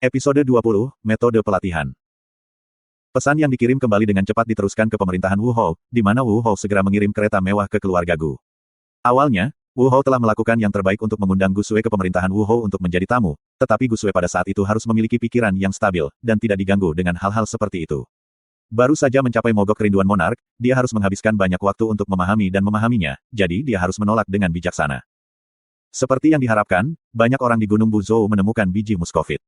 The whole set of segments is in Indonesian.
Episode 20, Metode Pelatihan. Pesan yang dikirim kembali dengan cepat diteruskan ke pemerintahan Wu Hou, di mana Wu Hou segera mengirim kereta mewah ke keluarga Gu. Awalnya, Wu Hou telah melakukan yang terbaik untuk mengundang Gu Sui ke pemerintahan Wu Hou untuk menjadi tamu, tetapi Gu Sui pada saat itu harus memiliki pikiran yang stabil, dan tidak diganggu dengan hal-hal seperti itu. Baru saja mencapai mogok kerinduan monark, dia harus menghabiskan banyak waktu untuk memahami dan memahaminya, jadi dia harus menolak dengan bijaksana. Seperti yang diharapkan, banyak orang di Gunung Buzhou menemukan biji muskovit.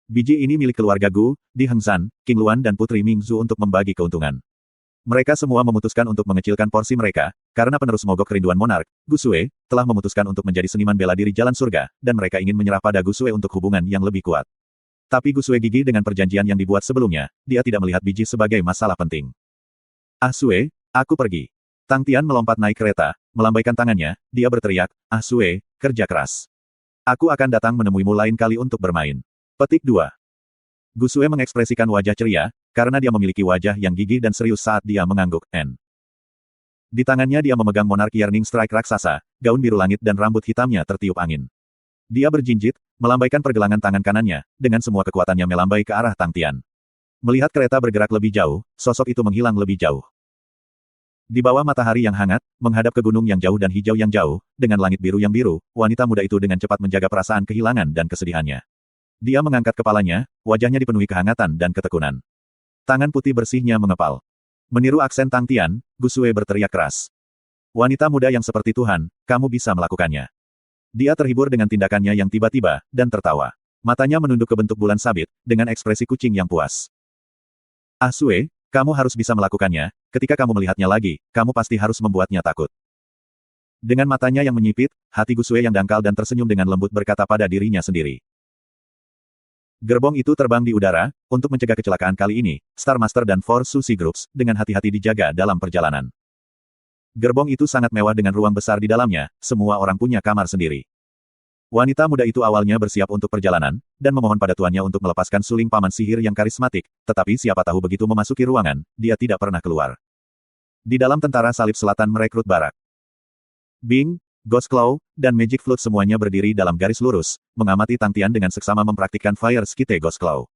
Biji ini milik keluarga Gu, Di Hengzan, King Luan dan Putri Mingzhu untuk membagi keuntungan. Mereka semua memutuskan untuk mengecilkan porsi mereka, karena penerus mogok kerinduan monark, Gu Sui, telah memutuskan untuk menjadi seniman bela diri jalan surga, dan mereka ingin menyerah pada Gu Sui untuk hubungan yang lebih kuat. Tapi Gu Sui gigih dengan perjanjian yang dibuat sebelumnya, dia tidak melihat biji sebagai masalah penting. Ah Sui, aku pergi. Tang Tian melompat naik kereta, melambaikan tangannya, dia berteriak, Ah Sui, kerja keras. Aku akan datang menemuimu lain kali untuk bermain. Petik 2. Gu Sui mengekspresikan wajah ceria, karena dia memiliki wajah yang gigih dan serius saat dia mengangguk, N. Di tangannya dia memegang monark Yearning Strike raksasa, gaun biru langit dan rambut hitamnya tertiup angin. Dia berjinjit, melambaikan pergelangan tangan kanannya, dengan semua kekuatannya melambai ke arah Tang Tian. Melihat kereta bergerak lebih jauh, sosok itu menghilang lebih jauh. Di bawah matahari yang hangat, menghadap ke gunung yang jauh dan hijau yang jauh, dengan langit biru yang biru, wanita muda itu dengan cepat menjaga perasaan kehilangan dan kesedihannya. Dia mengangkat kepalanya, wajahnya dipenuhi kehangatan dan ketekunan. Tangan putih bersihnya mengepal. Meniru aksen Tang Tian, Gu Sui berteriak keras. Wanita muda yang seperti Tuhan, kamu bisa melakukannya. Dia terhibur dengan tindakannya yang tiba-tiba, dan tertawa. Matanya menunduk ke bentuk bulan sabit, dengan ekspresi kucing yang puas. Ah Sui, kamu harus bisa melakukannya, ketika kamu melihatnya lagi, kamu pasti harus membuatnya takut. Dengan matanya yang menyipit, hati Gu Sui yang dangkal dan tersenyum dengan lembut berkata pada dirinya sendiri. Gerbong itu terbang di udara, untuk mencegah kecelakaan kali ini, Star Master dan Four Sushi Groups, dengan hati-hati dijaga dalam perjalanan. Gerbong itu sangat mewah dengan ruang besar di dalamnya, semua orang punya kamar sendiri. Wanita muda itu awalnya bersiap untuk perjalanan, dan memohon pada tuannya untuk melepaskan suling paman sihir yang karismatik, tetapi siapa tahu begitu memasuki ruangan, dia tidak pernah keluar. Di dalam tentara salib selatan merekrut barak. Bing, Ghost Claw, dan Magic Flute semuanya berdiri dalam garis lurus, mengamati Tang Tian dengan seksama mempraktikkan Fire Skite Ghost Claw.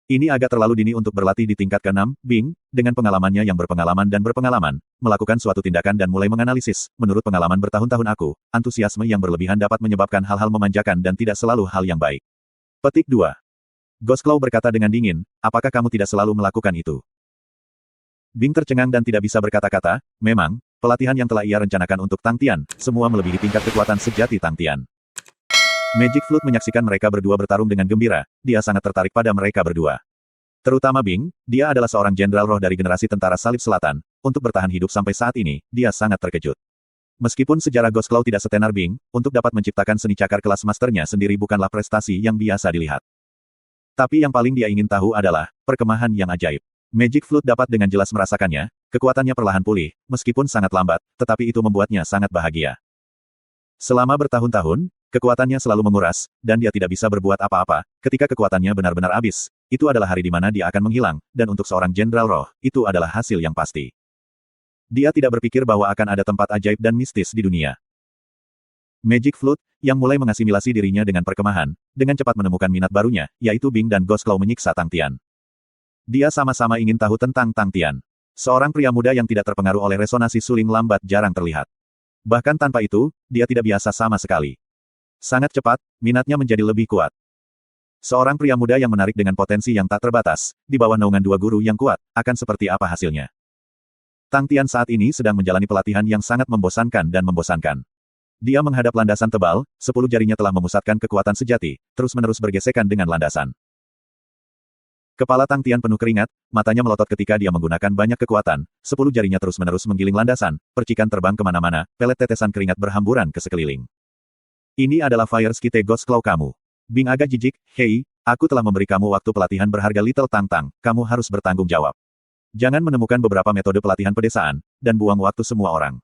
Ini agak terlalu dini untuk berlatih di tingkat ke-6, Bing, dengan pengalamannya yang berpengalaman, melakukan suatu tindakan dan mulai menganalisis, menurut pengalaman bertahun-tahun aku, antusiasme yang berlebihan dapat menyebabkan hal-hal memanjakan dan tidak selalu hal yang baik. Petik 2. Ghost Claw berkata dengan dingin, apakah kamu tidak selalu melakukan itu? Bing tercengang dan tidak bisa berkata-kata, memang, pelatihan yang telah ia rencanakan untuk Tang Tian, semua melebihi tingkat kekuatan sejati Tang Tian. Magic Flute menyaksikan mereka berdua bertarung dengan gembira, dia sangat tertarik pada mereka berdua. Terutama Bing, dia adalah seorang jenderal roh dari generasi tentara salib selatan, untuk bertahan hidup sampai saat ini, dia sangat terkejut. Meskipun sejarah Ghost Claw tidak setenar Bing, untuk dapat menciptakan seni cakar kelas masternya sendiri bukanlah prestasi yang biasa dilihat. Tapi yang paling dia ingin tahu adalah, perkemahan yang ajaib. Magic Flute dapat dengan jelas merasakannya, kekuatannya perlahan pulih, meskipun sangat lambat, tetapi itu membuatnya sangat bahagia. Selama bertahun-tahun, kekuatannya selalu menguras, dan dia tidak bisa berbuat apa-apa, ketika kekuatannya benar-benar habis, itu adalah hari di mana dia akan menghilang, dan untuk seorang jenderal roh, itu adalah hasil yang pasti. Dia tidak berpikir bahwa akan ada tempat ajaib dan mistis di dunia. Magic Flute, yang mulai mengasimilasi dirinya dengan perkemahan, dengan cepat menemukan minat barunya, yaitu Bing dan Ghost Claw menyiksa Tang Tian. Dia sama-sama ingin tahu tentang Tang Tian. Seorang pria muda yang tidak terpengaruh oleh resonansi suling lambat jarang terlihat. Bahkan tanpa itu, dia tidak biasa sama sekali. Sangat cepat, minatnya menjadi lebih kuat. Seorang pria muda yang menarik dengan potensi yang tak terbatas, di bawah naungan dua guru yang kuat, akan seperti apa hasilnya. Tang Tian saat ini sedang menjalani pelatihan yang sangat membosankan dan membosankan. Dia menghadap landasan tebal, 10 jarinya telah memusatkan kekuatan sejati, terus-menerus bergesekan dengan landasan. Kepala Tang Tian penuh keringat, matanya melotot ketika dia menggunakan banyak kekuatan, 10 jarinya terus-menerus menggiling landasan, percikan terbang kemana-mana, pelet tetesan keringat berhamburan ke sekeliling. Ini adalah Fire Skite Ghost Claw kamu. Bing agak jijik, hei, aku telah memberi kamu waktu pelatihan berharga Little Tang Tang, kamu harus bertanggung jawab. Jangan menemukan beberapa metode pelatihan pedesaan, dan buang waktu semua orang.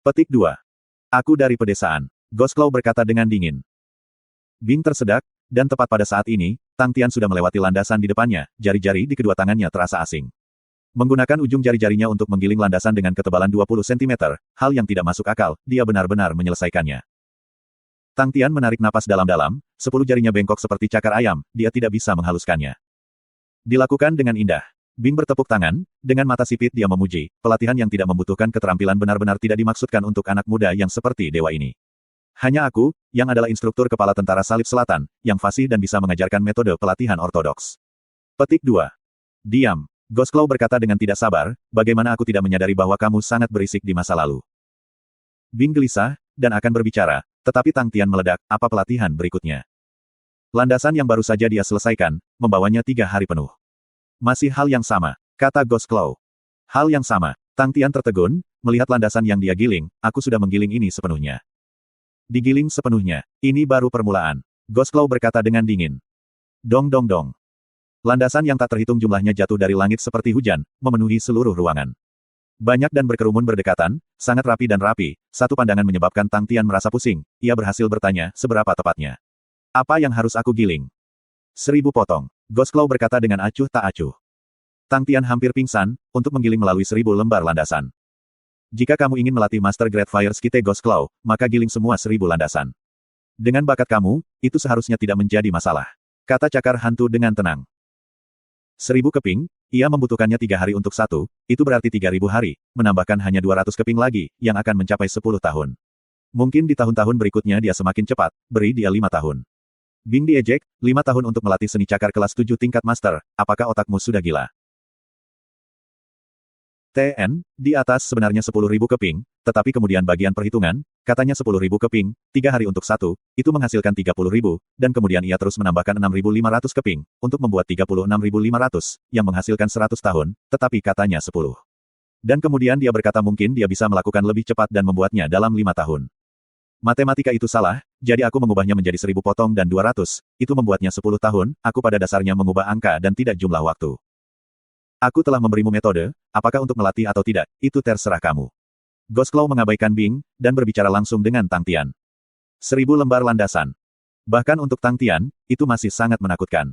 Petik 2. Aku dari pedesaan. Ghost Claw berkata dengan dingin. Bing tersedak, dan tepat pada saat ini, Tang Tian sudah melewati landasan di depannya, jari-jari di kedua tangannya terasa asing. Menggunakan ujung jari-jarinya untuk menggiling landasan dengan ketebalan 20 cm, hal yang tidak masuk akal, dia benar-benar menyelesaikannya. Tang Tian menarik napas dalam-dalam, 10 jarinya bengkok seperti cakar ayam, dia tidak bisa menghaluskannya. Dilakukan dengan indah. Bing bertepuk tangan, dengan mata sipit dia memuji, pelatihan yang tidak membutuhkan keterampilan benar-benar tidak dimaksudkan untuk anak muda yang seperti dewa ini. Hanya aku, yang adalah instruktur kepala tentara salib selatan, yang fasih dan bisa mengajarkan metode pelatihan ortodoks. Petik 2. Diam. Ghost Claw berkata dengan tidak sabar, bagaimana aku tidak menyadari bahwa kamu sangat berisik di masa lalu. Bing gelisah, dan akan berbicara, tetapi Tang Tian meledak, apa pelatihan berikutnya? Landasan yang baru saja dia selesaikan, membawanya 3 hari penuh. Masih hal yang sama, kata Ghost Claw. Hal yang sama, Tang Tian tertegun, melihat landasan yang dia giling, aku sudah menggiling ini sepenuhnya. Digiling sepenuhnya, ini baru permulaan. Ghost Claw berkata dengan dingin. Dong dong dong. Landasan yang tak terhitung jumlahnya jatuh dari langit seperti hujan, memenuhi seluruh ruangan. Banyak dan berkerumun berdekatan, sangat rapi dan rapi, satu pandangan menyebabkan Tang Tian merasa pusing, ia berhasil bertanya, seberapa tepatnya? Apa yang harus aku giling? 1000 potong. Ghost Claw berkata dengan acuh tak acuh. Tang Tian hampir pingsan, untuk menggiling melalui 1000 lembar landasan. Jika kamu ingin melatih Master Great Fire Skite Ghost Claw, maka giling semua 1000 landasan. Dengan bakat kamu, itu seharusnya tidak menjadi masalah. Kata cakar hantu dengan tenang. 1000 keping, ia membutuhkannya 3 hari untuk satu, itu berarti 3000 hari, menambahkan hanya 200 keping lagi, yang akan mencapai 10 tahun. Mungkin di tahun-tahun berikutnya dia semakin cepat, beri dia 5 tahun. Bing diejek, 5 tahun untuk melatih seni cakar kelas 7 tingkat master, apakah otakmu sudah gila? TN, di atas sebenarnya 10.000 keping, tetapi kemudian bagian perhitungan, katanya 10.000 keping, 3 hari untuk satu, itu menghasilkan 30.000, dan kemudian ia terus menambahkan 6.500 keping, untuk membuat 36.500, yang menghasilkan 100 tahun, tetapi katanya 10. Dan kemudian dia berkata mungkin dia bisa melakukan lebih cepat dan membuatnya dalam 5 tahun. Matematika itu salah, jadi aku mengubahnya menjadi 1000 potong dan 200, itu membuatnya 10 tahun, aku pada dasarnya mengubah angka dan tidak jumlah waktu. Aku telah memberimu metode, apakah untuk melatih atau tidak, itu terserah kamu. Ghost Claw mengabaikan Bing, dan berbicara langsung dengan Tang Tian. 1000 lembar landasan. Bahkan untuk Tang Tian, itu masih sangat menakutkan.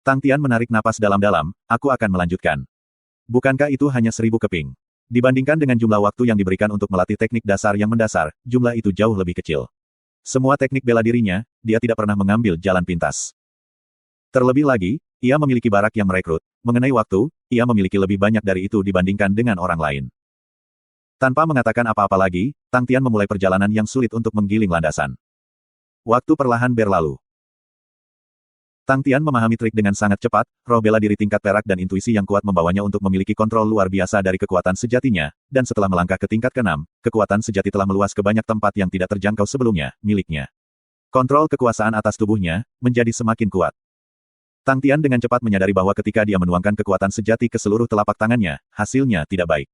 Tang Tian menarik napas dalam-dalam, aku akan melanjutkan. Bukankah itu hanya 1000 keping? Dibandingkan dengan jumlah waktu yang diberikan untuk melatih teknik dasar yang mendasar, jumlah itu jauh lebih kecil. Semua teknik bela dirinya, dia tidak pernah mengambil jalan pintas. Terlebih lagi, ia memiliki barak yang merekrut. Mengenai waktu, ia memiliki lebih banyak dari itu dibandingkan dengan orang lain. Tanpa mengatakan apa-apa lagi, Tang Tian memulai perjalanan yang sulit untuk menggiling landasan. Waktu perlahan berlalu. Tang Tian memahami trik dengan sangat cepat, roh bela diri tingkat perak dan intuisi yang kuat membawanya untuk memiliki kontrol luar biasa dari kekuatan sejatinya, dan setelah melangkah ke tingkat ke-6, kekuatan sejati telah meluas ke banyak tempat yang tidak terjangkau sebelumnya, miliknya. Kontrol kekuasaan atas tubuhnya, menjadi semakin kuat. Tang Tian dengan cepat menyadari bahwa ketika dia menuangkan kekuatan sejati ke seluruh telapak tangannya, hasilnya tidak baik.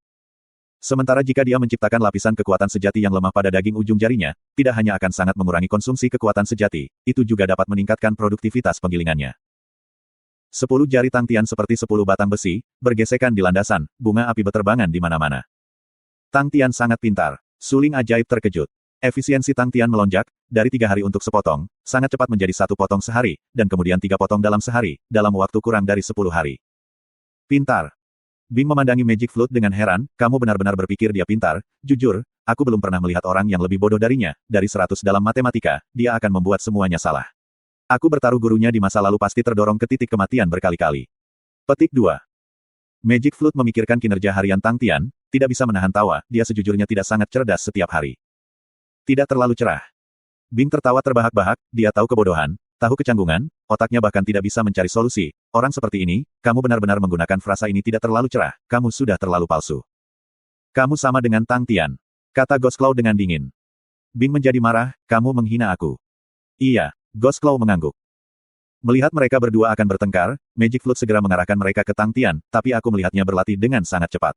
Sementara jika dia menciptakan lapisan kekuatan sejati yang lemah pada daging ujung jarinya, tidak hanya akan sangat mengurangi konsumsi kekuatan sejati, itu juga dapat meningkatkan produktivitas penggilingannya. 10 jari Tang Tian seperti 10 batang besi, bergesekan di landasan, bunga api berterbangan di mana-mana. Tang Tian sangat pintar. Suling ajaib terkejut. Efisiensi Tang Tian melonjak, dari 3 hari untuk sepotong, sangat cepat menjadi 1 potong sehari, dan kemudian 3 potong dalam sehari, dalam waktu kurang dari 10 hari. Pintar. Bing memandangi Magic Flute dengan heran, kamu benar-benar berpikir dia pintar, jujur, aku belum pernah melihat orang yang lebih bodoh darinya, dari 100 dalam matematika, dia akan membuat semuanya salah. Aku bertaruh gurunya di masa lalu pasti terdorong ke titik kematian berkali-kali. Petik 2. Magic Flute memikirkan kinerja harian Tang Tian, tidak bisa menahan tawa, dia sejujurnya tidak sangat cerdas setiap hari. Tidak terlalu cerah. Bing tertawa terbahak-bahak, dia tahu kebodohan, tahu kecanggungan, otaknya bahkan tidak bisa mencari solusi. Orang seperti ini, kamu benar-benar menggunakan frasa ini tidak terlalu cerah, kamu sudah terlalu palsu. Kamu sama dengan Tang Tian, kata Ghost Claw dengan dingin. Bing menjadi marah, kamu menghina aku. Iya, Ghost Claw mengangguk. Melihat mereka berdua akan bertengkar, Magic Flute segera mengarahkan mereka ke Tang Tian, tapi aku melihatnya berlatih dengan sangat cepat.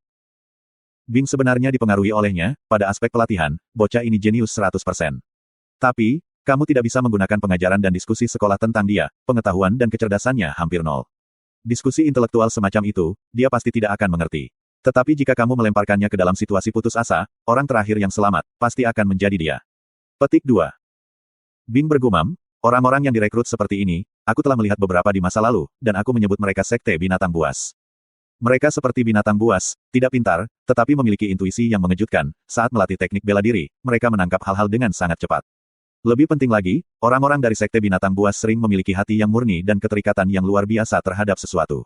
Bing sebenarnya dipengaruhi olehnya, pada aspek pelatihan, bocah ini jenius 100%. Tapi, kamu tidak bisa menggunakan pengajaran dan diskusi sekolah tentang dia, pengetahuan dan kecerdasannya hampir nol. Diskusi intelektual semacam itu, dia pasti tidak akan mengerti. Tetapi jika kamu melemparkannya ke dalam situasi putus asa, orang terakhir yang selamat, pasti akan menjadi dia. Petik 2. Bing bergumam, orang-orang yang direkrut seperti ini, aku telah melihat beberapa di masa lalu, dan aku menyebut mereka sekte binatang buas. Mereka seperti binatang buas, tidak pintar, tetapi memiliki intuisi yang mengejutkan. Saat melatih teknik bela diri, mereka menangkap hal-hal dengan sangat cepat. Lebih penting lagi, orang-orang dari Sekte Binatang Buas sering memiliki hati yang murni dan keterikatan yang luar biasa terhadap sesuatu.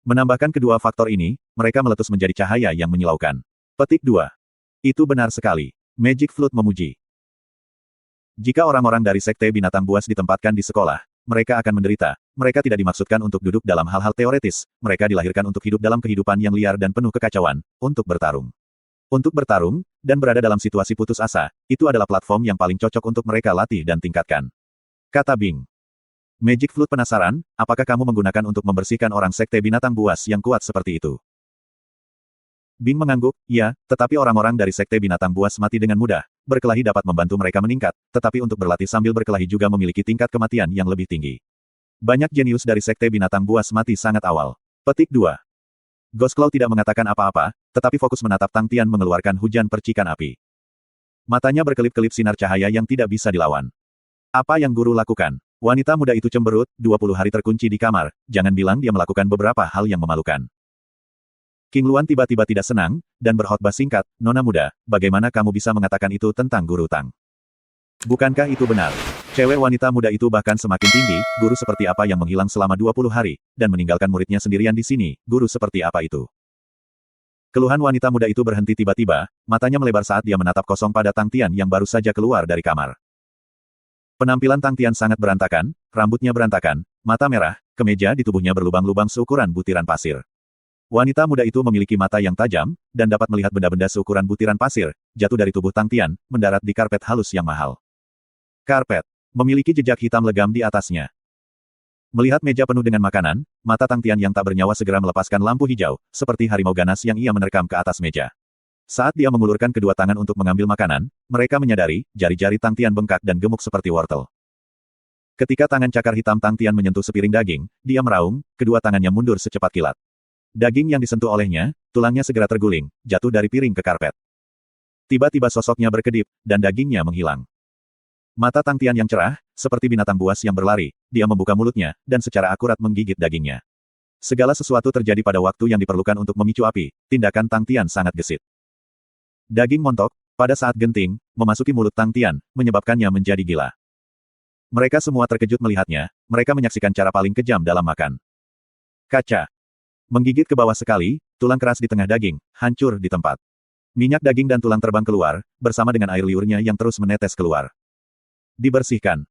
Menambahkan kedua faktor ini, mereka meletus menjadi cahaya yang menyilaukan. Petik 2. Itu benar sekali. Magic Flute memuji. Jika orang-orang dari Sekte Binatang Buas ditempatkan di sekolah, mereka akan menderita. Mereka tidak dimaksudkan untuk duduk dalam hal-hal teoretis, mereka dilahirkan untuk hidup dalam kehidupan yang liar dan penuh kekacauan, untuk bertarung. Untuk bertarung, dan berada dalam situasi putus asa, itu adalah platform yang paling cocok untuk mereka latih dan tingkatkan. Kata Bing. Magic Flute penasaran, apakah kamu menggunakan untuk membersihkan orang Sekte Binatang Buas yang kuat seperti itu? Bing mengangguk, ya, tetapi orang-orang dari Sekte Binatang Buas mati dengan mudah. Berkelahi dapat membantu mereka meningkat, tetapi untuk berlatih sambil berkelahi juga memiliki tingkat kematian yang lebih tinggi. Banyak jenius dari Sekte Binatang Buas mati sangat awal. Petik 2. Ghost Claw tidak mengatakan apa-apa, tetapi fokus menatap Tang Tian mengeluarkan hujan percikan api. Matanya berkelip-kelip sinar cahaya yang tidak bisa dilawan. Apa yang guru lakukan? Wanita muda itu cemberut, 20 hari terkunci di kamar, jangan bilang dia melakukan beberapa hal yang memalukan. King Luan tiba-tiba tidak senang, dan berkhotbah singkat, Nona muda, bagaimana kamu bisa mengatakan itu tentang Guru Tang? Bukankah itu benar? Cewek wanita muda itu bahkan semakin tinggi, guru seperti apa yang menghilang selama 20 hari, dan meninggalkan muridnya sendirian di sini, guru seperti apa itu? Keluhan wanita muda itu berhenti tiba-tiba, matanya melebar saat dia menatap kosong pada Tang Tian yang baru saja keluar dari kamar. Penampilan Tang Tian sangat berantakan, rambutnya berantakan, mata merah, kemeja di tubuhnya berlubang-lubang seukuran butiran pasir. Wanita muda itu memiliki mata yang tajam, dan dapat melihat benda-benda seukuran butiran pasir, jatuh dari tubuh Tang Tian, mendarat di karpet halus yang mahal. Karpet memiliki jejak hitam legam di atasnya. Melihat meja penuh dengan makanan, mata Tang Tian yang tak bernyawa segera melepaskan lampu hijau, seperti harimau ganas yang ia menerkam ke atas meja. Saat dia mengulurkan kedua tangan untuk mengambil makanan, mereka menyadari, jari-jari Tang Tian bengkak dan gemuk seperti wortel. Ketika tangan cakar hitam Tang Tian menyentuh sepiring daging, dia meraung, kedua tangannya mundur secepat kilat. Daging yang disentuh olehnya, tulangnya segera terguling, jatuh dari piring ke karpet. Tiba-tiba sosoknya berkedip, dan dagingnya menghilang. Mata Tang Tian yang cerah, seperti binatang buas yang berlari, dia membuka mulutnya, dan secara akurat menggigit dagingnya. Segala sesuatu terjadi pada waktu yang diperlukan untuk memicu api, tindakan Tang Tian sangat gesit. Daging montok, pada saat genting, memasuki mulut Tang Tian, menyebabkannya menjadi gila. Mereka semua terkejut melihatnya, mereka menyaksikan cara paling kejam dalam makan. Kaca. Menggigit ke bawah sekali, tulang keras di tengah daging, hancur di tempat. Minyak daging dan tulang terbang keluar, bersama dengan air liurnya yang terus menetes keluar. Dibersihkan.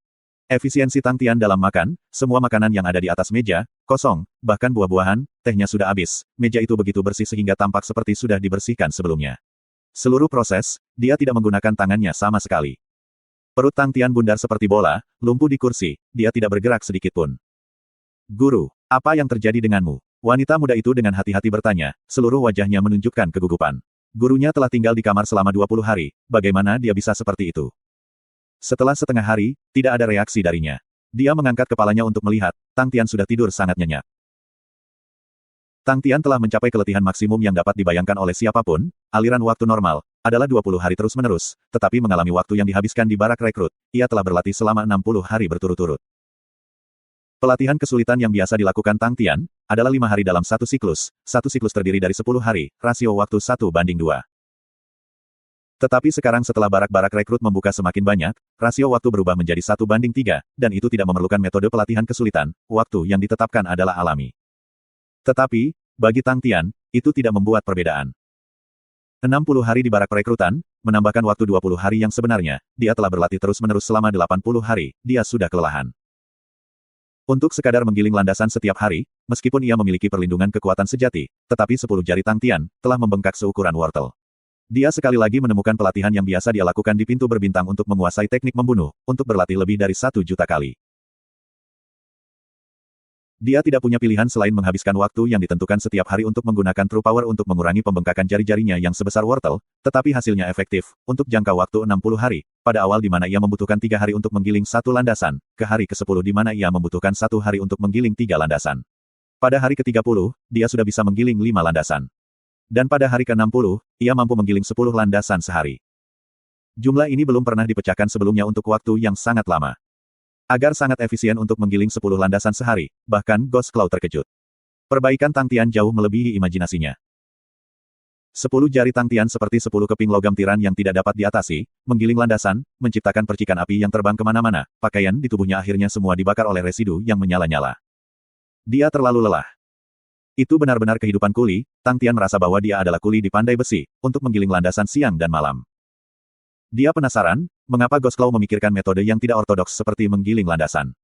Efisiensi Tang Tian dalam makan, semua makanan yang ada di atas meja, kosong, bahkan buah-buahan, tehnya sudah habis, meja itu begitu bersih sehingga tampak seperti sudah dibersihkan sebelumnya. Seluruh proses, dia tidak menggunakan tangannya sama sekali. Perut Tang Tian bundar seperti bola, lumpuh di kursi, dia tidak bergerak sedikitpun. Guru, apa yang terjadi denganmu? Wanita muda itu dengan hati-hati bertanya, seluruh wajahnya menunjukkan kegugupan. Gurunya telah tinggal di kamar selama 20 hari, bagaimana dia bisa seperti itu? Setelah setengah hari, tidak ada reaksi darinya. Dia mengangkat kepalanya untuk melihat, Tang Tian sudah tidur sangat nyenyak. Tang Tian telah mencapai keletihan maksimum yang dapat dibayangkan oleh siapapun, aliran waktu normal, adalah 20 hari terus-menerus, tetapi mengalami waktu yang dihabiskan di barak rekrut, ia telah berlatih selama 60 hari berturut-turut. Pelatihan kesulitan yang biasa dilakukan Tang Tian, adalah 5 hari dalam satu siklus terdiri dari 10 hari, rasio waktu 1:2. Tetapi sekarang setelah barak-barak rekrut membuka semakin banyak, rasio waktu berubah menjadi 1:3, dan itu tidak memerlukan metode pelatihan kesulitan, waktu yang ditetapkan adalah alami. Tetapi, bagi Tang Tian, itu tidak membuat perbedaan. 60 hari di barak perekrutan, menambahkan waktu 20 hari yang sebenarnya, dia telah berlatih terus-menerus selama 80 hari, dia sudah kelelahan. Untuk sekadar menggiling landasan setiap hari, meskipun ia memiliki perlindungan kekuatan sejati, tetapi 10 jari Tang Tian, telah membengkak seukuran wortel. Dia sekali lagi menemukan pelatihan yang biasa dia lakukan di pintu berbintang untuk menguasai teknik membunuh, untuk berlatih lebih dari 1 juta kali. Dia tidak punya pilihan selain menghabiskan waktu yang ditentukan setiap hari untuk menggunakan True Power untuk mengurangi pembengkakan jari-jarinya yang sebesar wortel, tetapi hasilnya efektif, untuk jangka waktu 60 hari, pada awal di mana ia membutuhkan 3 hari untuk menggiling 1 landasan, ke hari ke-10 di mana ia membutuhkan 1 hari untuk menggiling 3 landasan. Pada hari ke-30, dia sudah bisa menggiling 5 landasan. Dan pada hari ke-60, ia mampu menggiling 10 landasan sehari. Jumlah ini belum pernah dipecahkan sebelumnya untuk waktu yang sangat lama. Agar sangat efisien untuk menggiling 10 landasan sehari, bahkan Ghost Claw terkejut. Perbaikan Tang Tian jauh melebihi imajinasinya. 10 jari Tang Tian seperti 10 keping logam tiran yang tidak dapat diatasi, menggiling landasan, menciptakan percikan api yang terbang kemana-mana, pakaian di tubuhnya akhirnya semua dibakar oleh residu yang menyala-nyala. Dia terlalu lelah. Itu benar-benar kehidupan kuli, Tang Tian merasa bahwa dia adalah kuli di pandai besi, untuk menggiling landasan siang dan malam. Dia penasaran, mengapa Ghost Claw memikirkan metode yang tidak ortodoks seperti menggiling landasan.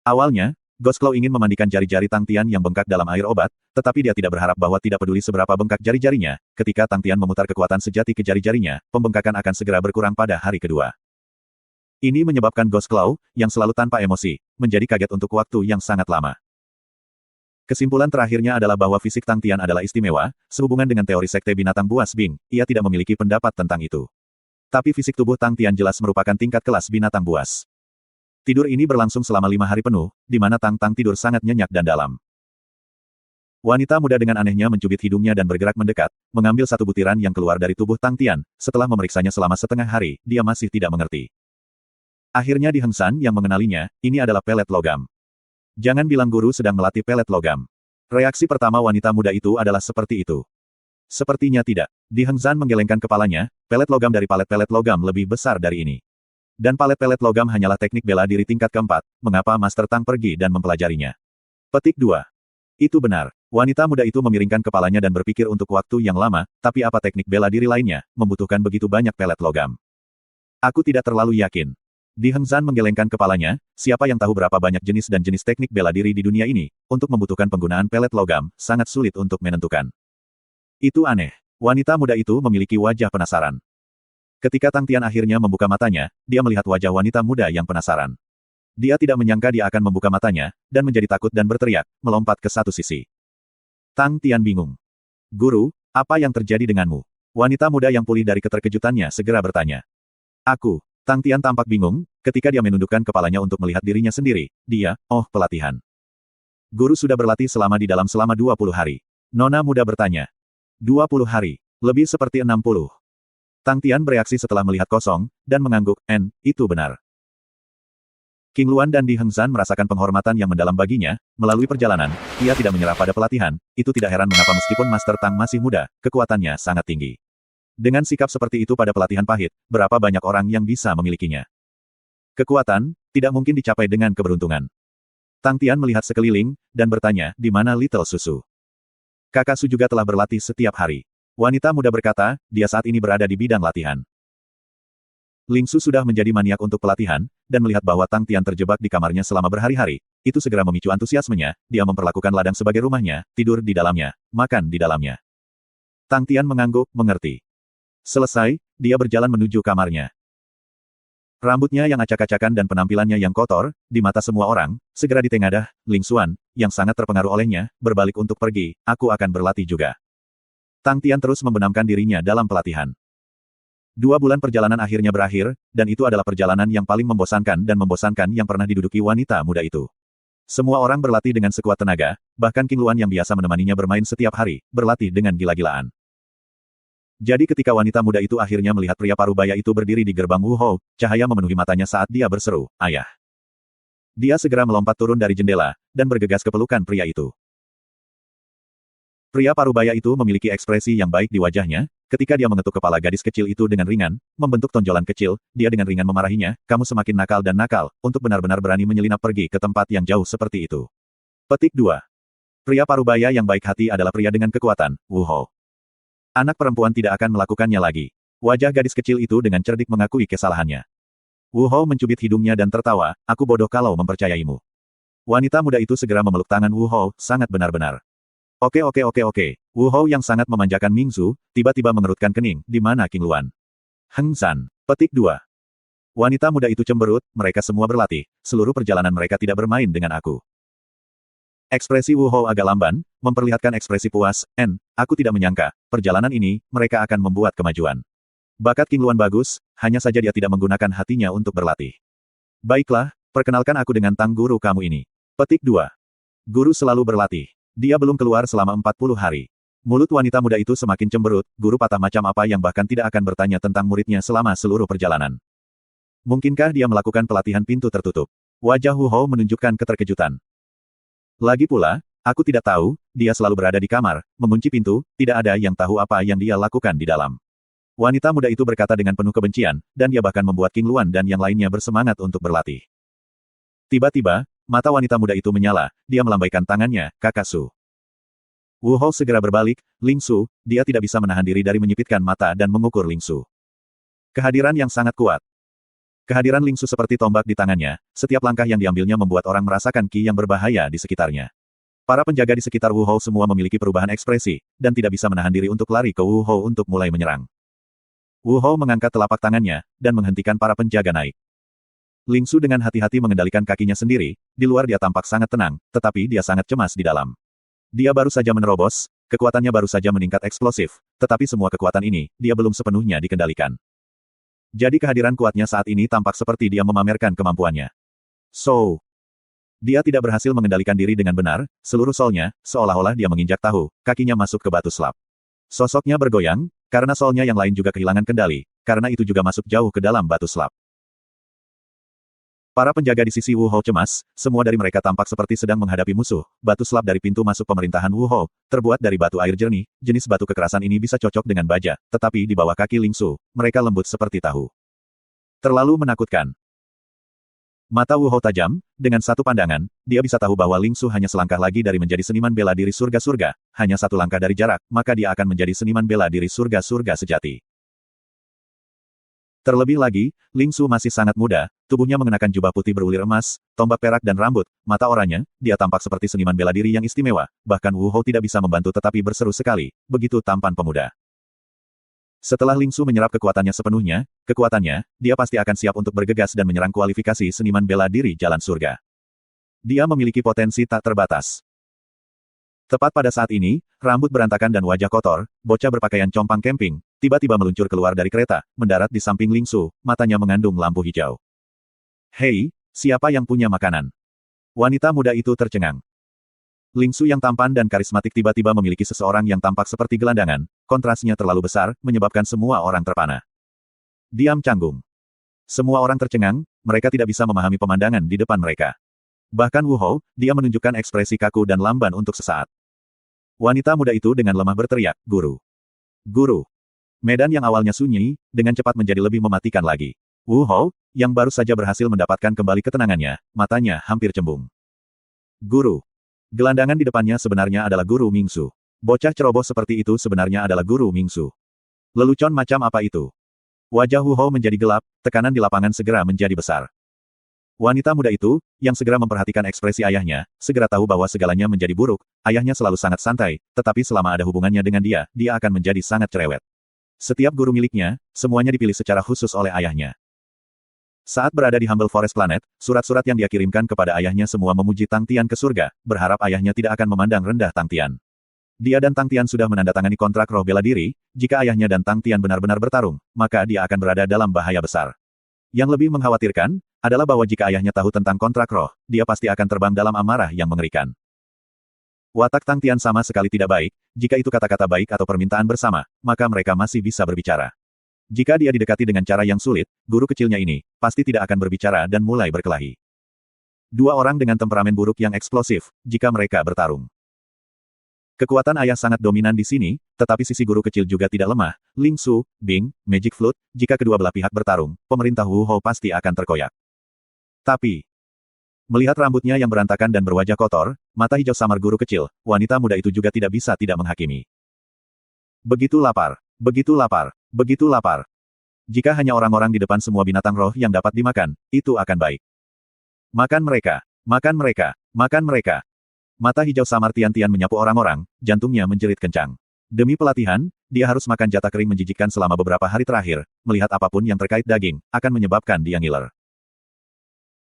Awalnya, Ghost Claw ingin memandikan jari-jari Tang Tian yang bengkak dalam air obat, tetapi dia tidak berharap bahwa tidak peduli seberapa bengkak jari-jarinya, ketika Tang Tian memutar kekuatan sejati ke jari-jarinya, pembengkakan akan segera berkurang pada hari kedua. Ini menyebabkan Ghost Claw, yang selalu tanpa emosi, menjadi kaget untuk waktu yang sangat lama. Kesimpulan terakhirnya adalah bahwa fisik Tang Tian adalah istimewa, sehubungan dengan teori sekte binatang buas Bing, ia tidak memiliki pendapat tentang itu. Tapi fisik tubuh Tang Tian jelas merupakan tingkat kelas binatang buas. Tidur ini berlangsung selama 5 hari penuh, di mana Tang Tang tidur sangat nyenyak dan dalam. Wanita muda dengan anehnya mencubit hidungnya dan bergerak mendekat, mengambil satu butiran yang keluar dari tubuh Tang Tian, setelah memeriksanya selama setengah hari, dia masih tidak mengerti. Akhirnya Di Heng San yang mengenalinya, ini adalah pelet logam. Jangan bilang guru sedang melatih pelet logam. Reaksi pertama wanita muda itu adalah seperti itu. Sepertinya tidak. Di Heng San menggelengkan kepalanya, pelet logam dari pelet logam lebih besar dari ini. Dan pelet logam hanyalah teknik bela diri tingkat keempat, mengapa Master Tang pergi dan mempelajarinya? Petik 2. Itu benar. Wanita muda itu memiringkan kepalanya dan berpikir untuk waktu yang lama, tapi apa teknik bela diri lainnya, membutuhkan begitu banyak pelet logam? Aku tidak terlalu yakin. Di Heng San menggelengkan kepalanya, siapa yang tahu berapa banyak jenis dan jenis teknik bela diri di dunia ini, untuk membutuhkan penggunaan pelet logam, sangat sulit untuk menentukan. Itu aneh. Wanita muda itu memiliki wajah penasaran. Ketika Tang Tian akhirnya membuka matanya, dia melihat wajah wanita muda yang penasaran. Dia tidak menyangka dia akan membuka matanya, dan menjadi takut dan berteriak, melompat ke satu sisi. Tang Tian bingung. Guru, apa yang terjadi denganmu? Wanita muda yang pulih dari keterkejutannya segera bertanya. Aku. Tang Tian tampak bingung, ketika dia menundukkan kepalanya untuk melihat dirinya sendiri. Dia, pelatihan. Guru sudah berlatih selama 20 hari. Nona muda bertanya. 20 hari. Lebih seperti 60. Tang Tian bereaksi setelah melihat kosong, dan mengangguk, itu benar. King Luan dan Di Heng San merasakan penghormatan yang mendalam baginya, melalui perjalanan, ia tidak menyerah pada pelatihan, itu tidak heran mengapa meskipun Master Tang masih muda, kekuatannya sangat tinggi. Dengan sikap seperti itu pada pelatihan pahit, berapa banyak orang yang bisa memilikinya? Kekuatan, tidak mungkin dicapai dengan keberuntungan. Tang Tian melihat sekeliling, dan bertanya, di mana Little Susu? Kakak Su juga telah berlatih setiap hari. Wanita muda berkata, dia saat ini berada di bidang latihan. Ling Su sudah menjadi maniak untuk pelatihan, dan melihat bahwa Tang Tian terjebak di kamarnya selama berhari-hari, itu segera memicu antusiasmenya, dia memperlakukan ladang sebagai rumahnya, tidur di dalamnya, makan di dalamnya. Tang Tian mengangguk, mengerti. Selesai, dia berjalan menuju kamarnya. Rambutnya yang acak-acakan dan penampilannya yang kotor, di mata semua orang, segera ditengadah, Ling Xuan, yang sangat terpengaruh olehnya, berbalik untuk pergi, aku akan berlatih juga. Tang Tian terus membenamkan dirinya dalam pelatihan. 2 bulan perjalanan akhirnya berakhir, dan itu adalah perjalanan yang paling membosankan yang pernah diduduki wanita muda itu. Semua orang berlatih dengan sekuat tenaga, bahkan King Luan yang biasa menemaninya bermain setiap hari, berlatih dengan gila-gilaan. Jadi ketika wanita muda itu akhirnya melihat pria parubaya itu berdiri di gerbang Wu Hou, cahaya memenuhi matanya saat dia berseru, ayah. Dia segera melompat turun dari jendela, dan bergegas ke pelukan pria itu. Pria parubaya itu memiliki ekspresi yang baik di wajahnya, ketika dia mengetuk kepala gadis kecil itu dengan ringan, membentuk tonjolan kecil, dia dengan ringan memarahinya, kamu semakin nakal dan nakal, untuk benar-benar berani menyelinap pergi ke tempat yang jauh seperti itu. Petik 2. Pria parubaya yang baik hati adalah pria dengan kekuatan, Wu Hou. Anak perempuan tidak akan melakukannya lagi. Wajah gadis kecil itu dengan cerdik mengakui kesalahannya. Wu Hou mencubit hidungnya dan tertawa, aku bodoh kalau mempercayaimu. Wanita muda itu segera memeluk tangan Wu Hou, sangat benar-benar. Oke. Wu Hou yang sangat memanjakan Mingzu, tiba-tiba mengerutkan kening, di mana King Luan? Heng San. Petik 2. Wanita muda itu cemberut, mereka semua berlatih, seluruh perjalanan mereka tidak bermain dengan aku. Ekspresi Wu Hou agak lamban, memperlihatkan ekspresi puas, aku tidak menyangka, perjalanan ini, mereka akan membuat kemajuan. Bakat King Luan bagus, hanya saja dia tidak menggunakan hatinya untuk berlatih. Baiklah, perkenalkan aku dengan Tang Guru kamu ini. Petik 2. Guru selalu berlatih. Dia belum keluar selama 40 hari. Mulut wanita muda itu semakin cemberut, guru patah macam apa yang bahkan tidak akan bertanya tentang muridnya selama seluruh perjalanan. Mungkinkah dia melakukan pelatihan pintu tertutup? Wajah Wu Hou menunjukkan keterkejutan. Lagi pula, Aku tidak tahu, dia selalu berada di kamar, mengunci pintu, tidak ada yang tahu apa yang dia lakukan di dalam. Wanita muda itu berkata dengan penuh kebencian, dan dia bahkan membuat King Luan dan yang lainnya bersemangat untuk berlatih. Tiba-tiba, mata wanita muda itu menyala, dia melambaikan tangannya, Kakak Su. Wu Hou segera berbalik, Ling Su, dia tidak bisa menahan diri dari menyipitkan mata dan mengukur Ling Su. Kehadiran yang sangat kuat. Kehadiran Ling Su seperti tombak di tangannya, setiap langkah yang diambilnya membuat orang merasakan ki yang berbahaya di sekitarnya. Para penjaga di sekitar Wu Hou semua memiliki perubahan ekspresi, dan tidak bisa menahan diri untuk lari ke Wu Hou untuk mulai menyerang. Wu Hou mengangkat telapak tangannya, dan menghentikan para penjaga naik. Ling Su dengan hati-hati mengendalikan kakinya sendiri, di luar dia tampak sangat tenang, tetapi dia sangat cemas di dalam. Dia baru saja menerobos, kekuatannya baru saja meningkat eksplosif, tetapi semua kekuatan ini, dia belum sepenuhnya dikendalikan. Jadi kehadiran kuatnya saat ini tampak seperti dia memamerkan kemampuannya. So, dia tidak berhasil mengendalikan diri dengan benar, seluruh solnya, seolah-olah dia menginjak tahu, kakinya masuk ke batu slab. Sosoknya bergoyang, karena solnya yang lain juga kehilangan kendali, karena itu juga masuk jauh ke dalam batu slab. Para penjaga di sisi Wu Hou cemas, semua dari mereka tampak seperti sedang menghadapi musuh. Batu slab dari pintu masuk pemerintahan Wu Hou, terbuat dari batu air jernih, jenis batu kekerasan ini bisa cocok dengan baja, tetapi di bawah kaki Ling Su, mereka lembut seperti tahu. Terlalu menakutkan. Mata Wu Hou tajam, dengan satu pandangan, dia bisa tahu bahwa Ling Su hanya selangkah lagi dari menjadi seniman bela diri surga-surga, hanya satu langkah dari jarak, maka dia akan menjadi seniman bela diri surga-surga sejati. Terlebih lagi, Ling Su masih sangat muda, tubuhnya mengenakan jubah putih berulir emas, tombak perak dan rambut, mata oranye, dia tampak seperti seniman bela diri yang istimewa, bahkan Wu Hou tidak bisa membantu tetapi berseru sekali, begitu tampan pemuda. Setelah Ling Su menyerap kekuatannya sepenuhnya, dia pasti akan siap untuk bergegas dan menyerang kualifikasi seniman bela diri jalan surga. Dia memiliki potensi tak terbatas. Tepat pada saat ini, rambut berantakan dan wajah kotor, bocah berpakaian compang camping, tiba-tiba meluncur keluar dari kereta, mendarat di samping Ling Su, matanya mengandung lampu hijau. Hei, siapa yang punya makanan? Wanita muda itu tercengang. Ling Su yang tampan dan karismatik tiba-tiba memiliki seseorang yang tampak seperti gelandangan, kontrasnya terlalu besar, menyebabkan semua orang terpana. Diam canggung. Semua orang tercengang, mereka tidak bisa memahami pemandangan di depan mereka. Bahkan Wu Hou, dia menunjukkan ekspresi kaku dan lamban untuk sesaat. Wanita muda itu dengan lemah berteriak, Guru. Guru. Medan yang awalnya sunyi, dengan cepat menjadi lebih mematikan lagi. Wu Hou, yang baru saja berhasil mendapatkan kembali ketenangannya, matanya hampir cembung. Guru. Gelandangan di depannya sebenarnya adalah Guru Mingsu. Bocah ceroboh seperti itu sebenarnya adalah Guru Mingsu. Lelucon macam apa itu? Wajah Wu Hou menjadi gelap, tekanan di lapangan segera menjadi besar. Wanita muda itu, yang segera memperhatikan ekspresi ayahnya, segera tahu bahwa segalanya menjadi buruk, ayahnya selalu sangat santai, tetapi selama ada hubungannya dengan dia, dia akan menjadi sangat cerewet. Setiap guru miliknya, semuanya dipilih secara khusus oleh ayahnya. Saat berada di Humble Forest Planet, surat-surat yang dia kirimkan kepada ayahnya semua memuji Tang Tian ke surga, berharap ayahnya tidak akan memandang rendah Tang Tian. Dia dan Tang Tian sudah menandatangani kontrak roh bela diri, jika ayahnya dan Tang Tian benar-benar bertarung, maka dia akan berada dalam bahaya besar. Yang lebih mengkhawatirkan, adalah bahwa jika ayahnya tahu tentang kontrak roh, dia pasti akan terbang dalam amarah yang mengerikan. Watak Tang Tian sama sekali tidak baik, jika itu kata-kata baik atau permintaan bersama, maka mereka masih bisa berbicara. Jika dia didekati dengan cara yang sulit, guru kecilnya ini, pasti tidak akan berbicara dan mulai berkelahi. Dua orang dengan temperamen buruk yang eksplosif, jika mereka bertarung. Kekuatan ayah sangat dominan di sini, tetapi sisi guru kecil juga tidak lemah, Ling Su, Bing, Magic Flute, jika kedua belah pihak bertarung, pemerintah Wu Hou pasti akan terkoyak. Tapi, melihat rambutnya yang berantakan dan berwajah kotor, mata hijau samar guru kecil, wanita muda itu juga tidak bisa tidak menghakimi. Begitu lapar, begitu lapar, begitu lapar. Jika hanya orang-orang di depan semua binatang roh yang dapat dimakan, itu akan baik. Makan mereka, makan mereka, makan mereka. Mata hijau samar Tian-Tian menyapu orang-orang, jantungnya menjerit kencang. Demi pelatihan, dia harus makan jatah kering menjijikkan selama beberapa hari terakhir, melihat apapun yang terkait daging, akan menyebabkan dia ngiler.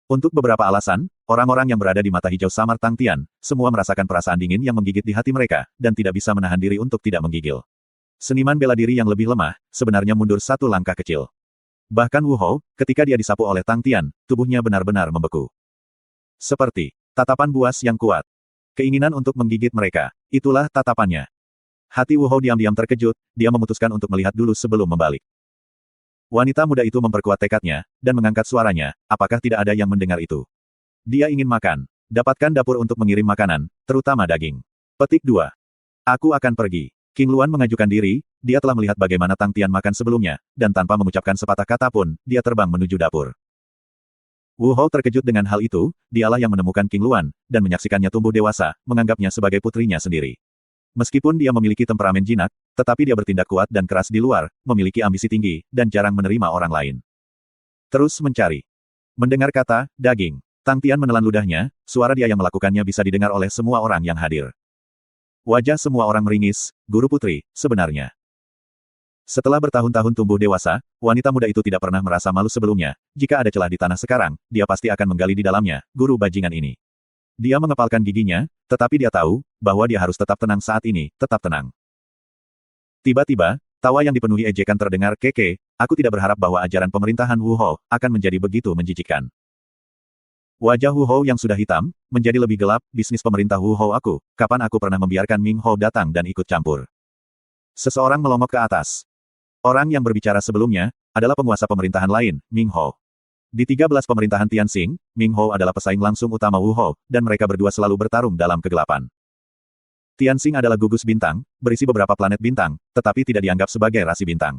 Untuk beberapa alasan, orang-orang yang berada di mata hijau samar Tang Tian, semua merasakan perasaan dingin yang menggigit di hati mereka, dan tidak bisa menahan diri untuk tidak menggigil. Seniman bela diri yang lebih lemah, sebenarnya mundur satu langkah kecil. Bahkan Wu Hou, ketika dia disapu oleh Tang Tian, tubuhnya benar-benar membeku. Seperti tatapan buas yang kuat. Keinginan untuk menggigit mereka, itulah tatapannya. Hati Wu Hou diam-diam terkejut, dia memutuskan untuk melihat dulu sebelum membalik. Wanita muda itu memperkuat tekadnya, dan mengangkat suaranya, apakah tidak ada yang mendengar itu? Dia ingin makan. Dapatkan dapur untuk mengirim makanan, terutama daging. Petik 2. Aku akan pergi. King Luan mengajukan diri, dia telah melihat bagaimana Tang Tian makan sebelumnya, dan tanpa mengucapkan sepatah kata pun, dia terbang menuju dapur. Wu Hou terkejut dengan hal itu, dialah yang menemukan King Luan, dan menyaksikannya tumbuh dewasa, menganggapnya sebagai putrinya sendiri. Meskipun dia memiliki temperamen jinak, tetapi dia bertindak kuat dan keras di luar, memiliki ambisi tinggi, dan jarang menerima orang lain. Terus mencari. Mendengar kata, daging. Tang Tian menelan ludahnya, suara dia yang melakukannya bisa didengar oleh semua orang yang hadir. Wajah semua orang meringis, guru putri, sebenarnya. Setelah bertahun-tahun tumbuh dewasa, wanita muda itu tidak pernah merasa malu sebelumnya. Jika ada celah di tanah sekarang, dia pasti akan menggali di dalamnya, guru bajingan ini. Dia mengepalkan giginya, tetapi dia tahu, bahwa dia harus tetap tenang saat ini, tetap tenang. Tiba-tiba, tawa yang dipenuhi ejekan terdengar, keke, aku tidak berharap bahwa ajaran pemerintahan Wu Hou akan menjadi begitu menjijikkan. Wajah Wu Hou yang sudah hitam, menjadi lebih gelap, bisnis pemerintah Wu Hou aku, kapan aku pernah membiarkan Ming Hou datang dan ikut campur. Seseorang melongok ke atas. Orang yang berbicara sebelumnya, adalah penguasa pemerintahan lain, Ming Hou. Di 13 pemerintahan Tianxing, Ming Hou adalah pesaing langsung utama Wu Hou, dan mereka berdua selalu bertarung dalam kegelapan. Tianxing adalah gugus bintang, berisi beberapa planet bintang, tetapi tidak dianggap sebagai rasi bintang.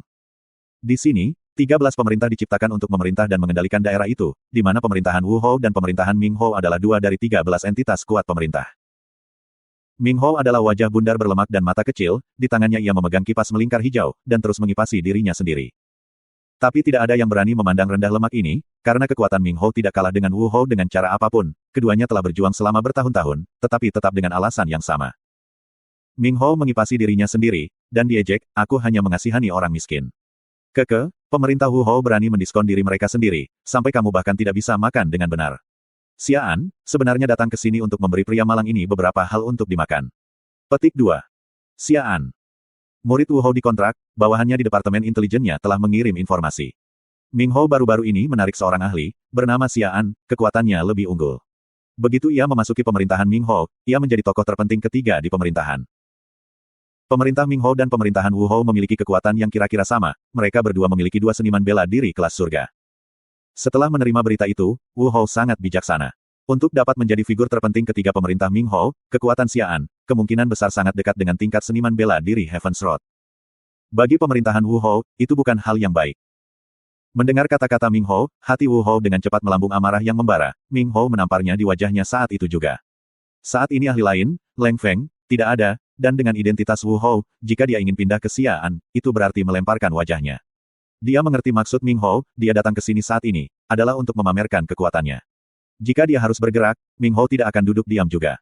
Di sini, 13 pemerintah diciptakan untuk memerintah dan mengendalikan daerah itu, di mana pemerintahan Wu Hou dan pemerintahan Ming Hou adalah dua dari 13 entitas kuat pemerintah. Ming Hou adalah wajah bundar berlemak dan mata kecil, di tangannya ia memegang kipas melingkar hijau, dan terus mengipasi dirinya sendiri. Tapi tidak ada yang berani memandang rendah lemak ini, karena kekuatan Ming Hou tidak kalah dengan Wu Hou dengan cara apapun, keduanya telah berjuang selama bertahun-tahun, tetapi tetap dengan alasan yang sama. Ming Hou mengipasi dirinya sendiri, dan diejek, aku hanya mengasihani orang miskin. Pemerintah Wu Hou berani mendiskon diri mereka sendiri, sampai kamu bahkan tidak bisa makan dengan benar. Xian, sebenarnya datang ke sini untuk memberi pria malang ini beberapa hal untuk dimakan. Petik 2. Xian. Murid Wu Hou dikontrak, bawahannya di Departemen Intelijennya telah mengirim informasi. Ming Hou baru-baru ini menarik seorang ahli, bernama Xian, kekuatannya lebih unggul. Begitu ia memasuki pemerintahan Ming Hou, ia menjadi tokoh terpenting ketiga di pemerintahan. Pemerintah Ming Hou dan pemerintahan Wu Hou memiliki kekuatan yang kira-kira sama, mereka berdua memiliki dua seniman bela diri kelas surga. Setelah menerima berita itu, Wu Hou sangat bijaksana. Untuk dapat menjadi figur terpenting ketiga pemerintah Ming Hou, kekuatan Xian, kemungkinan besar sangat dekat dengan tingkat seniman bela diri Heaven's Road. Bagi pemerintahan Wu Hou, itu bukan hal yang baik. Mendengar kata-kata Ming Hou, hati Wu Hou dengan cepat melambung amarah yang membara, Ming Hou menamparnya di wajahnya saat itu juga. Saat ini ahli lain, Leng Feng, tidak ada, dan dengan identitas Wu Hou, jika dia ingin pindah ke Xian, itu berarti melemparkan wajahnya. Dia mengerti maksud Ming Hou, dia datang ke sini saat ini, adalah untuk memamerkan kekuatannya. Jika dia harus bergerak, Ming Hou tidak akan duduk diam juga.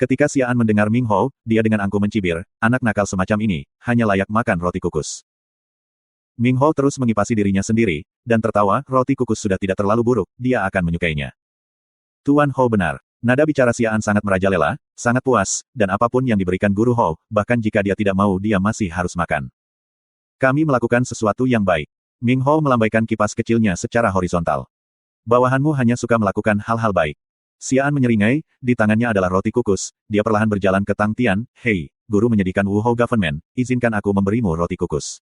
Ketika Xian mendengar Ming Hou, dia dengan angkuh mencibir, anak nakal semacam ini, hanya layak makan roti kukus. Ming Hou terus mengipasi dirinya sendiri, dan tertawa, roti kukus sudah tidak terlalu buruk, dia akan menyukainya. Tuan Hou benar. Nada bicara Xian sangat merajalela, sangat puas, dan apapun yang diberikan guru Hou, bahkan jika dia tidak mau dia masih harus makan. Kami melakukan sesuatu yang baik. Ming Hou melambaikan kipas kecilnya secara horizontal. Bawahanmu hanya suka melakukan hal-hal baik. Xian menyeringai, di tangannya adalah roti kukus, dia perlahan berjalan ke Tang Tian, hei, guru menyedihkan Wu Hou Government, izinkan aku memberimu roti kukus.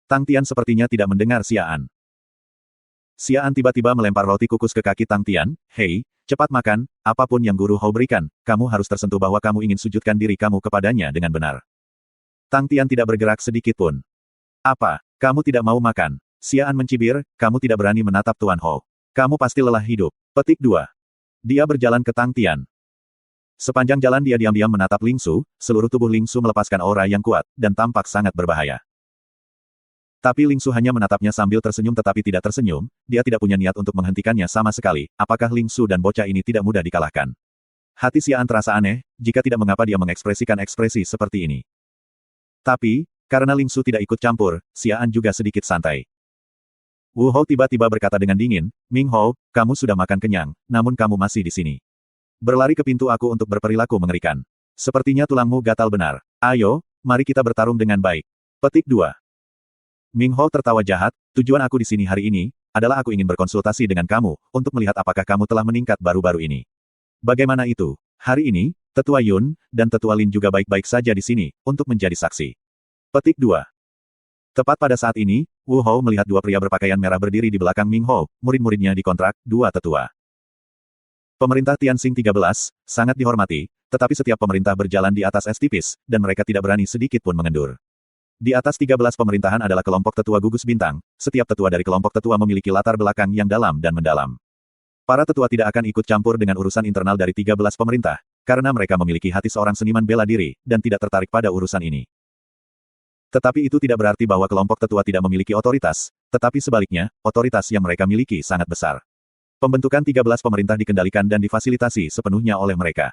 Tang Tian sepertinya tidak mendengar Xian. Xian tiba-tiba melempar roti kukus ke kaki Tang Tian, hei, cepat makan, apapun yang guru Hou berikan, kamu harus tersentuh bahwa kamu ingin sujudkan diri kamu kepadanya dengan benar. Tang Tian tidak bergerak sedikit pun. Apa? Kamu tidak mau makan? Xian mencibir, kamu tidak berani menatap Tuan Hou. Kamu pasti lelah hidup. Petik 2. Dia berjalan ke Tang Tian. Sepanjang jalan dia diam-diam menatap Ling Su, seluruh tubuh Ling Su melepaskan aura yang kuat, dan tampak sangat berbahaya. Tapi Ling Su hanya menatapnya sambil tersenyum tetapi tidak tersenyum, dia tidak punya niat untuk menghentikannya sama sekali, apakah Ling Su dan bocah ini tidak mudah dikalahkan. Hati Xian terasa aneh, jika tidak mengapa dia mengekspresikan ekspresi seperti ini. Tapi, karena Ling Su tidak ikut campur, Xian juga sedikit santai. Wu Hou tiba-tiba berkata dengan dingin, Ming Hou, kamu sudah makan kenyang, namun kamu masih di sini. Berlari ke pintu aku untuk berperilaku mengerikan. Sepertinya tulangmu gatal benar. Ayo, mari kita bertarung dengan baik. Petik 2. Ming Hou tertawa jahat, tujuan aku di sini hari ini, adalah aku ingin berkonsultasi dengan kamu, untuk melihat apakah kamu telah meningkat baru-baru ini. Bagaimana itu? Hari ini, Tetua Yun, dan Tetua Lin juga baik-baik saja di sini, untuk menjadi saksi. Petik 2. Tepat pada saat ini, Wu Hou melihat dua pria berpakaian merah berdiri di belakang Ming Hou, murid-muridnya dikontrak, dua tetua. Pemerintah Tianxing 13, sangat dihormati, tetapi setiap pemerintah berjalan di atas es tipis, dan mereka tidak berani sedikit pun mengendur. Di atas 13 pemerintahan adalah kelompok tetua gugus bintang, setiap tetua dari kelompok tetua memiliki latar belakang yang dalam dan mendalam. Para tetua tidak akan ikut campur dengan urusan internal dari 13 pemerintah, karena mereka memiliki hati seorang seniman bela diri, dan tidak tertarik pada urusan ini. Tetapi itu tidak berarti bahwa kelompok tetua tidak memiliki otoritas, tetapi sebaliknya, otoritas yang mereka miliki sangat besar. Pembentukan 13 pemerintah dikendalikan dan difasilitasi sepenuhnya oleh mereka.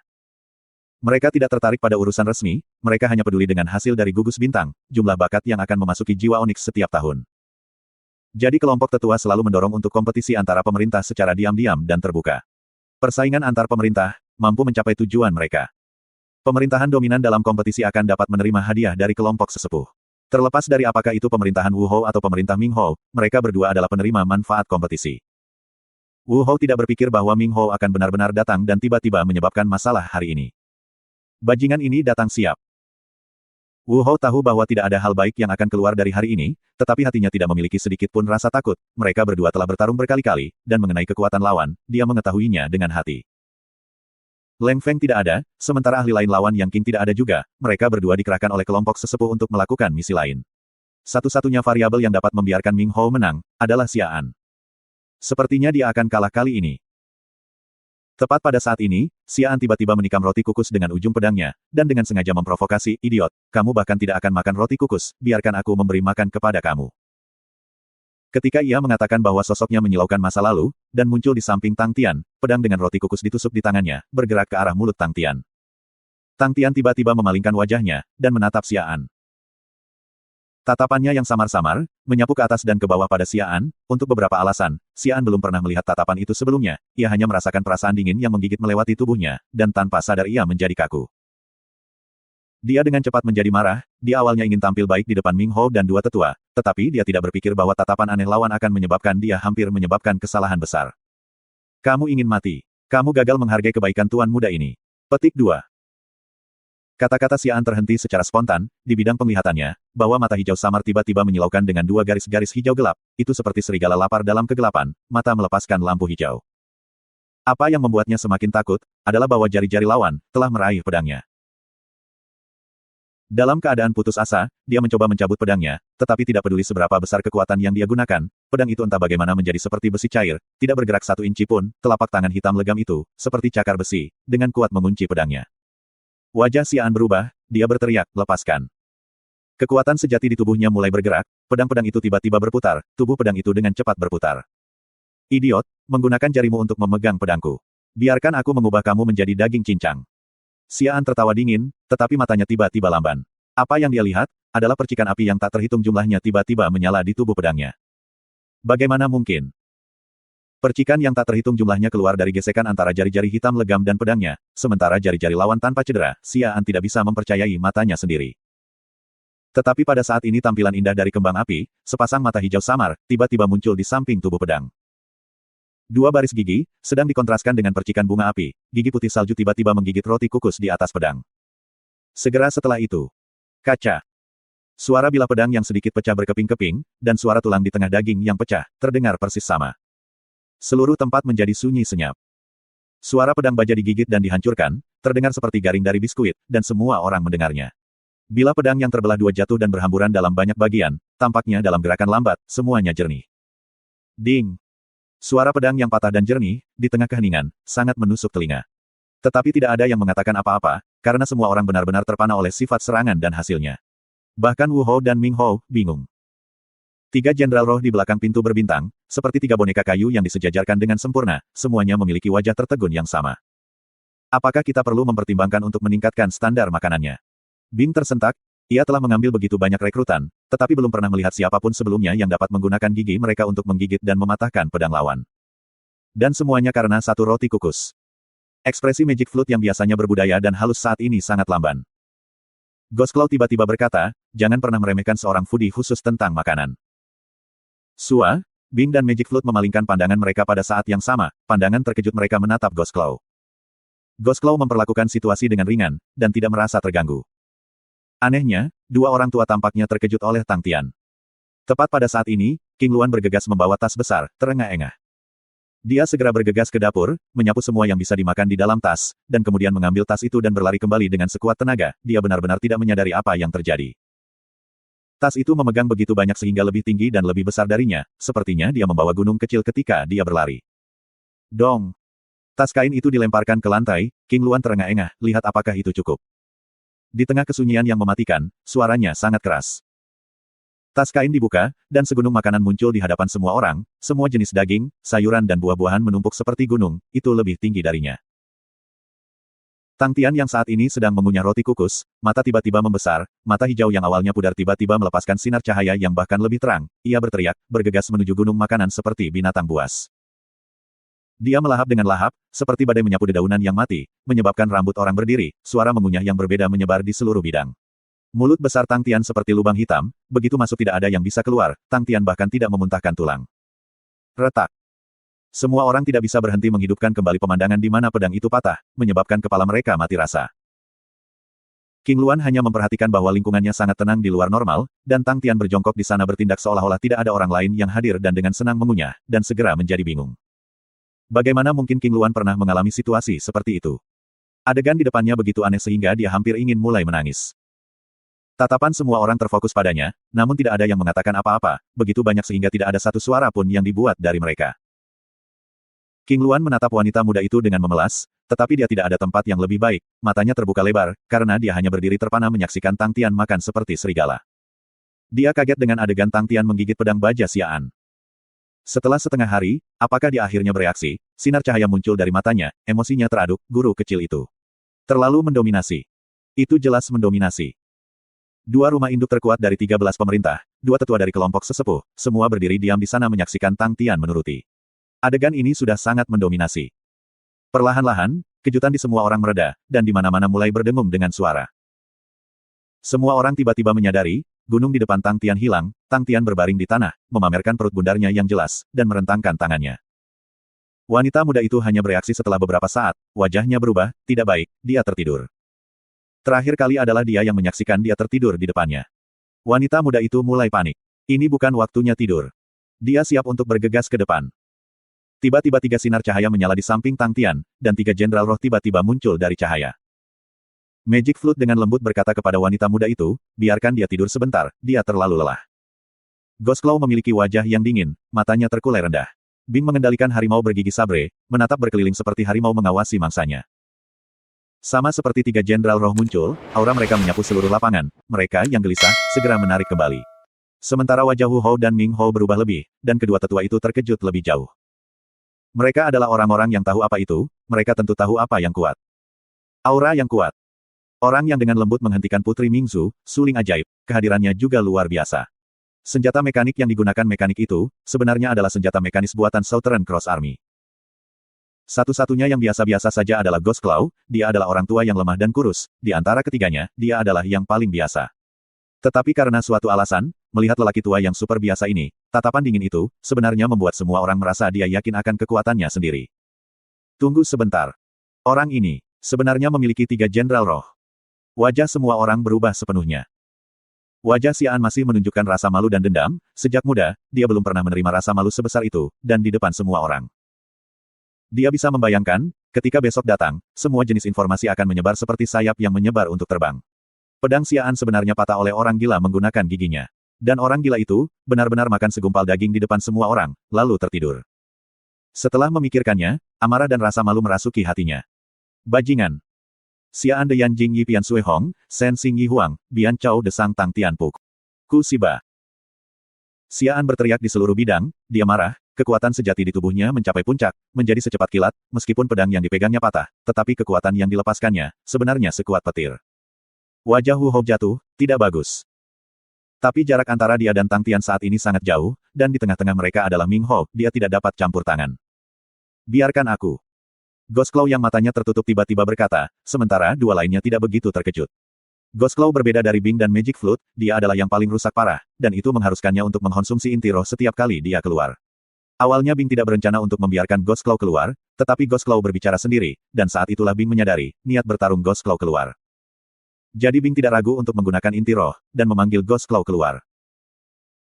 Mereka tidak tertarik pada urusan resmi, mereka hanya peduli dengan hasil dari gugus bintang, jumlah bakat yang akan memasuki jiwa Onyx setiap tahun. Jadi kelompok tetua selalu mendorong untuk kompetisi antara pemerintah secara diam-diam dan terbuka. Persaingan antar pemerintah mampu mencapai tujuan mereka. Pemerintahan dominan dalam kompetisi akan dapat menerima hadiah dari kelompok sesepuh. Terlepas dari apakah itu pemerintahan Wu Hou atau pemerintah Ming Hou, mereka berdua adalah penerima manfaat kompetisi. Wu Hou tidak berpikir bahwa Ming Hou akan benar-benar datang dan tiba-tiba menyebabkan masalah hari ini. Bajingan ini datang siap. Wu Hou tahu bahwa tidak ada hal baik yang akan keluar dari hari ini, tetapi hatinya tidak memiliki sedikit pun rasa takut. Mereka berdua telah bertarung berkali-kali, dan mengenai kekuatan lawan, dia mengetahuinya dengan hati. Leng Feng tidak ada, sementara ahli lain lawan Yang Qing tidak ada juga, mereka berdua dikerahkan oleh kelompok sesepuh untuk melakukan misi lain. Satu-satunya variabel yang dapat membiarkan Ming Hou menang, adalah Xian. Sepertinya dia akan kalah kali ini. Tepat pada saat ini, Xian tiba-tiba menikam roti kukus dengan ujung pedangnya, dan dengan sengaja memprovokasi, idiot, kamu bahkan tidak akan makan roti kukus, biarkan aku memberi makan kepada kamu. Ketika ia mengatakan bahwa sosoknya menyilaukan masa lalu, dan muncul di samping Tang Tian, pedang dengan roti kukus ditusuk di tangannya, bergerak ke arah mulut Tang Tian. Tang Tian tiba-tiba memalingkan wajahnya, dan menatap Xian. Tatapannya yang samar-samar, menyapu ke atas dan ke bawah pada Xian, untuk beberapa alasan, Xian belum pernah melihat tatapan itu sebelumnya, ia hanya merasakan perasaan dingin yang menggigit melewati tubuhnya, dan tanpa sadar ia menjadi kaku. Dia dengan cepat menjadi marah, dia awalnya ingin tampil baik di depan Ming Hou dan dua tetua, tetapi dia tidak berpikir bahwa tatapan aneh lawan akan menyebabkan dia hampir menyebabkan kesalahan besar. Kamu ingin mati. Kamu gagal menghargai kebaikan tuan muda ini. Petik 2. Kata-kata Xian terhenti secara spontan, di bidang penglihatannya, bahwa mata hijau samar tiba-tiba menyilaukan dengan dua garis-garis hijau gelap, itu seperti serigala lapar dalam kegelapan, mata melepaskan lampu hijau. Apa yang membuatnya semakin takut, adalah bahwa jari-jari lawan, telah meraih pedangnya. Dalam keadaan putus asa, dia mencoba mencabut pedangnya, tetapi tidak peduli seberapa besar kekuatan yang dia gunakan, pedang itu entah bagaimana menjadi seperti besi cair, tidak bergerak 1 inci pun, telapak tangan hitam legam itu, seperti cakar besi, dengan kuat mengunci pedangnya. Wajah Xian berubah, dia berteriak, lepaskan. Kekuatan sejati di tubuhnya mulai bergerak, pedang-pedang itu tiba-tiba berputar, tubuh pedang itu dengan cepat berputar. Idiot, menggunakan jarimu untuk memegang pedangku. Biarkan aku mengubah kamu menjadi daging cincang. Xian tertawa dingin, tetapi matanya tiba-tiba lamban. Apa yang dia lihat, adalah percikan api yang tak terhitung jumlahnya tiba-tiba menyala di tubuh pedangnya. Bagaimana mungkin? Percikan yang tak terhitung jumlahnya keluar dari gesekan antara jari-jari hitam legam dan pedangnya, sementara jari-jari lawan tanpa cedera, Xian tidak bisa mempercayai matanya sendiri. Tetapi pada saat ini tampilan indah dari kembang api, sepasang mata hijau samar, tiba-tiba muncul di samping tubuh pedang. Dua baris gigi, sedang dikontraskan dengan percikan bunga api, gigi putih salju tiba-tiba menggigit roti kukus di atas pedang. Segera setelah itu, kaca. Suara bilah pedang yang sedikit pecah berkeping-keping, dan suara tulang di tengah daging yang pecah, terdengar persis sama. Seluruh tempat menjadi sunyi senyap. Suara pedang baja digigit dan dihancurkan, terdengar seperti garing dari biskuit, dan semua orang mendengarnya. Bilah pedang yang terbelah dua jatuh dan berhamburan dalam banyak bagian, tampaknya dalam gerakan lambat, semuanya jernih. Ding! Suara pedang yang patah dan jernih, di tengah keheningan, sangat menusuk telinga. Tetapi tidak ada yang mengatakan apa-apa, karena semua orang benar-benar terpana oleh sifat serangan dan hasilnya. Bahkan Wu Hou dan Ming Hou, bingung. 3 jenderal roh di belakang pintu berbintang, seperti 3 boneka kayu yang disejajarkan dengan sempurna, semuanya memiliki wajah tertegun yang sama. Apakah kita perlu mempertimbangkan untuk meningkatkan standar makanannya? Bing tersentak. Ia telah mengambil begitu banyak rekrutan, tetapi belum pernah melihat siapapun sebelumnya yang dapat menggunakan gigi mereka untuk menggigit dan mematahkan pedang lawan. Dan semuanya karena satu roti kukus. Ekspresi Magic Flute yang biasanya berbudaya dan halus saat ini sangat lamban. Ghost Claw tiba-tiba berkata, jangan pernah meremehkan seorang foodie khusus tentang makanan. Sua, Bing dan Magic Flute memalingkan pandangan mereka pada saat yang sama, pandangan terkejut mereka menatap Ghost Claw. Ghost Claw memperlakukan situasi dengan ringan, dan tidak merasa terganggu. Anehnya, 2 orang tua tampaknya terkejut oleh Tang Tian. Tepat pada saat ini, King Luan bergegas membawa tas besar, terengah-engah. Dia segera bergegas ke dapur, menyapu semua yang bisa dimakan di dalam tas, dan kemudian mengambil tas itu dan berlari kembali dengan sekuat tenaga. Dia benar-benar tidak menyadari apa yang terjadi. Tas itu memegang begitu banyak sehingga lebih tinggi dan lebih besar darinya, sepertinya dia membawa gunung kecil ketika dia berlari. Dong! Tas kain itu dilemparkan ke lantai, King Luan terengah-engah, lihat apakah itu cukup. Di tengah kesunyian yang mematikan, suaranya sangat keras. Tas kain dibuka, dan segunung makanan muncul di hadapan semua orang, semua jenis daging, sayuran dan buah-buahan menumpuk seperti gunung, itu lebih tinggi darinya. Tang Tian yang saat ini sedang mengunyah roti kukus, mata tiba-tiba membesar, mata hijau yang awalnya pudar tiba-tiba melepaskan sinar cahaya yang bahkan lebih terang, ia berteriak, bergegas menuju gunung makanan seperti binatang buas. Dia melahap dengan lahap, seperti badai menyapu dedaunan yang mati, menyebabkan rambut orang berdiri, suara mengunyah yang berbeda menyebar di seluruh bidang. Mulut besar Tang Tian seperti lubang hitam, begitu masuk tidak ada yang bisa keluar, Tang Tian bahkan tidak memuntahkan tulang. Retak. Semua orang tidak bisa berhenti menghidupkan kembali pemandangan di mana pedang itu patah, menyebabkan kepala mereka mati rasa. King Luan hanya memperhatikan bahwa lingkungannya sangat tenang di luar normal, dan Tang Tian berjongkok di sana bertindak seolah-olah tidak ada orang lain yang hadir dan dengan senang mengunyah, dan segera menjadi bingung. Bagaimana mungkin King Luan pernah mengalami situasi seperti itu? Adegan di depannya begitu aneh sehingga dia hampir ingin mulai menangis. Tatapan semua orang terfokus padanya, namun tidak ada yang mengatakan apa-apa, begitu banyak sehingga tidak ada satu suara pun yang dibuat dari mereka. King Luan menatap wanita muda itu dengan memelas, tetapi dia tidak ada tempat yang lebih baik, matanya terbuka lebar, karena dia hanya berdiri terpana menyaksikan Tang Tian makan seperti serigala. Dia kaget dengan adegan Tang Tian menggigit pedang baja Xian. Setelah setengah hari, apakah dia akhirnya bereaksi? Sinar cahaya muncul dari matanya, emosinya teraduk, guru kecil itu. Terlalu mendominasi. Itu jelas mendominasi. Dua rumah induk terkuat dari 13 pemerintah, dua tetua dari kelompok sesepuh, semua berdiri diam di sana menyaksikan Tang Tian menuruti. Adegan ini sudah sangat mendominasi. Perlahan-lahan, kejutan di semua orang mereda, dan di mana-mana mulai berdengung dengan suara. Semua orang tiba-tiba menyadari, gunung di depan Tang Tian hilang, Tang Tian berbaring di tanah, memamerkan perut bundarnya yang jelas, dan merentangkan tangannya. Wanita muda itu hanya bereaksi setelah beberapa saat, wajahnya berubah, tidak baik, dia tertidur. Terakhir kali adalah dia yang menyaksikan dia tertidur di depannya. Wanita muda itu mulai panik. Ini bukan waktunya tidur. Dia siap untuk bergegas ke depan. Tiba-tiba 3 sinar cahaya menyala di samping Tang Tian, dan 3 jenderal roh tiba-tiba muncul dari cahaya. Magic Flute dengan lembut berkata kepada wanita muda itu, biarkan dia tidur sebentar, dia terlalu lelah. Ghost Claw memiliki wajah yang dingin, matanya terkulai rendah. Bing mengendalikan harimau bergigi sabre, menatap berkeliling seperti harimau mengawasi mangsanya. Sama seperti 3 jenderal roh muncul, aura mereka menyapu seluruh lapangan, mereka yang gelisah, segera menarik kembali. Sementara wajah Wu Hou dan Ming Hou berubah lebih, dan kedua tetua itu terkejut lebih jauh. Mereka adalah orang-orang yang tahu apa itu, mereka tentu tahu apa yang kuat. Aura yang kuat. Orang yang dengan lembut menghentikan Putri Mingzu, suling ajaib, kehadirannya juga luar biasa. Senjata mekanik yang digunakan mekanik itu, sebenarnya adalah senjata mekanis buatan Southern Cross Army. Satu-satunya yang biasa-biasa saja adalah Ghost Claw, dia adalah orang tua yang lemah dan kurus, di antara ketiganya, dia adalah yang paling biasa. Tetapi karena suatu alasan, melihat lelaki tua yang super biasa ini, tatapan dingin itu, sebenarnya membuat semua orang merasa dia yakin akan kekuatannya sendiri. Tunggu sebentar. Orang ini, sebenarnya memiliki 3 jenderal roh. Wajah semua orang berubah sepenuhnya. Wajah Xian masih menunjukkan rasa malu dan dendam, sejak muda, dia belum pernah menerima rasa malu sebesar itu, dan di depan semua orang. Dia bisa membayangkan, ketika besok datang, semua jenis informasi akan menyebar seperti sayap yang menyebar untuk terbang. Pedang Xian sebenarnya patah oleh orang gila menggunakan giginya. Dan orang gila itu, benar-benar makan segumpal daging di depan semua orang, lalu tertidur. Setelah memikirkannya, amarah dan rasa malu merasuki hatinya. Bajingan. Xian de Yanjing Yi Pian Sui Hong, Sen Xing Yi Huang, Bian Chao de Sang Tang Tian Puk. Ku Siba. Xian berteriak di seluruh bidang, dia marah. Kekuatan sejati di tubuhnya mencapai puncak, menjadi secepat kilat, meskipun pedang yang dipegangnya patah, tetapi kekuatan yang dilepaskannya, sebenarnya sekuat petir. Wajah Wu Hou jatuh, tidak bagus. Tapi jarak antara dia dan Tang Tian saat ini sangat jauh, dan di tengah-tengah mereka adalah Ming Hou, dia tidak dapat campur tangan. Biarkan aku. Ghost Claw yang matanya tertutup tiba-tiba berkata, sementara dua lainnya tidak begitu terkejut. Ghost Claw berbeda dari Bing dan Magic Flute, dia adalah yang paling rusak parah, dan itu mengharuskannya untuk mengkonsumsi inti roh setiap kali dia keluar. Awalnya Bing tidak berencana untuk membiarkan Ghost Claw keluar, tetapi Ghost Claw berbicara sendiri, dan saat itulah Bing menyadari, niat bertarung Ghost Claw keluar. Jadi Bing tidak ragu untuk menggunakan inti roh, dan memanggil Ghost Claw keluar.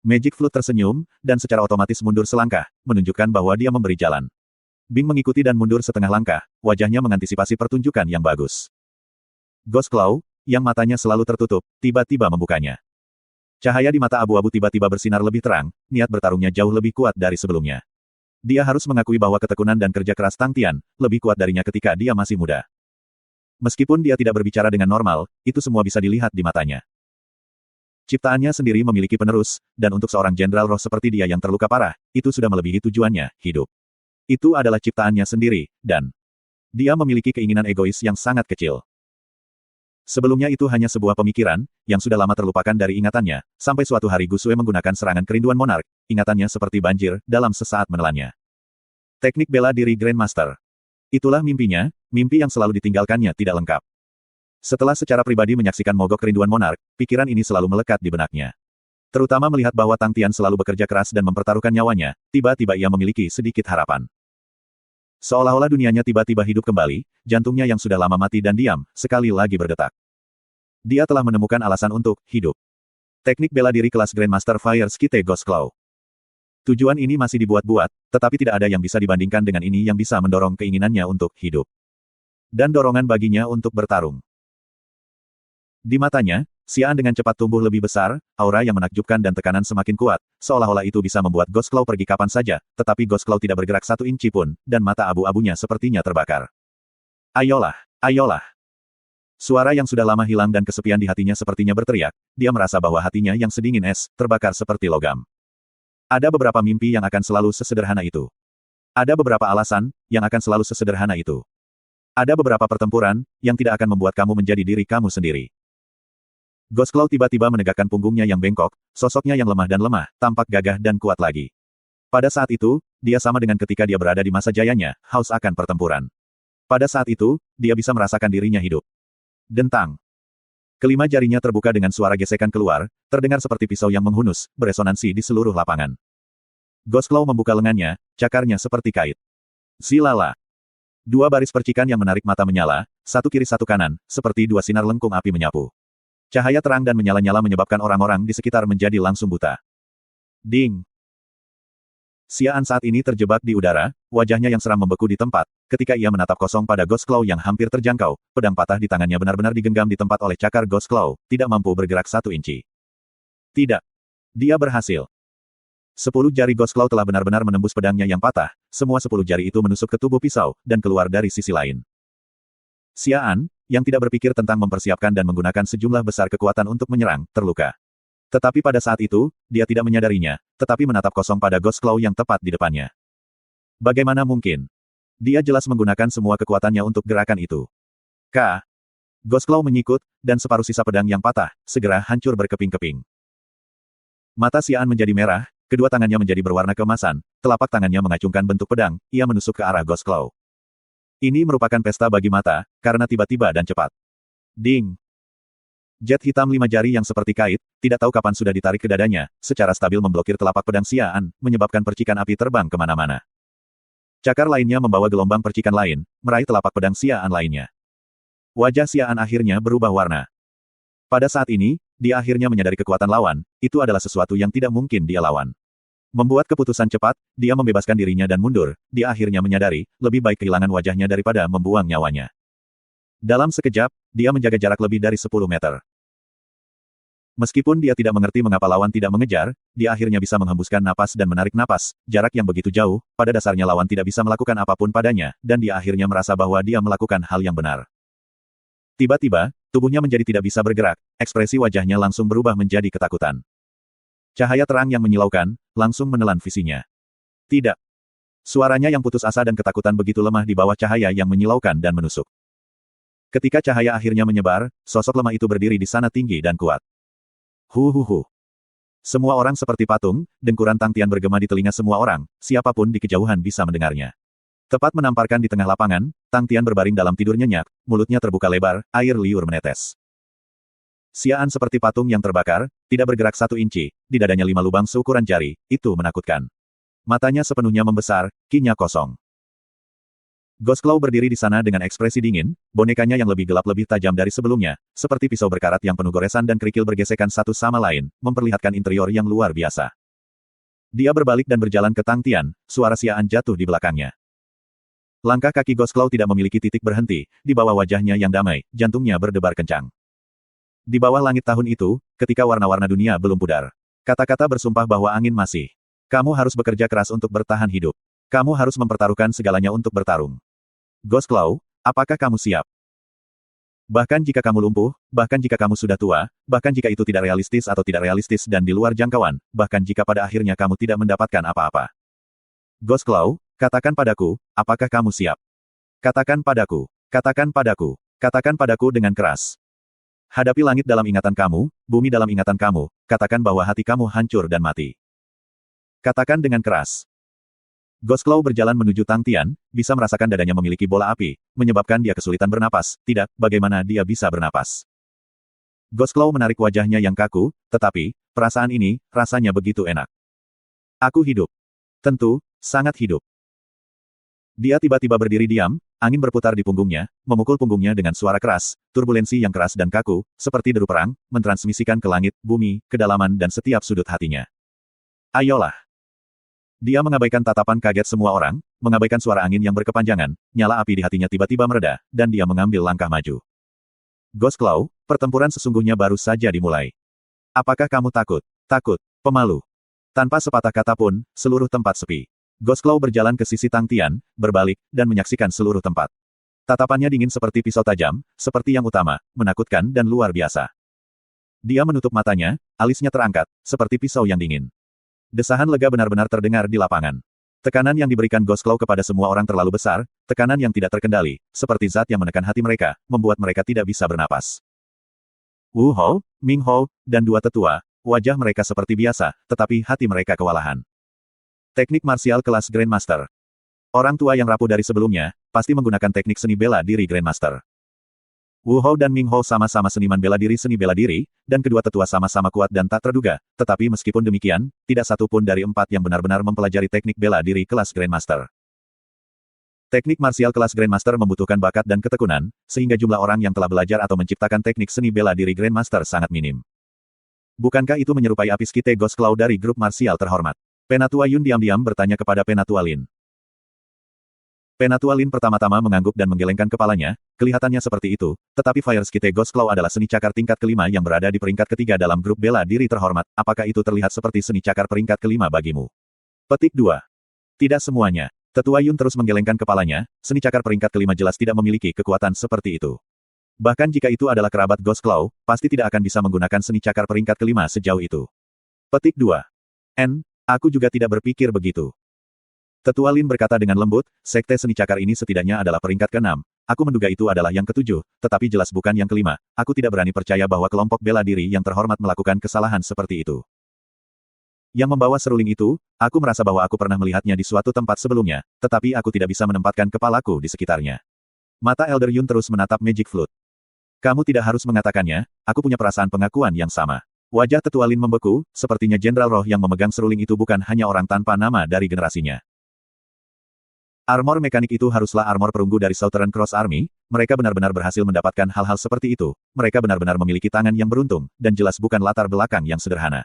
Magic Flute tersenyum, dan secara otomatis mundur selangkah, menunjukkan bahwa dia memberi jalan. Bing mengikuti dan mundur setengah langkah, wajahnya mengantisipasi pertunjukan yang bagus. Ghost Claw, yang matanya selalu tertutup, tiba-tiba membukanya. Cahaya di mata abu-abu tiba-tiba bersinar lebih terang, niat bertarungnya jauh lebih kuat dari sebelumnya. Dia harus mengakui bahwa ketekunan dan kerja keras Tang Tian lebih kuat darinya ketika dia masih muda. Meskipun dia tidak berbicara dengan normal, itu semua bisa dilihat di matanya. Ciptaannya sendiri memiliki penerus, dan untuk seorang jenderal roh seperti dia yang terluka parah, itu sudah melebihi tujuannya, hidup. Itu adalah ciptaannya sendiri, dan dia memiliki keinginan egois yang sangat kecil. Sebelumnya itu hanya sebuah pemikiran, yang sudah lama terlupakan dari ingatannya, sampai suatu hari Gusue menggunakan serangan kerinduan monark, ingatannya seperti banjir, dalam sesaat menelannya. Teknik bela diri Grandmaster. Itulah mimpinya, mimpi yang selalu ditinggalkannya tidak lengkap. Setelah secara pribadi menyaksikan mogok kerinduan monark, pikiran ini selalu melekat di benaknya. Terutama melihat bahwa Tang Tian selalu bekerja keras dan mempertaruhkan nyawanya, tiba-tiba ia memiliki sedikit harapan. Seolah-olah dunianya tiba-tiba hidup kembali, jantungnya yang sudah lama mati dan diam, sekali lagi berdetak. Dia telah menemukan alasan untuk hidup. Teknik bela diri kelas Grandmaster Fire Skite Ghost Claw. Tujuan ini masih dibuat-buat, tetapi tidak ada yang bisa dibandingkan dengan ini yang bisa mendorong keinginannya untuk hidup. Dan dorongan baginya untuk bertarung. Di matanya, Xian dengan cepat tumbuh lebih besar, aura yang menakjubkan dan tekanan semakin kuat, seolah-olah itu bisa membuat Ghost Claw pergi kapan saja, tetapi Ghost Claw tidak bergerak 1 inci pun, dan mata abu-abunya sepertinya terbakar. Ayolah, ayolah. Suara yang sudah lama hilang dan kesepian di hatinya sepertinya berteriak, dia merasa bahwa hatinya yang sedingin es, terbakar seperti logam. Ada beberapa mimpi yang akan selalu sesederhana itu. Ada beberapa alasan, yang akan selalu sesederhana itu. Ada beberapa pertempuran, yang tidak akan membuat kamu menjadi diri kamu sendiri. Ghost Claw tiba-tiba menegakkan punggungnya yang bengkok, sosoknya yang lemah dan lemah, tampak gagah dan kuat lagi. Pada saat itu, dia sama dengan ketika dia berada di masa jayanya, haus akan pertempuran. Pada saat itu, dia bisa merasakan dirinya hidup. Dentang. Kelima jarinya terbuka dengan suara gesekan keluar, terdengar seperti pisau yang menghunus, beresonansi di seluruh lapangan. Ghost Claw membuka lengannya, cakarnya seperti kait. Zilala. 2 baris percikan yang menarik mata menyala, satu kiri satu kanan, seperti 2 sinar lengkung api menyapu. Cahaya terang dan menyala-nyala menyebabkan orang-orang di sekitar menjadi langsung buta. Ding! Xian saat ini terjebak di udara, wajahnya yang seram membeku di tempat, ketika ia menatap kosong pada Ghost Claw yang hampir terjangkau, pedang patah di tangannya benar-benar digenggam di tempat oleh cakar Ghost Claw, tidak mampu bergerak 1 inci. Tidak. Dia berhasil. 10 jari Ghost Claw telah benar-benar menembus pedangnya yang patah, semua 10 jari itu menusuk ke tubuh pisau, dan keluar dari sisi lain. Xian, yang tidak berpikir tentang mempersiapkan dan menggunakan sejumlah besar kekuatan untuk menyerang, terluka. Tetapi pada saat itu, dia tidak menyadarinya, tetapi menatap kosong pada Ghost Claw yang tepat di depannya. Bagaimana mungkin? Dia jelas menggunakan semua kekuatannya untuk gerakan itu. Ghost Claw menyikut, dan separuh sisa pedang yang patah, segera hancur berkeping-keping. Mata Xian menjadi merah, kedua tangannya menjadi berwarna keemasan, telapak tangannya mengacungkan bentuk pedang, ia menusuk ke arah Ghost Claw. Ini merupakan pesta bagi mata, karena tiba-tiba dan cepat. Ding! Jet hitam 5 jari yang seperti kait, tidak tahu kapan sudah ditarik ke dadanya, secara stabil memblokir telapak pedang Xian, menyebabkan percikan api terbang kemana-mana. Cakar lainnya membawa gelombang percikan lain, meraih telapak pedang Xian lainnya. Wajah Xian akhirnya berubah warna. Pada saat ini, dia akhirnya menyadari kekuatan lawan, itu adalah sesuatu yang tidak mungkin dia lawan. Membuat keputusan cepat, dia membebaskan dirinya dan mundur, dia akhirnya menyadari, lebih baik kehilangan wajahnya daripada membuang nyawanya. Dalam sekejap, dia menjaga jarak lebih dari 10 meter. Meskipun dia tidak mengerti mengapa lawan tidak mengejar, dia akhirnya bisa menghembuskan napas dan menarik napas, jarak yang begitu jauh, pada dasarnya lawan tidak bisa melakukan apapun padanya, dan dia akhirnya merasa bahwa dia melakukan hal yang benar. Tiba-tiba, tubuhnya menjadi tidak bisa bergerak, ekspresi wajahnya langsung berubah menjadi ketakutan. Cahaya terang yang menyilaukan, langsung menelan visinya. Tidak. Suaranya yang putus asa dan ketakutan begitu lemah di bawah cahaya yang menyilaukan dan menusuk. Ketika cahaya akhirnya menyebar, sosok lemah itu berdiri di sana tinggi dan kuat. Huhuhu. Semua orang seperti patung, dengkuran Tang Tian bergema di telinga semua orang, siapapun di kejauhan bisa mendengarnya. Tepat menamparkan di tengah lapangan, Tang Tian berbaring dalam tidur nyenyak, mulutnya terbuka lebar, air liur menetes. Xian seperti patung yang terbakar, tidak bergerak 1 inci, di dadanya 5 lubang seukuran jari, itu menakutkan. Matanya sepenuhnya membesar, kinya kosong. Ghost Claw berdiri di sana dengan ekspresi dingin, bonekanya yang lebih gelap lebih tajam dari sebelumnya, seperti pisau berkarat yang penuh goresan dan kerikil bergesekan satu sama lain, memperlihatkan interior yang luar biasa. Dia berbalik dan berjalan ke Tang Tian, suara Xian jatuh di belakangnya. Langkah kaki Ghost Claw tidak memiliki titik berhenti, di bawah wajahnya yang damai, jantungnya berdebar kencang. Di bawah langit tahun itu, ketika warna-warna dunia belum pudar. Kata-kata bersumpah bahwa angin masih. Kamu harus bekerja keras untuk bertahan hidup. Kamu harus mempertaruhkan segalanya untuk bertarung. Ghost Claw, apakah kamu siap? Bahkan jika kamu lumpuh, bahkan jika kamu sudah tua, bahkan jika itu tidak realistis atau tidak realistis dan di luar jangkauan, bahkan jika pada akhirnya kamu tidak mendapatkan apa-apa. Ghost Claw, katakan padaku, apakah kamu siap? Katakan padaku, katakan padaku, katakan padaku dengan keras. Hadapi langit dalam ingatan kamu, bumi dalam ingatan kamu, katakan bahwa hati kamu hancur dan mati. Katakan dengan keras. Ghost Claw berjalan menuju Tang Tian, bisa merasakan dadanya memiliki bola api, menyebabkan dia kesulitan bernapas. Tidak, bagaimana dia bisa bernapas? Ghost Claw menarik wajahnya yang kaku, tetapi, perasaan ini, rasanya begitu enak. Aku hidup. Tentu, sangat hidup. Dia tiba-tiba berdiri diam, angin berputar di punggungnya, memukul punggungnya dengan suara keras, turbulensi yang keras dan kaku, seperti deru perang, mentransmisikan ke langit, bumi, kedalaman dan setiap sudut hatinya. Ayolah. Dia mengabaikan tatapan kaget semua orang, mengabaikan suara angin yang berkepanjangan, nyala api di hatinya tiba-tiba mereda, dan dia mengambil langkah maju. Ghost Claw, pertempuran sesungguhnya baru saja dimulai. Apakah kamu takut? Takut, pemalu. Tanpa sepatah kata pun, seluruh tempat sepi. Ghost Claw berjalan ke sisi Tang Tian, berbalik, dan menyaksikan seluruh tempat. Tatapannya dingin seperti pisau tajam, seperti yang utama, menakutkan dan luar biasa. Dia menutup matanya, alisnya terangkat, seperti pisau yang dingin. Desahan lega benar-benar terdengar di lapangan. Tekanan yang diberikan Ghost Claw kepada semua orang terlalu besar, tekanan yang tidak terkendali, seperti zat yang menekan hati mereka, membuat mereka tidak bisa bernapas. Wu Hou, Ming Hou, dan dua tetua, wajah mereka seperti biasa, tetapi hati mereka kewalahan. Teknik marsial kelas Grandmaster. Orang tua yang rapuh dari sebelumnya, pasti menggunakan teknik seni bela diri Grandmaster. Wu Hou dan Ming Hou sama-sama seniman bela diri, dan kedua tetua sama-sama kuat dan tak terduga, tetapi meskipun demikian, tidak satu pun dari empat yang benar-benar mempelajari teknik bela diri kelas Grandmaster. Teknik marsial kelas Grandmaster membutuhkan bakat dan ketekunan, sehingga jumlah orang yang telah belajar atau menciptakan teknik seni bela diri Grandmaster sangat minim. Bukankah itu menyerupai api skite Ghost Claw dari grup marsial terhormat? Penatua Yun diam-diam bertanya kepada Penatua Lin. Penatua Lin pertama-tama mengangguk dan menggelengkan kepalanya, kelihatannya seperti itu, tetapi Fire Skite Ghost Claw adalah seni cakar tingkat kelima yang berada di peringkat ketiga dalam grup bela diri terhormat, apakah itu terlihat seperti seni cakar peringkat kelima bagimu? Petik 2. Tidak semuanya. Tetua Yun terus menggelengkan kepalanya, seni cakar peringkat kelima jelas tidak memiliki kekuatan seperti itu. Bahkan jika itu adalah kerabat Ghost Claw, pasti tidak akan bisa menggunakan seni cakar peringkat kelima sejauh itu. Petik 2. Aku juga tidak berpikir begitu. Tetua Lin berkata dengan lembut, sekte seni cakar ini setidaknya adalah peringkat ke-6. Aku menduga itu adalah yang ke-7, tetapi jelas bukan yang ke-5. Aku tidak berani percaya bahwa kelompok bela diri yang terhormat melakukan kesalahan seperti itu. Yang membawa seruling itu, aku merasa bahwa aku pernah melihatnya di suatu tempat sebelumnya, tetapi aku tidak bisa menempatkan kepalaku di sekitarnya. Mata Elder Yun terus menatap Magic Flute. Kamu tidak harus mengatakannya, aku punya perasaan pengakuan yang sama. Wajah Tetua Lin membeku, sepertinya Jenderal Roh yang memegang seruling itu bukan hanya orang tanpa nama dari generasinya. Armor mekanik itu haruslah armor perunggu dari Southern Cross Army, mereka benar-benar berhasil mendapatkan hal-hal seperti itu, mereka benar-benar memiliki tangan yang beruntung, dan jelas bukan latar belakang yang sederhana.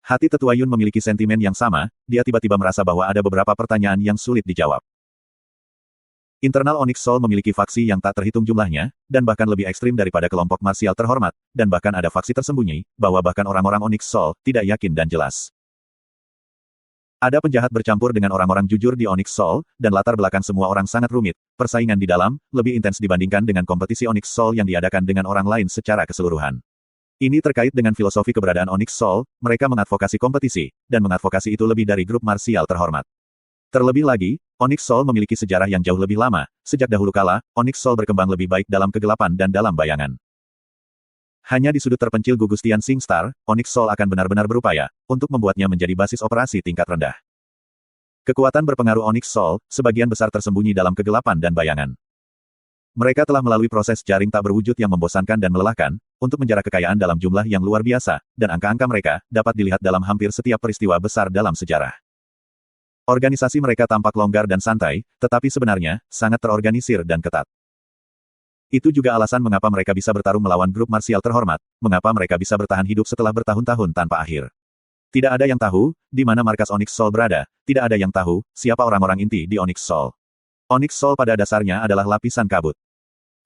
Hati Tetua Yun memiliki sentimen yang sama, dia tiba-tiba merasa bahwa ada beberapa pertanyaan yang sulit dijawab. Internal Onyx Soul memiliki faksi yang tak terhitung jumlahnya, dan bahkan lebih ekstrim daripada kelompok marsial terhormat, dan bahkan ada faksi tersembunyi, bahwa bahkan orang-orang Onyx Soul tidak yakin dan jelas. Ada penjahat bercampur dengan orang-orang jujur di Onyx Soul, dan latar belakang semua orang sangat rumit, persaingan di dalam, lebih intens dibandingkan dengan kompetisi Onyx Soul yang diadakan dengan orang lain secara keseluruhan. Ini terkait dengan filosofi keberadaan Onyx Soul, mereka mengadvokasi kompetisi, dan mengadvokasi itu lebih dari grup marsial terhormat. Terlebih lagi, Onyx Soul memiliki sejarah yang jauh lebih lama, sejak dahulu kala, Onyx Soul berkembang lebih baik dalam kegelapan dan dalam bayangan. Hanya di sudut terpencil gugustian SingStar, Onyx Soul akan benar-benar berupaya, untuk membuatnya menjadi basis operasi tingkat rendah. Kekuatan berpengaruh Onyx Soul, sebagian besar tersembunyi dalam kegelapan dan bayangan. Mereka telah melalui proses jaring tak berwujud yang membosankan dan melelahkan, untuk menjarah kekayaan dalam jumlah yang luar biasa, dan angka-angka mereka, dapat dilihat dalam hampir setiap peristiwa besar dalam sejarah. Organisasi mereka tampak longgar dan santai, tetapi sebenarnya, sangat terorganisir dan ketat. Itu juga alasan mengapa mereka bisa bertarung melawan grup marsial terhormat, mengapa mereka bisa bertahan hidup setelah bertahun-tahun tanpa akhir. Tidak ada yang tahu, di mana markas Onyx Soul berada, tidak ada yang tahu, siapa orang-orang inti di Onyx Soul. Onyx Soul pada dasarnya adalah lapisan kabut.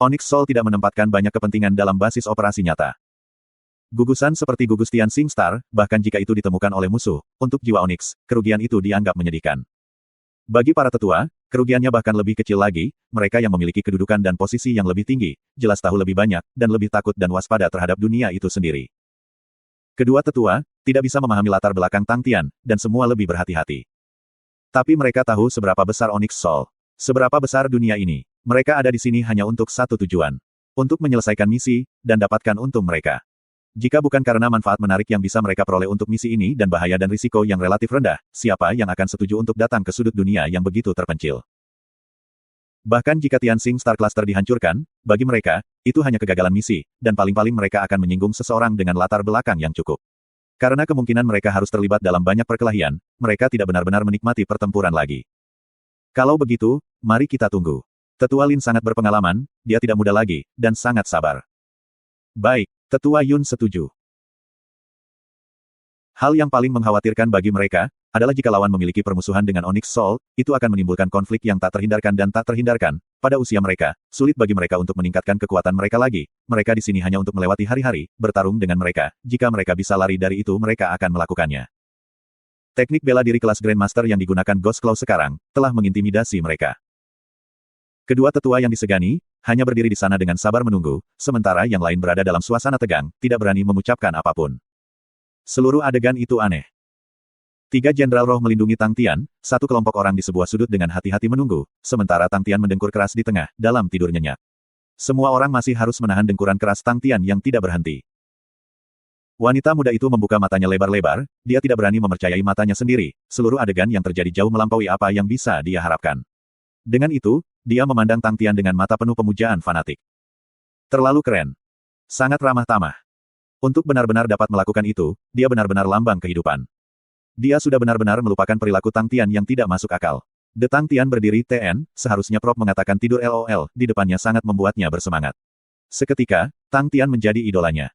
Onyx Soul tidak menempatkan banyak kepentingan dalam basis operasi nyata. Gugusan seperti gugus Tianxing Star, bahkan jika itu ditemukan oleh musuh, untuk jiwa Onyx, kerugian itu dianggap menyedihkan. Bagi para tetua, kerugiannya bahkan lebih kecil lagi, mereka yang memiliki kedudukan dan posisi yang lebih tinggi, jelas tahu lebih banyak, dan lebih takut dan waspada terhadap dunia itu sendiri. Kedua tetua, tidak bisa memahami latar belakang Tang Tian, dan semua lebih berhati-hati. Tapi mereka tahu seberapa besar Onyx Soul. Seberapa besar dunia ini. Mereka ada di sini hanya untuk satu tujuan. Untuk menyelesaikan misi, dan dapatkan untung mereka. Jika bukan karena manfaat menarik yang bisa mereka peroleh untuk misi ini dan bahaya dan risiko yang relatif rendah, siapa yang akan setuju untuk datang ke sudut dunia yang begitu terpencil? Bahkan jika Tianxing Star Cluster dihancurkan, bagi mereka, itu hanya kegagalan misi, dan paling-paling mereka akan menyinggung seseorang dengan latar belakang yang cukup. Karena kemungkinan mereka harus terlibat dalam banyak perkelahian, mereka tidak benar-benar menikmati pertempuran lagi. Kalau begitu, mari kita tunggu. Tetua Lin sangat berpengalaman, dia tidak muda lagi, dan sangat sabar. Baik, Tetua Yun setuju. Hal yang paling mengkhawatirkan bagi mereka, adalah jika lawan memiliki permusuhan dengan Onyx Soul, itu akan menimbulkan konflik yang tak terhindarkan dan tak terhindarkan. Pada usia mereka, sulit bagi mereka untuk meningkatkan kekuatan mereka lagi. Mereka di sini hanya untuk melewati hari-hari, bertarung dengan mereka. Jika mereka bisa lari dari itu mereka akan melakukannya. Teknik bela diri kelas Grandmaster yang digunakan Ghost Claw sekarang, telah mengintimidasi mereka. Kedua tetua yang disegani, hanya berdiri di sana dengan sabar menunggu, sementara yang lain berada dalam suasana tegang, tidak berani mengucapkan apapun. Seluruh adegan itu aneh. 3 jenderal roh melindungi Tang Tian, satu kelompok orang di sebuah sudut dengan hati-hati menunggu, sementara Tang Tian mendengkur keras di tengah, dalam tidur nyenyak. Semua orang masih harus menahan dengkuran keras Tang Tian yang tidak berhenti. Wanita muda itu membuka matanya lebar-lebar, dia tidak berani mempercayai matanya sendiri, seluruh adegan yang terjadi jauh melampaui apa yang bisa dia harapkan. Dengan itu, dia memandang Tang Tian dengan mata penuh pemujaan fanatik. Terlalu keren. Sangat ramah tamah. Untuk benar-benar dapat melakukan itu, dia benar-benar lambang kehidupan. Dia sudah benar-benar melupakan perilaku Tang Tian yang tidak masuk akal. De Tang Tian berdiri TN, seharusnya Prof mengatakan tidur LOL, di depannya sangat membuatnya bersemangat. Seketika, Tang Tian menjadi idolanya.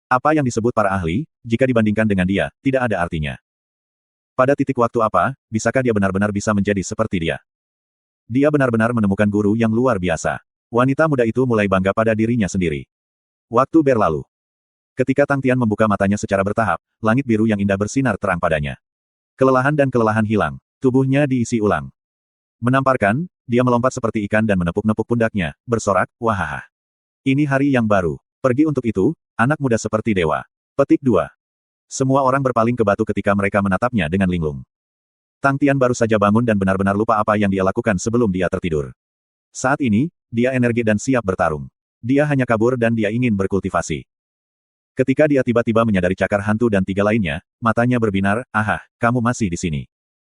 Apa yang disebut para ahli, jika dibandingkan dengan dia, tidak ada artinya. Pada titik waktu apa, bisakah dia benar-benar bisa menjadi seperti dia? Dia benar-benar menemukan guru yang luar biasa. Wanita muda itu mulai bangga pada dirinya sendiri. Waktu berlalu. Ketika Tang Tian membuka matanya secara bertahap, langit biru yang indah bersinar terang padanya. Kelelahan dan kelelahan hilang. Tubuhnya diisi ulang. Menamparkan, dia melompat seperti ikan dan menepuk-nepuk pundaknya, bersorak, wahaha. Ini hari yang baru. Pergi untuk itu, anak muda seperti dewa. Petik 2. Semua orang berpaling ke batu ketika mereka menatapnya dengan linglung. Tang Tian baru saja bangun dan benar-benar lupa apa yang dia lakukan sebelum dia tertidur. Saat ini, dia energi dan siap bertarung. Dia hanya kabur dan dia ingin berkultivasi. Ketika dia tiba-tiba menyadari cakar hantu dan 3 lainnya, matanya berbinar, "Aha, kamu masih di sini.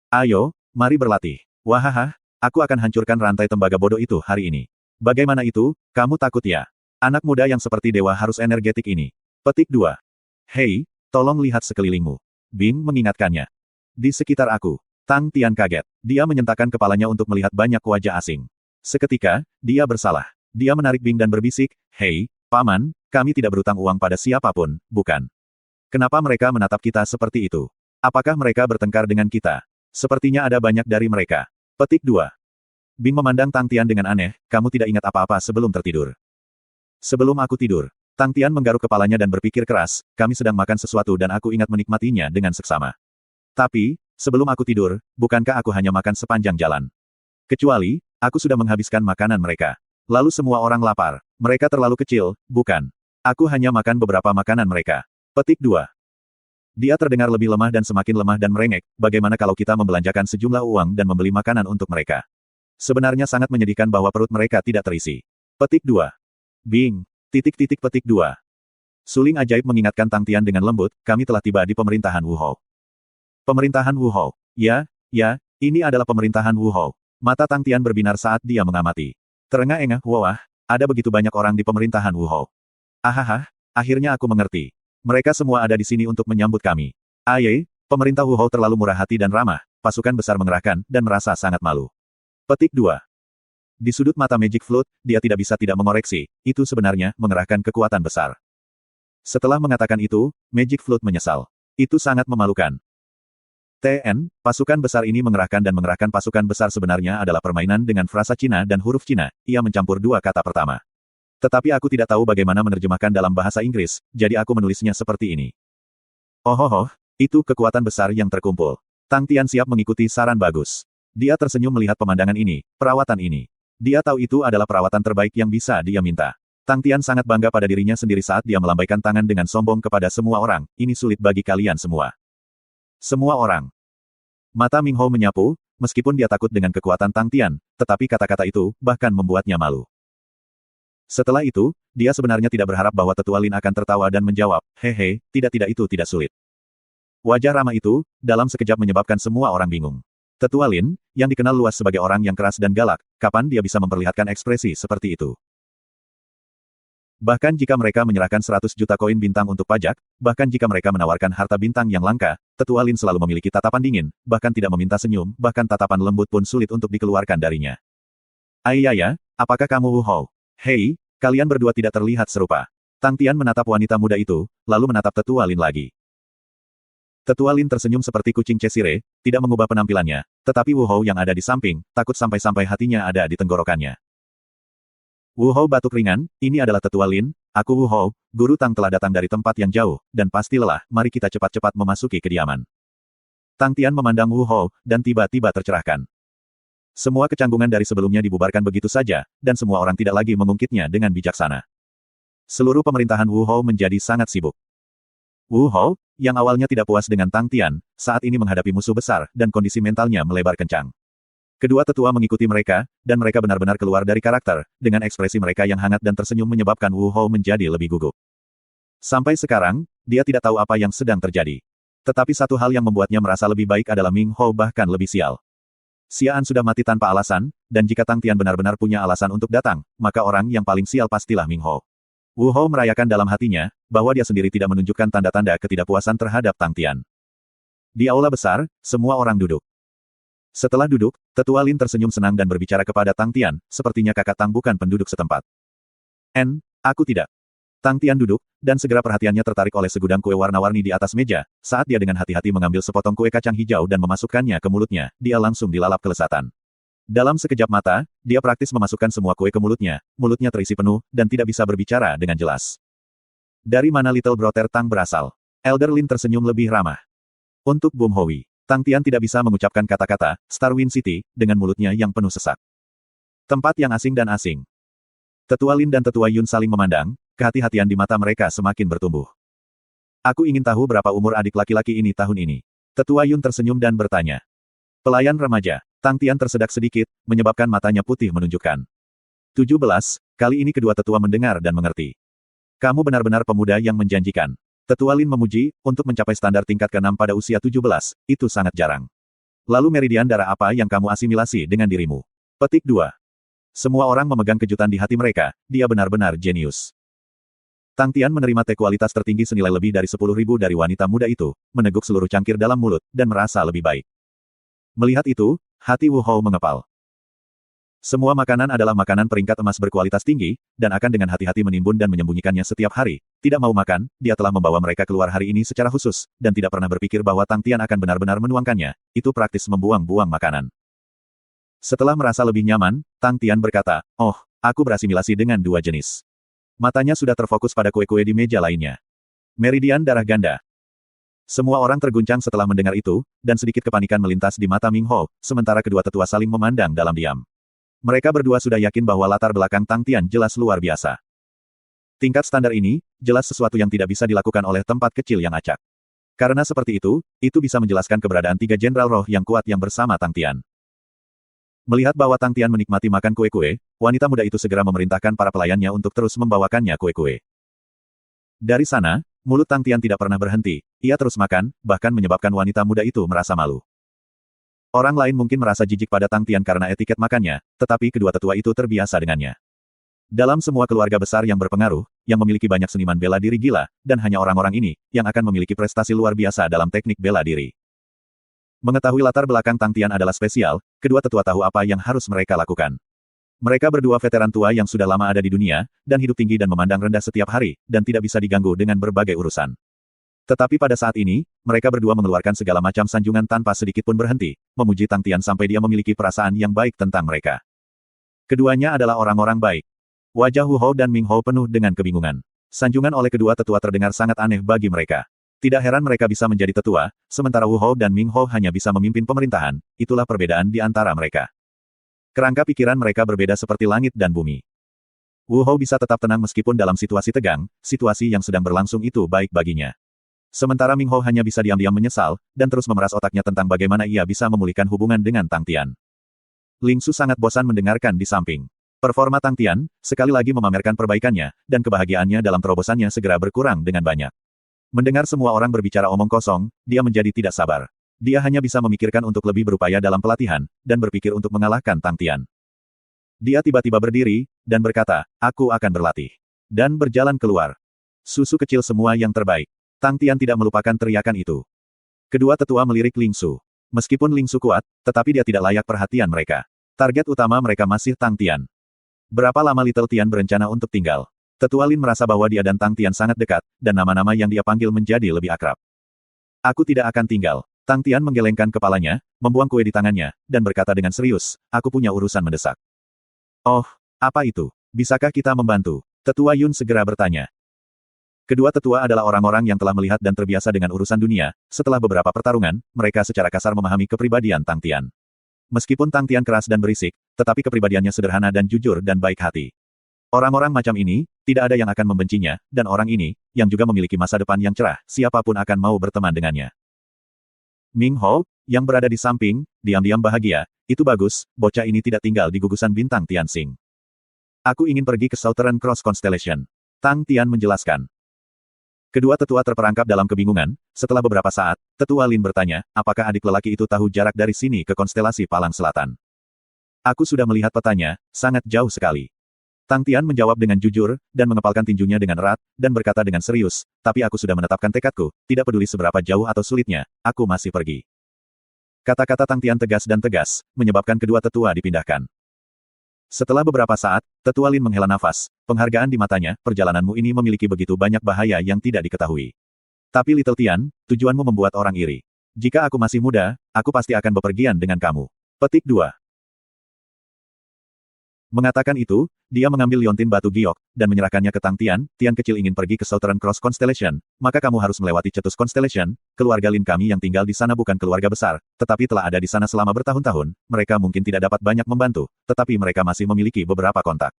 Ayo, mari berlatih." "Wahaha, aku akan hancurkan rantai tembaga bodoh itu hari ini." "Bagaimana itu, kamu takut ya? Anak muda yang seperti dewa harus energetik ini." Petik 2. "Hei, tolong lihat sekelilingmu." Bing mengingatkannya. "Di sekitar aku." Tang Tian kaget. Dia menyentakkan kepalanya untuk melihat banyak wajah asing. Seketika, dia bersalah. Dia menarik Bing dan berbisik, "Hei, Paman, kami tidak berutang uang pada siapapun, bukan? Kenapa mereka menatap kita seperti itu? Apakah mereka bertengkar dengan kita? Sepertinya ada banyak dari mereka." Petik 2. Bing memandang Tang Tian dengan aneh, "Kamu tidak ingat apa-apa sebelum tertidur?" "Sebelum aku tidur." Tang Tian menggaruk kepalanya dan berpikir keras, "Kami sedang makan sesuatu dan aku ingat menikmatinya dengan seksama. Tapi, sebelum aku tidur, bukankah aku hanya makan sepanjang jalan? Kecuali, aku sudah menghabiskan makanan mereka. Lalu semua orang lapar. Mereka terlalu kecil, bukan? Aku hanya makan beberapa makanan mereka." Petik 2. Dia terdengar lebih lemah dan semakin lemah dan merengek, "Bagaimana kalau kita membelanjakan sejumlah uang dan membeli makanan untuk mereka? Sebenarnya sangat menyedihkan bahwa perut mereka tidak terisi." Petik 2. Bing. Petik 2. Suling ajaib mengingatkan Tang Tian dengan lembut, "Kami telah tiba di pemerintahan Wu Hou." Pemerintahan Wu Hou. Ya, ini adalah pemerintahan Wu Hou. Mata Tang Tian berbinar saat dia mengamati. Terengah-engah, wah, ada begitu banyak orang di pemerintahan Wu Hou. Ahaha, akhirnya aku mengerti. Mereka semua ada di sini untuk menyambut kami. Pemerintah Wu Hou terlalu murah hati dan ramah, pasukan besar mengerahkan, dan merasa sangat malu. Petik 2. Di sudut mata Magic Flute, dia tidak bisa tidak mengoreksi, itu sebenarnya mengerahkan kekuatan besar. Setelah mengatakan itu, Magic Flute menyesal. Itu sangat memalukan. TN, pasukan besar ini mengerahkan pasukan besar sebenarnya adalah permainan dengan frasa Cina dan huruf Cina, ia mencampur dua kata pertama. Tetapi aku tidak tahu bagaimana menerjemahkan dalam bahasa Inggris, jadi aku menulisnya seperti ini. Itu kekuatan besar yang terkumpul. Tang Tian siap mengikuti saran bagus. Dia tersenyum melihat pemandangan ini, perawatan ini. Dia tahu itu adalah perawatan terbaik yang bisa dia minta. Tang Tian sangat bangga pada dirinya sendiri saat dia melambaikan tangan dengan sombong kepada semua orang, ini sulit bagi kalian semua. Semua orang. Mata Ming Hou menyapu, meskipun dia takut dengan kekuatan Tang Tian, tetapi kata-kata itu bahkan membuatnya malu. Setelah itu, dia sebenarnya tidak berharap bahwa Tetua Lin akan tertawa dan menjawab, hehe, tidak itu tidak sulit. Wajah ramah itu, dalam sekejap menyebabkan semua orang bingung. Tetua Lin, yang dikenal luas sebagai orang yang keras dan galak, kapan dia bisa memperlihatkan ekspresi seperti itu? Bahkan jika mereka menyerahkan 100 juta koin bintang untuk pajak, bahkan jika mereka menawarkan harta bintang yang langka, Tetua Lin selalu memiliki tatapan dingin, bahkan tidak meminta senyum, bahkan tatapan lembut pun sulit untuk dikeluarkan darinya. Ayaya, apakah kamu Wu Hou? Hei, kalian berdua tidak terlihat serupa. Tang Tian menatap wanita muda itu, lalu menatap Tetua Lin lagi. Tetua Lin tersenyum seperti kucing Cheshire, tidak mengubah penampilannya, tetapi Wu Hou yang ada di samping, takut sampai-sampai hatinya ada di tenggorokannya. Wu Hou batuk ringan, ini adalah Tetua Lin, aku Wu Hou, Guru Tang telah datang dari tempat yang jauh, dan pasti lelah, mari kita cepat-cepat memasuki kediaman. Tang Tian memandang Wu Hou, dan tiba-tiba tercerahkan. Semua kecanggungan dari sebelumnya dibubarkan begitu saja, dan semua orang tidak lagi mengungkitnya dengan bijaksana. Seluruh pemerintahan Wu Hou menjadi sangat sibuk. Wu Hou, yang awalnya tidak puas dengan Tang Tian, saat ini menghadapi musuh besar, dan kondisi mentalnya melebar kencang. Kedua tetua mengikuti mereka, dan mereka benar-benar keluar dari karakter, dengan ekspresi mereka yang hangat dan tersenyum menyebabkan Wu Hou menjadi lebih gugup. Sampai sekarang, dia tidak tahu apa yang sedang terjadi. Tetapi satu hal yang membuatnya merasa lebih baik adalah Ming Hou bahkan lebih sial. Xian sudah mati tanpa alasan, dan jika Tang Tian benar-benar punya alasan untuk datang, maka orang yang paling sial pastilah Ming Hou. Wu Hou merayakan dalam hatinya, bahwa dia sendiri tidak menunjukkan tanda-tanda ketidakpuasan terhadap Tang Tian. Di aula besar, semua orang duduk. Setelah duduk, Tetua Lin tersenyum senang dan berbicara kepada Tang Tian, sepertinya kakak Tang bukan penduduk setempat. Aku tidak. Tang Tian duduk, dan segera perhatiannya tertarik oleh segudang kue warna-warni di atas meja, saat dia dengan hati-hati mengambil sepotong kue kacang hijau dan memasukkannya ke mulutnya, dia langsung dilalap kelezatan. Dalam sekejap mata, dia praktis memasukkan semua kue ke mulutnya terisi penuh, dan tidak bisa berbicara dengan jelas. Dari mana Little Brother Tang berasal? Elder Lin tersenyum lebih ramah. Untuk Bum Hui. Tang Tian tidak bisa mengucapkan kata-kata, Star Wind City, dengan mulutnya yang penuh sesak. Tempat yang asing dan asing. Tetua Lin dan Tetua Yun saling memandang, kehati-hatian di mata mereka semakin bertumbuh. Aku ingin tahu berapa umur adik laki-laki ini tahun ini. Tetua Yun tersenyum dan bertanya. Pelayan remaja. Tang Tian tersedak sedikit, menyebabkan matanya putih menunjukkan. 17, kali ini kedua tetua mendengar dan mengerti. Kamu benar-benar pemuda yang menjanjikan. Tetua Lin memuji, untuk mencapai standar tingkat ke-6 pada usia 17, itu sangat jarang. Lalu meridian darah apa yang kamu asimilasi dengan dirimu? Petik 2. Semua orang memegang kejutan di hati mereka, dia benar-benar jenius. Tang Tian menerima teh kualitas tertinggi senilai lebih dari 10.000 dari wanita muda itu, meneguk seluruh cangkir dalam mulut, dan merasa lebih baik. Melihat itu, hati Wu Hou mengepal. Semua makanan adalah makanan peringkat emas berkualitas tinggi, dan akan dengan hati-hati menimbun dan menyembunyikannya setiap hari. Tidak mau makan, dia telah membawa mereka keluar hari ini secara khusus, dan tidak pernah berpikir bahwa Tang Tian akan benar-benar menuangkannya. Itu praktis membuang-buang makanan. Setelah merasa lebih nyaman, Tang Tian berkata, "Oh, aku berasimilasi dengan dua jenis." Matanya sudah terfokus pada kue-kue di meja lainnya. Meridian darah ganda. Semua orang terguncang setelah mendengar itu, dan sedikit kepanikan melintas di mata Ming Hou, sementara kedua tetua saling memandang dalam diam. Mereka berdua sudah yakin bahwa latar belakang Tang Tian jelas luar biasa. Tingkat standar ini, jelas sesuatu yang tidak bisa dilakukan oleh tempat kecil yang acak. Karena seperti itu bisa menjelaskan keberadaan 3 jenderal roh yang kuat yang bersama Tang Tian. Melihat bahwa Tang Tian menikmati makan kue-kue, wanita muda itu segera memerintahkan para pelayannya untuk terus membawakannya kue-kue. Dari sana, mulut Tang Tian tidak pernah berhenti, ia terus makan, bahkan menyebabkan wanita muda itu merasa malu. Orang lain mungkin merasa jijik pada Tang Tian karena etiket makannya, tetapi kedua tetua itu terbiasa dengannya. Dalam semua keluarga besar yang berpengaruh, yang memiliki banyak seniman bela diri gila, dan hanya orang-orang ini, yang akan memiliki prestasi luar biasa dalam teknik bela diri. Mengetahui latar belakang Tang Tian adalah spesial, kedua tetua tahu apa yang harus mereka lakukan. Mereka berdua veteran tua yang sudah lama ada di dunia, dan hidup tinggi dan memandang rendah setiap hari, dan tidak bisa diganggu dengan berbagai urusan. Tetapi pada saat ini, mereka berdua mengeluarkan segala macam sanjungan tanpa sedikit pun berhenti, memuji Tang Tian sampai dia memiliki perasaan yang baik tentang mereka. Keduanya adalah orang-orang baik. Wajah Wu Hou dan Ming Hou penuh dengan kebingungan. Sanjungan oleh kedua tetua terdengar sangat aneh bagi mereka. Tidak heran mereka bisa menjadi tetua, sementara Wu Hou dan Ming Hou hanya bisa memimpin pemerintahan, itulah perbedaan di antara mereka. Kerangka pikiran mereka berbeda seperti langit dan bumi. Wu Hou bisa tetap tenang meskipun dalam situasi tegang, situasi yang sedang berlangsung itu baik baginya. Sementara Ming Hou hanya bisa diam-diam menyesal, dan terus memeras otaknya tentang bagaimana ia bisa memulihkan hubungan dengan Tang Tian. Ling Su sangat bosan mendengarkan di samping. Performa Tang Tian, sekali lagi memamerkan perbaikannya, dan kebahagiaannya dalam terobosannya segera berkurang dengan banyak. Mendengar semua orang berbicara omong kosong, dia menjadi tidak sabar. Dia hanya bisa memikirkan untuk lebih berupaya dalam pelatihan, dan berpikir untuk mengalahkan Tang Tian. Dia tiba-tiba berdiri, dan berkata, aku akan berlatih. Dan berjalan keluar. Susu kecil semua yang terbaik. Tang Tian tidak melupakan teriakan itu. Kedua tetua melirik Ling Su. Meskipun Ling Su kuat, tetapi dia tidak layak perhatian mereka. Target utama mereka masih Tang Tian. Berapa lama Little Tian berencana untuk tinggal? Tetua Lin merasa bahwa dia dan Tang Tian sangat dekat, dan nama-nama yang dia panggil menjadi lebih akrab. Aku tidak akan tinggal. Tang Tian menggelengkan kepalanya, membuang kue di tangannya, dan berkata dengan serius, aku punya urusan mendesak. Oh, apa itu? Bisakah kita membantu? Tetua Yun segera bertanya. Kedua tetua adalah orang-orang yang telah melihat dan terbiasa dengan urusan dunia. Setelah beberapa pertarungan, mereka secara kasar memahami kepribadian Tang Tian. Meskipun Tang Tian keras dan berisik, tetapi kepribadiannya sederhana dan jujur dan baik hati. Orang-orang macam ini, tidak ada yang akan membencinya, dan orang ini, yang juga memiliki masa depan yang cerah, siapapun akan mau berteman dengannya. Ming Hou, yang berada di samping, diam-diam bahagia, itu bagus, bocah ini tidak tinggal di gugusan bintang Tianxing. Aku ingin pergi ke Southern Cross Constellation. Tang Tian menjelaskan. Kedua tetua terperangkap dalam kebingungan, setelah beberapa saat, tetua Lin bertanya, apakah adik lelaki itu tahu jarak dari sini ke konstelasi Palang Selatan? Aku sudah melihat petanya, sangat jauh sekali. Tang Tian menjawab dengan jujur, dan mengepalkan tinjunya dengan erat, dan berkata dengan serius, tapi aku sudah menetapkan tekadku, tidak peduli seberapa jauh atau sulitnya, aku masih pergi. Kata-kata Tang Tian tegas dan tegas, menyebabkan kedua tetua dipindahkan. Setelah beberapa saat, tetua Lin menghela nafas, penghargaan di matanya, perjalananmu ini memiliki begitu banyak bahaya yang tidak diketahui. Tapi Little Tian, tujuanmu membuat orang iri. Jika aku masih muda, aku pasti akan bepergian dengan kamu. Petik 2. Mengatakan itu, dia mengambil liontin batu giok, dan menyerahkannya ke Tang Tian. Tian kecil ingin pergi ke Southern Cross Constellation, maka kamu harus melewati Cetus Constellation. Keluarga Lin kami yang tinggal di sana bukan keluarga besar, tetapi telah ada di sana selama bertahun-tahun. Mereka mungkin tidak dapat banyak membantu, tetapi mereka masih memiliki beberapa kontak.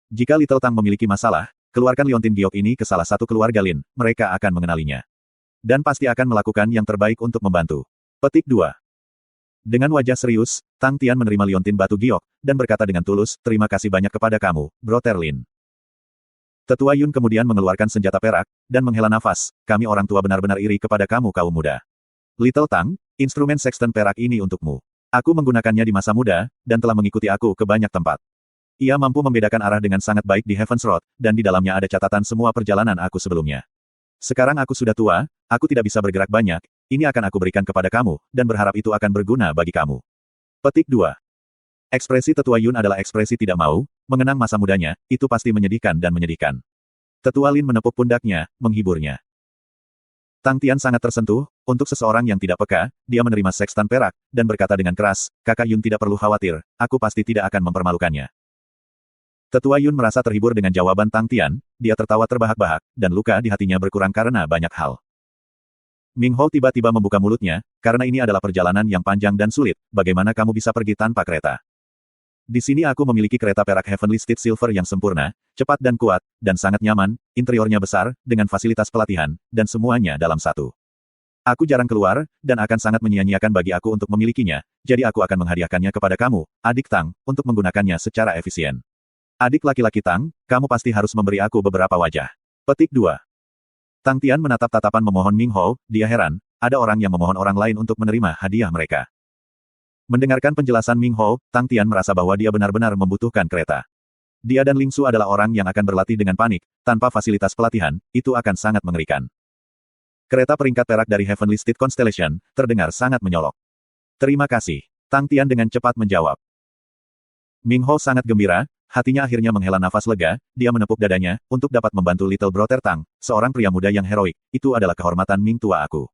Jika Little Tang memiliki masalah, keluarkan liontin giok ini ke salah satu keluarga Lin, mereka akan mengenalinya. Dan pasti akan melakukan yang terbaik untuk membantu. Petik 2. Dengan wajah serius, Tang Tian menerima liontin batu giok, dan berkata dengan tulus, terima kasih banyak kepada kamu, Brother Lin. Tetua Yun kemudian mengeluarkan senjata perak, dan menghela nafas, kami orang tua benar-benar iri kepada kamu kaum muda. Little Tang, instrumen sexton perak ini untukmu. Aku menggunakannya di masa muda, dan telah mengikuti aku ke banyak tempat. Ia mampu membedakan arah dengan sangat baik di Heaven's Road, dan di dalamnya ada catatan semua perjalanan aku sebelumnya. Sekarang aku sudah tua, aku tidak bisa bergerak banyak, ini akan aku berikan kepada kamu, dan berharap itu akan berguna bagi kamu. Petik 2. Ekspresi Tetua Yun adalah ekspresi tidak mau, mengenang masa mudanya, itu pasti menyedihkan dan menyedihkan. Tetua Lin menepuk pundaknya, menghiburnya. Tang Tian sangat tersentuh, untuk seseorang yang tidak peka, dia menerima sextan perak, dan berkata dengan keras, kakak Yun tidak perlu khawatir, aku pasti tidak akan mempermalukannya. Tetua Yun merasa terhibur dengan jawaban Tang Tian, dia tertawa terbahak-bahak, dan luka di hatinya berkurang karena banyak hal. Ming Hou tiba-tiba membuka mulutnya, karena ini adalah perjalanan yang panjang dan sulit, bagaimana kamu bisa pergi tanpa kereta? Di sini aku memiliki kereta perak Heavenly Steed Silver yang sempurna, cepat dan kuat, dan sangat nyaman, interiornya besar, dengan fasilitas pelatihan, dan semuanya dalam satu. Aku jarang keluar, dan akan sangat menyia-nyiakan bagi aku untuk memilikinya, jadi aku akan menghadiahkannya kepada kamu, adik Tang, untuk menggunakannya secara efisien. Adik laki-laki Tang, kamu pasti harus memberi aku beberapa wajah. Petik 2. Tang Tian menatap tatapan memohon Ming Hou, dia heran, ada orang yang memohon orang lain untuk menerima hadiah mereka. Mendengarkan penjelasan Ming Hou, Tang Tian merasa bahwa dia benar-benar membutuhkan kereta. Dia dan Ling Su adalah orang yang akan berlatih dengan panik, tanpa fasilitas pelatihan, itu akan sangat mengerikan. Kereta peringkat perak dari Heavenly Steed Constellation, terdengar sangat menyolok. Terima kasih. Tang Tian dengan cepat menjawab. Ming Hou sangat gembira, Hatinya akhirnya menghela nafas lega, dia menepuk dadanya, untuk dapat membantu Little Brother Tang, seorang pria muda yang heroik, itu adalah kehormatan Ming tua aku.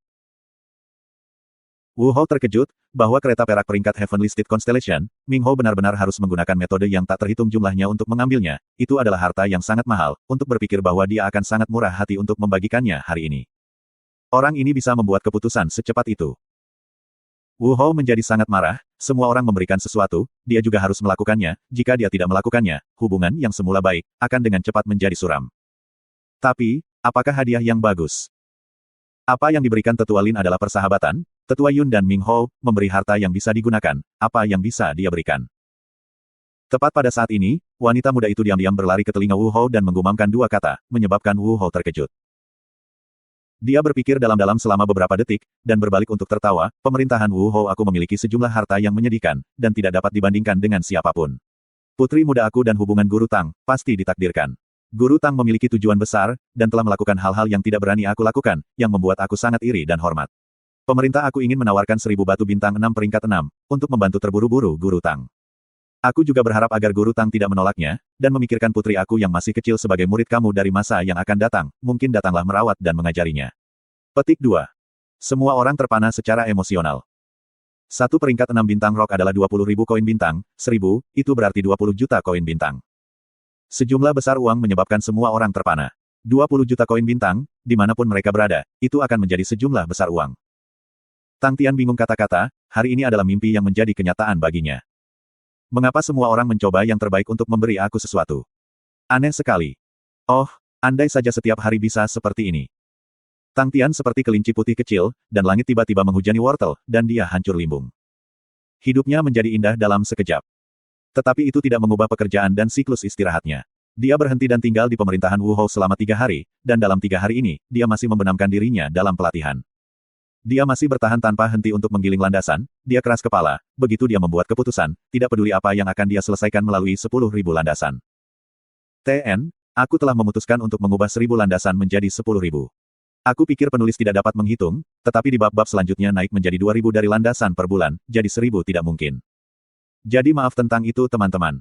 Wu Hou terkejut, bahwa kereta perak peringkat Heavenly State Constellation, Ming Hou benar-benar harus menggunakan metode yang tak terhitung jumlahnya untuk mengambilnya, itu adalah harta yang sangat mahal, untuk berpikir bahwa dia akan sangat murah hati untuk membagikannya hari ini. Orang ini bisa membuat keputusan secepat itu. Wu Hou menjadi sangat marah, semua orang memberikan sesuatu, dia juga harus melakukannya, jika dia tidak melakukannya, hubungan yang semula baik, akan dengan cepat menjadi suram. Tapi, apakah hadiah yang bagus? Apa yang diberikan Tetua Lin adalah persahabatan, Tetua Yun dan Ming Hou, memberi harta yang bisa digunakan, apa yang bisa dia berikan. Tepat pada saat ini, wanita muda itu diam-diam berlari ke telinga Wu Hou dan menggumamkan dua kata, menyebabkan Wu Hou terkejut. Dia berpikir dalam-dalam selama beberapa detik, dan berbalik untuk tertawa, pemerintahan Wu Hou aku memiliki sejumlah harta yang menyedihkan, dan tidak dapat dibandingkan dengan siapapun. Putri muda aku dan hubungan Guru Tang, pasti ditakdirkan. Guru Tang memiliki tujuan besar, dan telah melakukan hal-hal yang tidak berani aku lakukan, yang membuat aku sangat iri dan hormat. Pemerintah aku ingin menawarkan 1000 batu bintang 6 peringkat 6, untuk membantu terburu-buru Guru Tang. Aku juga berharap agar Guru Tang tidak menolaknya, dan memikirkan putri aku yang masih kecil sebagai murid kamu dari masa yang akan datang, mungkin datanglah merawat dan mengajarinya. Petik 2. Semua orang terpana secara emosional. Satu peringkat 6 bintang rock adalah 20.000 koin bintang, 1000, itu berarti 20 juta koin bintang. Sejumlah besar uang menyebabkan semua orang terpana. 20 juta koin bintang, dimanapun mereka berada, itu akan menjadi sejumlah besar uang. Tang Tian bingung kata-kata, hari ini adalah mimpi yang menjadi kenyataan baginya. Mengapa semua orang mencoba yang terbaik untuk memberi aku sesuatu? Aneh sekali. Oh, andai saja setiap hari bisa seperti ini. Tang Tian seperti kelinci putih kecil, dan langit tiba-tiba menghujani wortel, dan dia hancur limbung. Hidupnya menjadi indah dalam sekejap. Tetapi itu tidak mengubah pekerjaan dan siklus istirahatnya. Dia berhenti dan tinggal di pemerintahan Wu Hou selama 3 hari, dan dalam 3 hari ini, dia masih membenamkan dirinya dalam pelatihan. Dia masih bertahan tanpa henti untuk menggiling landasan, dia keras kepala, begitu dia membuat keputusan, tidak peduli apa yang akan dia selesaikan melalui 10.000 landasan. TN, aku telah memutuskan untuk mengubah 1000 landasan menjadi 10.000. Aku pikir penulis tidak dapat menghitung, tetapi di bab-bab selanjutnya naik menjadi 2000 dari landasan per bulan, jadi 1000 tidak mungkin. Jadi maaf tentang itu teman-teman.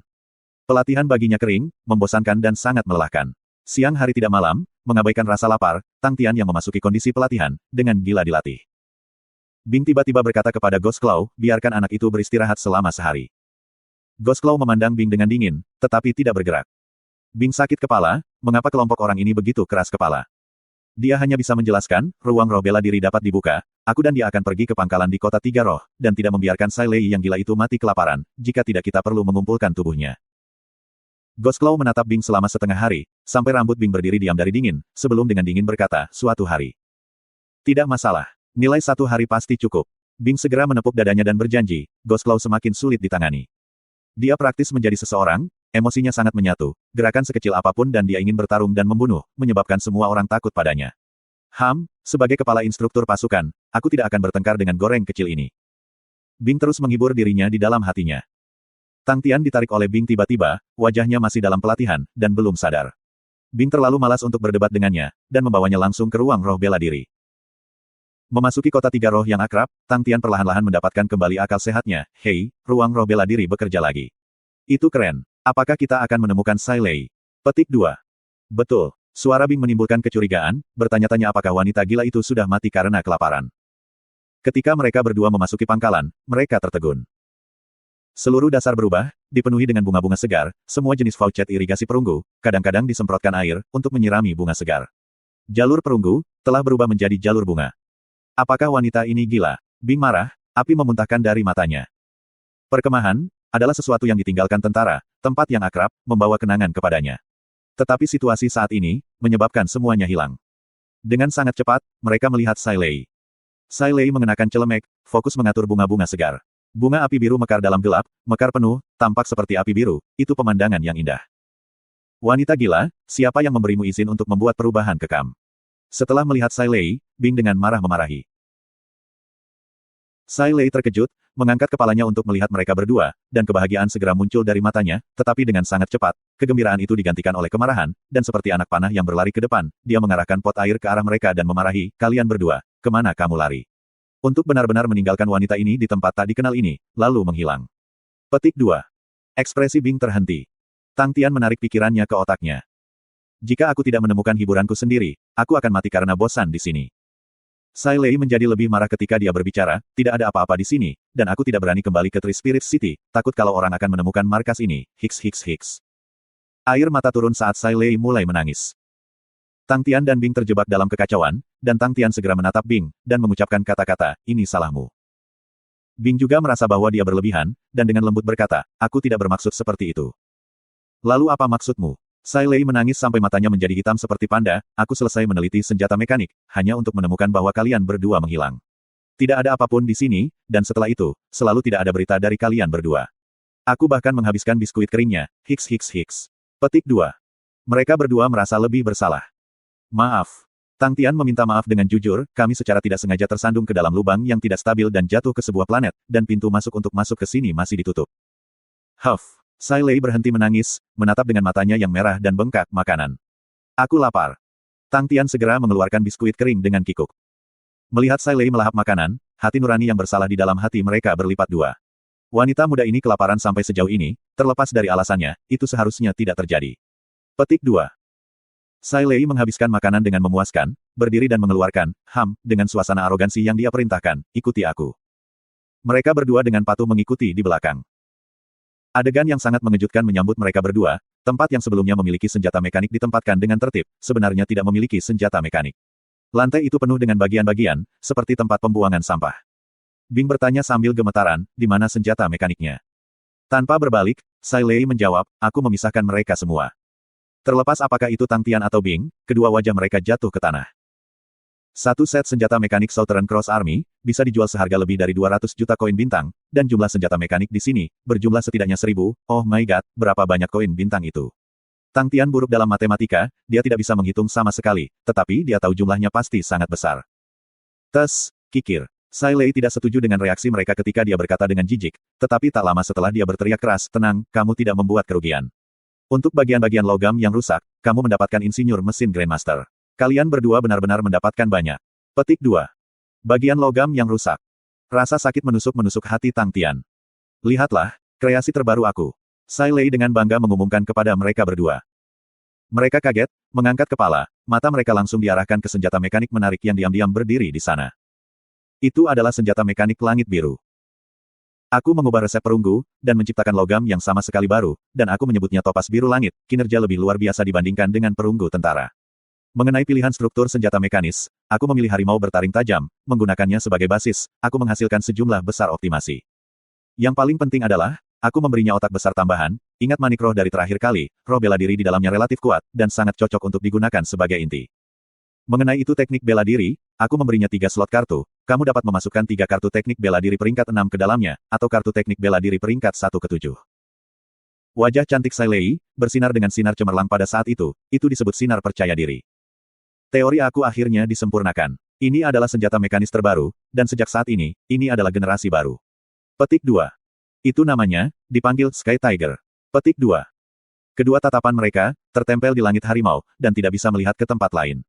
Pelatihan baginya kering, membosankan dan sangat melelahkan. Siang hari tidak malam, mengabaikan rasa lapar, Tang Tian yang memasuki kondisi pelatihan, dengan gila dilatih. Bing tiba-tiba berkata kepada Ghost Claw, biarkan anak itu beristirahat selama sehari. Ghost Claw memandang Bing dengan dingin, tetapi tidak bergerak. Bing sakit kepala, mengapa kelompok orang ini begitu keras kepala? Dia hanya bisa menjelaskan, ruang roh bela diri dapat dibuka, aku dan dia akan pergi ke pangkalan di kota Tiga Roh, dan tidak membiarkan Sai Lei yang gila itu mati kelaparan, jika tidak kita perlu mengumpulkan tubuhnya. Ghost Claw menatap Bing selama setengah hari, sampai rambut Bing berdiri diam dari dingin, sebelum dengan dingin berkata, suatu hari. Tidak masalah. Nilai 1 hari pasti cukup. Bing segera menepuk dadanya dan berjanji, Ghost Claw semakin sulit ditangani. Dia praktis menjadi seseorang, emosinya sangat menyatu, gerakan sekecil apapun dan dia ingin bertarung dan membunuh, menyebabkan semua orang takut padanya. Sebagai kepala instruktur pasukan, aku tidak akan bertengkar dengan goreng kecil ini. Bing terus menghibur dirinya di dalam hatinya. Tang Tian ditarik oleh Bing tiba-tiba, wajahnya masih dalam pelatihan, dan belum sadar. Bing terlalu malas untuk berdebat dengannya, dan membawanya langsung ke ruang roh bela diri. Memasuki kota Tiga Roh yang akrab, Tang Tian perlahan-lahan mendapatkan kembali akal sehatnya. Hei, ruang roh bela diri bekerja lagi. Itu keren. Apakah kita akan menemukan Sai Lei? Petik 2. Betul. Suara Bing menimbulkan kecurigaan, bertanya-tanya apakah wanita gila itu sudah mati karena kelaparan. Ketika mereka berdua memasuki pangkalan, mereka tertegun. Seluruh dasar berubah, dipenuhi dengan bunga-bunga segar, semua jenis faucet irigasi perunggu, kadang-kadang disemprotkan air, untuk menyirami bunga segar. Jalur perunggu, telah berubah menjadi jalur bunga. Apakah wanita ini gila? Bing marah, api memuntahkan dari matanya. Perkemahan, adalah sesuatu yang ditinggalkan tentara, tempat yang akrab, membawa kenangan kepadanya. Tetapi situasi saat ini, menyebabkan semuanya hilang. Dengan sangat cepat, mereka melihat Sai Lei. Sai Lei mengenakan celemek, fokus mengatur bunga-bunga segar. Bunga api biru mekar dalam gelap, mekar penuh, tampak seperti api biru, itu pemandangan yang indah. Wanita gila, siapa yang memberimu izin untuk membuat perubahan kekam? Setelah melihat Sai Lei, Bing dengan marah memarahi. Sai Lei terkejut, mengangkat kepalanya untuk melihat mereka berdua, dan kebahagiaan segera muncul dari matanya, tetapi dengan sangat cepat, kegembiraan itu digantikan oleh kemarahan, dan seperti anak panah yang berlari ke depan, dia mengarahkan pot air ke arah mereka dan memarahi, kalian berdua, kemana kamu lari? Untuk benar-benar meninggalkan wanita ini di tempat tak dikenal ini, lalu menghilang. Petik 2. Ekspresi Bing terhenti. Tang Tian menarik pikirannya ke otaknya. Jika aku tidak menemukan hiburanku sendiri, aku akan mati karena bosan di sini. Sai Lei menjadi lebih marah ketika dia berbicara, tidak ada apa-apa di sini, dan aku tidak berani kembali ke Three Spirits City, takut kalau orang akan menemukan markas ini, hiks. Air mata turun saat Sai Lei mulai menangis. Tang Tian dan Bing terjebak dalam kekacauan, dan Tang Tian segera menatap Bing, dan mengucapkan kata-kata, ini salahmu. Bing juga merasa bahwa dia berlebihan, dan dengan lembut berkata, aku tidak bermaksud seperti itu. Lalu apa maksudmu? Sai Lei menangis sampai matanya menjadi hitam seperti panda, aku selesai meneliti senjata mekanik, hanya untuk menemukan bahwa kalian berdua menghilang. Tidak ada apapun di sini, dan setelah itu, selalu tidak ada berita dari kalian berdua. Aku bahkan menghabiskan biskuit keringnya, hiks. Petik 2. Mereka berdua merasa lebih bersalah. Maaf. Tang Tian meminta maaf dengan jujur, kami secara tidak sengaja tersandung ke dalam lubang yang tidak stabil dan jatuh ke sebuah planet, dan pintu masuk untuk masuk ke sini masih ditutup. Huff. Sai Lei berhenti menangis, menatap dengan matanya yang merah dan bengkak makanan. Aku lapar. Tang Tian segera mengeluarkan biskuit kering dengan kikuk. Melihat Sai Lei melahap makanan, hati nurani yang bersalah di dalam hati mereka berlipat dua. Wanita muda ini kelaparan sampai sejauh ini, terlepas dari alasannya, itu seharusnya tidak terjadi. Petik 2. Sai Lei menghabiskan makanan dengan memuaskan, berdiri dan mengeluarkan, dengan suasana arogansi yang dia perintahkan, ikuti aku. Mereka berdua dengan patuh mengikuti di belakang. Adegan yang sangat mengejutkan menyambut mereka berdua, tempat yang sebelumnya memiliki senjata mekanik ditempatkan dengan tertib, sebenarnya tidak memiliki senjata mekanik. Lantai itu penuh dengan bagian-bagian, seperti tempat pembuangan sampah. Bing bertanya sambil gemetaran, di mana senjata mekaniknya? Tanpa berbalik, Sai Lei menjawab, aku memisahkan mereka semua. Terlepas apakah itu Tang Tian atau Bing, kedua wajah mereka jatuh ke tanah. Satu set senjata mekanik Southern Cross Army, bisa dijual seharga lebih dari 200 juta koin bintang, dan jumlah senjata mekanik di sini, berjumlah setidaknya 1000, oh my god, berapa banyak koin bintang itu. Tang Tian buruk dalam matematika, dia tidak bisa menghitung sama sekali, tetapi dia tahu jumlahnya pasti sangat besar. Kikir. Sai Lei tidak setuju dengan reaksi mereka ketika dia berkata dengan jijik, tetapi tak lama setelah dia berteriak keras, tenang, kamu tidak membuat kerugian. Untuk bagian-bagian logam yang rusak, kamu mendapatkan insinyur mesin Grandmaster. Kalian berdua benar-benar mendapatkan banyak. Petik 2. Bagian logam yang rusak. Rasa sakit menusuk-menusuk hati Tang Tian. Lihatlah, kreasi terbaru aku. Sai Lei dengan bangga mengumumkan kepada mereka berdua. Mereka kaget, mengangkat kepala, mata mereka langsung diarahkan ke senjata mekanik menarik yang diam-diam berdiri di sana. Itu adalah senjata mekanik langit biru. Aku mengubah resep perunggu, dan menciptakan logam yang sama sekali baru, dan aku menyebutnya topas biru langit, kinerja lebih luar biasa dibandingkan dengan perunggu tentara. Mengenai pilihan struktur senjata mekanis, aku memilih harimau bertaring tajam, menggunakannya sebagai basis, aku menghasilkan sejumlah besar optimasi. Yang paling penting adalah, aku memberinya otak besar tambahan, ingat manik roh dari terakhir kali, roh bela diri di dalamnya relatif kuat, dan sangat cocok untuk digunakan sebagai inti. Mengenai itu teknik bela diri, aku memberinya 3 slot kartu, kamu dapat memasukkan 3 kartu teknik bela diri peringkat 6 ke dalamnya, atau kartu teknik bela diri peringkat 1 ke 7. Wajah cantik Sai Lei, bersinar dengan sinar cemerlang pada saat itu disebut sinar percaya diri. Teori aku akhirnya disempurnakan. Ini adalah senjata mekanis terbaru, dan sejak saat ini adalah generasi baru. Petik 2. Itu namanya, dipanggil Sky Tiger. Petik 2. Kedua tatapan mereka, tertempel di langit harimau, dan tidak bisa melihat ke tempat lain.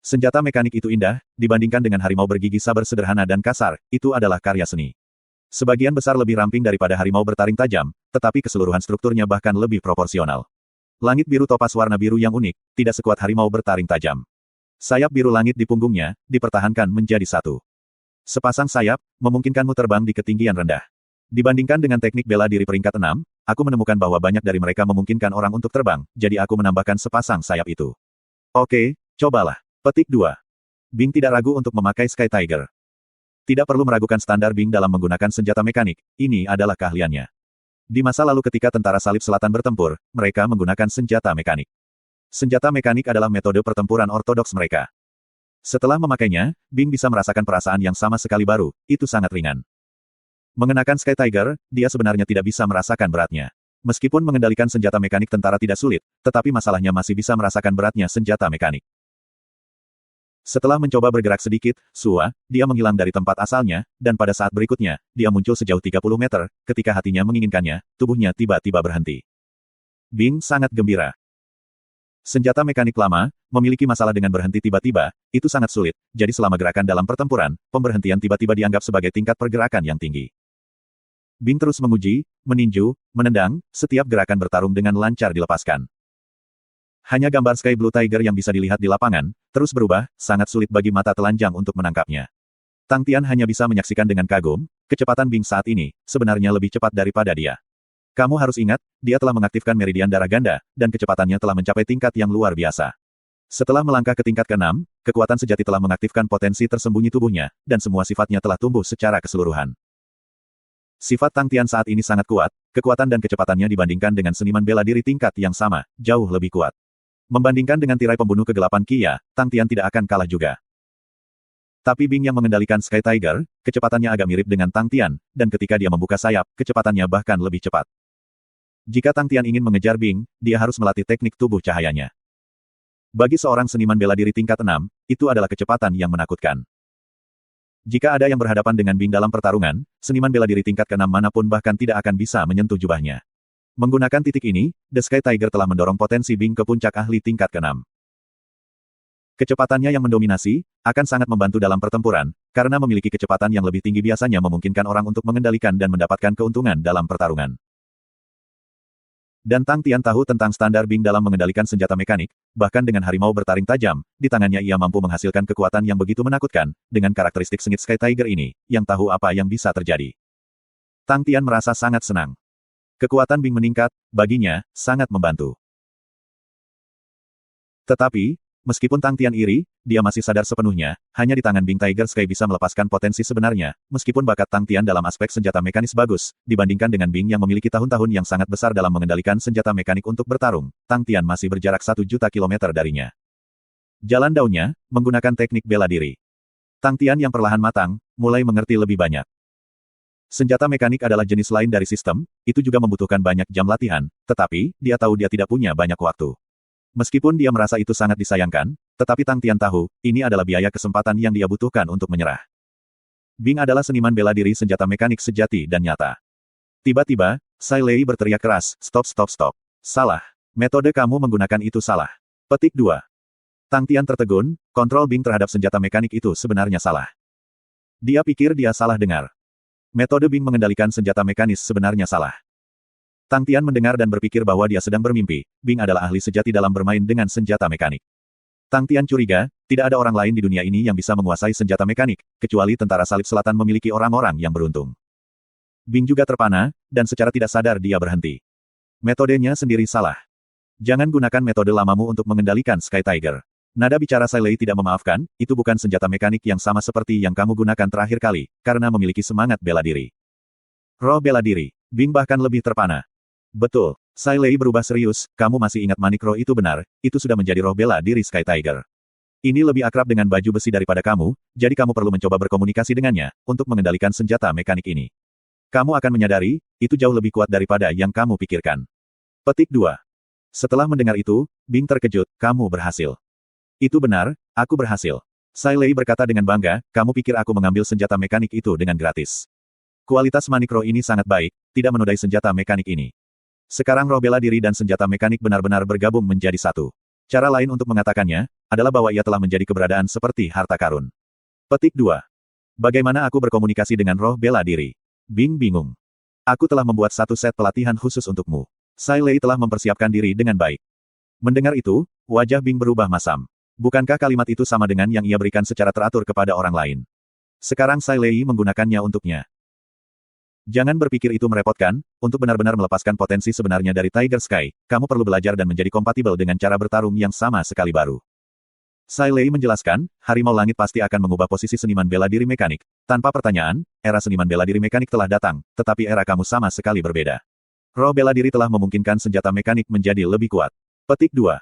Senjata mekanik itu indah, dibandingkan dengan harimau bergigi saber sederhana dan kasar, itu adalah karya seni. Sebagian besar lebih ramping daripada harimau bertaring tajam, tetapi keseluruhan strukturnya bahkan lebih proporsional. Langit biru topas warna biru yang unik, tidak sekuat harimau bertaring tajam. Sayap biru langit di punggungnya, dipertahankan menjadi satu. Sepasang sayap, memungkinkanmu terbang di ketinggian rendah. Dibandingkan dengan teknik bela diri peringkat 6, aku menemukan bahwa banyak dari mereka memungkinkan orang untuk terbang, jadi aku menambahkan sepasang sayap itu. Oke, cobalah. Petik 2. Bing tidak ragu untuk memakai Sky Tiger. Tidak perlu meragukan standar Bing dalam menggunakan senjata mekanik, ini adalah keahliannya. Di masa lalu ketika tentara Salib Selatan bertempur, mereka menggunakan senjata mekanik. Senjata mekanik adalah metode pertempuran ortodoks mereka. Setelah memakainya, Bing bisa merasakan perasaan yang sama sekali baru, itu sangat ringan. Mengenakan Sky Tiger, dia sebenarnya tidak bisa merasakan beratnya. Meskipun mengendalikan senjata mekanik tentara tidak sulit, tetapi masalahnya masih bisa merasakan beratnya senjata mekanik. Setelah mencoba bergerak sedikit, dia menghilang dari tempat asalnya, dan pada saat berikutnya, dia muncul sejauh 30 meter, ketika hatinya menginginkannya, tubuhnya tiba-tiba berhenti. Bing sangat gembira. Senjata mekanik lama, memiliki masalah dengan berhenti tiba-tiba, itu sangat sulit, jadi selama gerakan dalam pertempuran, pemberhentian tiba-tiba dianggap sebagai tingkat pergerakan yang tinggi. Bing terus menguji, meninju, menendang, setiap gerakan bertarung dengan lancar dilepaskan. Hanya gambar Sky Blue Tiger yang bisa dilihat di lapangan, terus berubah, sangat sulit bagi mata telanjang untuk menangkapnya. Tang Tian hanya bisa menyaksikan dengan kagum, kecepatan Bing saat ini, sebenarnya lebih cepat daripada dia. Kamu harus ingat, dia telah mengaktifkan meridian darah ganda, dan kecepatannya telah mencapai tingkat yang luar biasa. Setelah melangkah ke tingkat ke-6, kekuatan sejati telah mengaktifkan potensi tersembunyi tubuhnya, dan semua sifatnya telah tumbuh secara keseluruhan. Sifat Tang Tian saat ini sangat kuat, kekuatan dan kecepatannya dibandingkan dengan seniman bela diri tingkat yang sama, jauh lebih kuat. Membandingkan dengan tirai pembunuh kegelapan Kia, Tang Tian tidak akan kalah juga. Tapi Bing yang mengendalikan Sky Tiger, kecepatannya agak mirip dengan Tang Tian, dan ketika dia membuka sayap, kecepatannya bahkan lebih cepat. Jika Tang Tian ingin mengejar Bing, dia harus melatih teknik tubuh cahayanya. Bagi seorang seniman bela diri tingkat 6, itu adalah kecepatan yang menakutkan. Jika ada yang berhadapan dengan Bing dalam pertarungan, seniman bela diri tingkat ke-6 manapun bahkan tidak akan bisa menyentuh jubahnya. Menggunakan titik ini, The Sky Tiger telah mendorong potensi Bing ke puncak ahli tingkat ke-6. Kecepatannya yang mendominasi, akan sangat membantu dalam pertempuran, karena memiliki kecepatan yang lebih tinggi biasanya memungkinkan orang untuk mengendalikan dan mendapatkan keuntungan dalam pertarungan. Dan Tang Tian tahu tentang standar Bing dalam mengendalikan senjata mekanik, bahkan dengan harimau bertaring tajam, di tangannya ia mampu menghasilkan kekuatan yang begitu menakutkan, dengan karakteristik sengit Sky Tiger ini, yang tahu apa yang bisa terjadi. Tang Tian merasa sangat senang. Kekuatan Bing meningkat, baginya, sangat membantu. Tetapi, meskipun Tang Tian iri, dia masih sadar sepenuhnya, hanya di tangan Bing Tiger Sky bisa melepaskan potensi sebenarnya, meskipun bakat Tang Tian dalam aspek senjata mekanis bagus, dibandingkan dengan Bing yang memiliki tahun-tahun yang sangat besar dalam mengendalikan senjata mekanik untuk bertarung, Tang Tian masih berjarak 1 juta kilometer darinya. Jalan daunnya, menggunakan teknik bela diri. Tang Tian yang perlahan matang, mulai mengerti lebih banyak. Senjata mekanik adalah jenis lain dari sistem, itu juga membutuhkan banyak jam latihan, tetapi, dia tahu dia tidak punya banyak waktu. Meskipun dia merasa itu sangat disayangkan, tetapi Tang Tian tahu, ini adalah biaya kesempatan yang dia butuhkan untuk menyerah. Bing adalah seniman bela diri senjata mekanik sejati dan nyata. Tiba-tiba, Sai Lei berteriak keras, stop stop stop. Salah. Metode kamu menggunakan itu salah. Petik 2. Tang Tian tertegun, kontrol Bing terhadap senjata mekanik itu sebenarnya salah. Dia pikir dia salah dengar. Metode Bing mengendalikan senjata mekanis sebenarnya salah. Tang Tian mendengar dan berpikir bahwa dia sedang bermimpi, Bing adalah ahli sejati dalam bermain dengan senjata mekanik. Tang Tian curiga, tidak ada orang lain di dunia ini yang bisa menguasai senjata mekanik, kecuali tentara salib selatan memiliki orang-orang yang beruntung. Bing juga terpana, dan secara tidak sadar dia berhenti. Metodenya sendiri salah. Jangan gunakan metode lamamu untuk mengendalikan Sky Tiger. Nada bicara Sai Lei tidak memaafkan, itu bukan senjata mekanik yang sama seperti yang kamu gunakan terakhir kali, karena memiliki semangat bela diri. Roh bela diri. Bing bahkan lebih terpana. Betul. Sai Lei berubah serius, kamu masih ingat manik roh itu benar, itu sudah menjadi roh bela diri Sky Tiger. Ini lebih akrab dengan baju besi daripada kamu, jadi kamu perlu mencoba berkomunikasi dengannya, untuk mengendalikan senjata mekanik ini. Kamu akan menyadari, itu jauh lebih kuat daripada yang kamu pikirkan. Petik 2. Setelah mendengar itu, Bing terkejut, kamu berhasil. Itu benar, aku berhasil. Sai Lei berkata dengan bangga, kamu pikir aku mengambil senjata mekanik itu dengan gratis. Kualitas manik roh ini sangat baik, tidak menodai senjata mekanik ini. Sekarang roh bela diri dan senjata mekanik benar-benar bergabung menjadi satu. Cara lain untuk mengatakannya, adalah bahwa ia telah menjadi keberadaan seperti harta karun. Petik 2. Bagaimana aku berkomunikasi dengan roh bela diri? Bing bingung. Aku telah membuat satu set pelatihan khusus untukmu. Sai Lei telah mempersiapkan diri dengan baik. Mendengar itu, wajah Bing berubah masam. Bukankah kalimat itu sama dengan yang ia berikan secara teratur kepada orang lain? Sekarang Sai Lei menggunakannya untuknya. Jangan berpikir itu merepotkan, untuk benar-benar melepaskan potensi sebenarnya dari Tiger Sky, kamu perlu belajar dan menjadi kompatibel dengan cara bertarung yang sama sekali baru. Sai Lei menjelaskan, harimau langit pasti akan mengubah posisi seniman bela diri mekanik. Tanpa pertanyaan, era seniman bela diri mekanik telah datang, tetapi era kamu sama sekali berbeda. Roh bela diri telah memungkinkan senjata mekanik menjadi lebih kuat. Petik 2.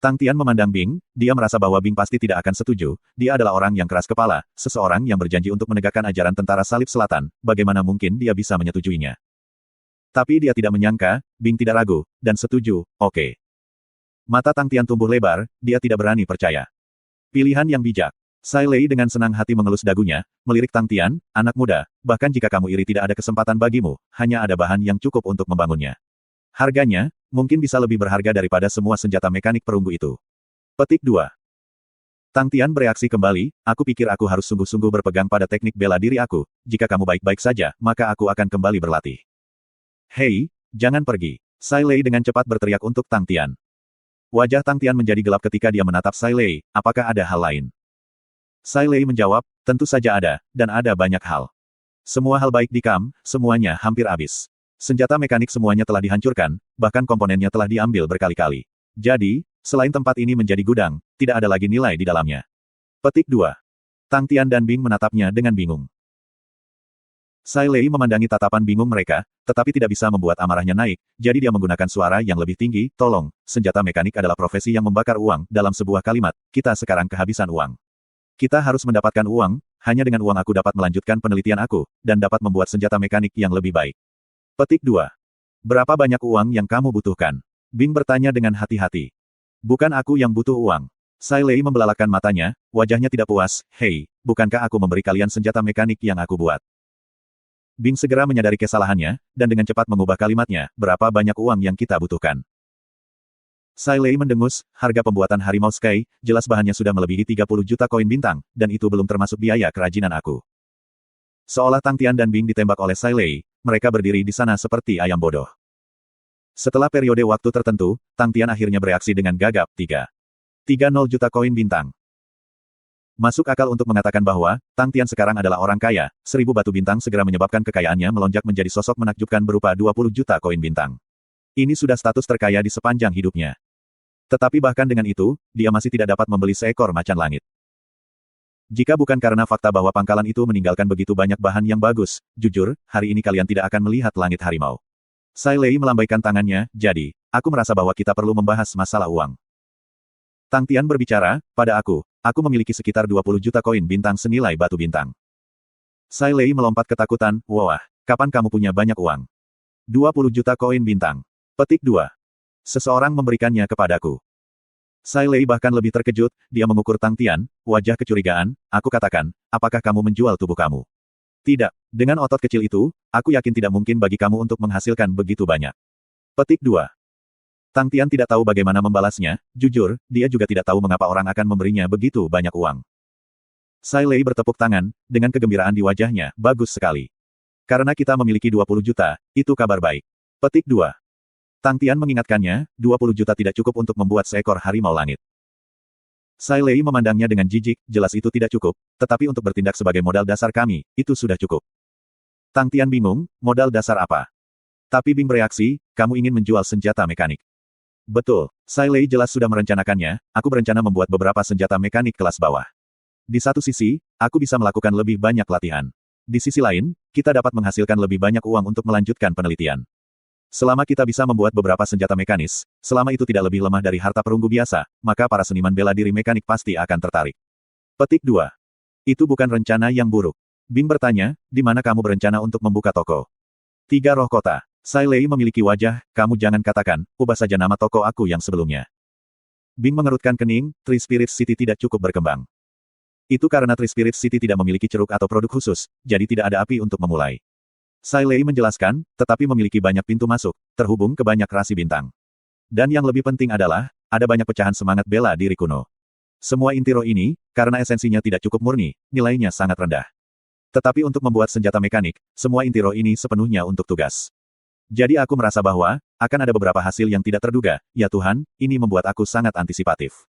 Tang Tian memandang Bing, dia merasa bahwa Bing pasti tidak akan setuju, dia adalah orang yang keras kepala, seseorang yang berjanji untuk menegakkan ajaran tentara salib selatan, bagaimana mungkin dia bisa menyetujuinya. Tapi dia tidak menyangka, Bing tidak ragu, dan setuju, oke. Mata Tang Tian tumbuh lebar, dia tidak berani percaya. Pilihan yang bijak. Sai Lei dengan senang hati mengelus dagunya, melirik Tang Tian, anak muda, bahkan jika kamu iri tidak ada kesempatan bagimu, hanya ada bahan yang cukup untuk membangunnya. Harganya, mungkin bisa lebih berharga daripada semua senjata mekanik perunggu itu. Petik 2. Tang Tian bereaksi kembali, aku pikir aku harus sungguh-sungguh berpegang pada teknik bela diri aku, jika kamu baik-baik saja, maka aku akan kembali berlatih. Hei, jangan pergi. Sai Lei dengan cepat berteriak untuk Tang Tian. Wajah Tang Tian menjadi gelap ketika dia menatap Sai Lei, apakah ada hal lain? Sai Lei menjawab, tentu saja ada, dan ada banyak hal. Semua hal baik di Kam, semuanya hampir habis. Senjata mekanik semuanya telah dihancurkan, bahkan komponennya telah diambil berkali-kali. Jadi, selain tempat ini menjadi gudang, tidak ada lagi nilai di dalamnya. Petik 2. Tang Tian dan Bing menatapnya dengan bingung. Sai Lei memandangi tatapan bingung mereka, tetapi tidak bisa membuat amarahnya naik, jadi dia menggunakan suara yang lebih tinggi, tolong, senjata mekanik adalah profesi yang membakar uang, dalam sebuah kalimat, kita sekarang kehabisan uang. Kita harus mendapatkan uang, hanya dengan uang aku dapat melanjutkan penelitian aku, dan dapat membuat senjata mekanik yang lebih baik. Petik 2. Berapa banyak uang yang kamu butuhkan? Bing bertanya dengan hati-hati. Bukan aku yang butuh uang. Sai Lei membelalakan matanya, wajahnya tidak puas, hei, bukankah aku memberi kalian senjata mekanik yang aku buat? Bing segera menyadari kesalahannya, dan dengan cepat mengubah kalimatnya, berapa banyak uang yang kita butuhkan? Sai Lei mendengus, harga pembuatan Harimau Sky, jelas bahannya sudah melebihi 30 juta koin bintang, dan itu belum termasuk biaya kerajinan aku. Seolah Tang Tian dan Bing ditembak oleh Sai Lei, mereka berdiri di sana seperti ayam bodoh. Setelah periode waktu tertentu, Tang Tian akhirnya bereaksi dengan gagap, 3,30 juta koin bintang. Masuk akal untuk mengatakan bahwa, Tang Tian sekarang adalah orang kaya, 1000 batu bintang segera menyebabkan kekayaannya melonjak menjadi sosok menakjubkan berupa 20 juta koin bintang. Ini sudah status terkaya di sepanjang hidupnya. Tetapi bahkan dengan itu, dia masih tidak dapat membeli seekor macan langit. Jika bukan karena fakta bahwa pangkalan itu meninggalkan begitu banyak bahan yang bagus, jujur, hari ini kalian tidak akan melihat langit harimau. Sai Lei melambaikan tangannya, jadi, aku merasa bahwa kita perlu membahas masalah uang. Tang Tian berbicara, pada aku memiliki sekitar 20 juta koin bintang senilai batu bintang. Sai Lei melompat ketakutan, wah, kapan kamu punya banyak uang? 20 juta koin bintang. Petik 2. Seseorang memberikannya kepadaku. Sai Lei bahkan lebih terkejut, dia mengukur Tang Tian, wajah kecurigaan, aku katakan, apakah kamu menjual tubuh kamu? Tidak, dengan otot kecil itu, aku yakin tidak mungkin bagi kamu untuk menghasilkan begitu banyak. Petik 2. Tang Tian tidak tahu bagaimana membalasnya, jujur, dia juga tidak tahu mengapa orang akan memberinya begitu banyak uang. Sai Lei bertepuk tangan, dengan kegembiraan di wajahnya, bagus sekali. Karena kita memiliki 20 juta, itu kabar baik. Petik 2. Tang Tian mengingatkannya, 20 juta tidak cukup untuk membuat seekor harimau langit. Sai Lei memandangnya dengan jijik, jelas itu tidak cukup, tetapi untuk bertindak sebagai modal dasar kami, itu sudah cukup. Tang Tian bingung, modal dasar apa? Tapi Bing bereaksi, kamu ingin menjual senjata mekanik. Betul, Sai Lei jelas sudah merencanakannya, aku berencana membuat beberapa senjata mekanik kelas bawah. Di satu sisi, aku bisa melakukan lebih banyak latihan. Di sisi lain, kita dapat menghasilkan lebih banyak uang untuk melanjutkan penelitian. Selama kita bisa membuat beberapa senjata mekanis, selama itu tidak lebih lemah dari harta perunggu biasa, maka para seniman bela diri mekanik pasti akan tertarik. Petik 2. Itu bukan rencana yang buruk. Bing bertanya, di mana kamu berencana untuk membuka toko? 3 Roh Kota. Sai Lei memiliki wajah, kamu jangan katakan, ubah saja nama toko aku yang sebelumnya. Bing mengerutkan kening, Three Spirits City tidak cukup berkembang. Itu karena Three Spirits City tidak memiliki ceruk atau produk khusus, jadi tidak ada api untuk memulai. Sai Lei menjelaskan, tetapi memiliki banyak pintu masuk, terhubung ke banyak rasi bintang. Dan yang lebih penting adalah, ada banyak pecahan semangat bela diri kuno. Semua inti roh ini, karena esensinya tidak cukup murni, nilainya sangat rendah. Tetapi untuk membuat senjata mekanik, semua inti roh ini sepenuhnya untuk tugas. Jadi aku merasa bahwa, akan ada beberapa hasil yang tidak terduga, ya Tuhan, ini membuat aku sangat antisipatif.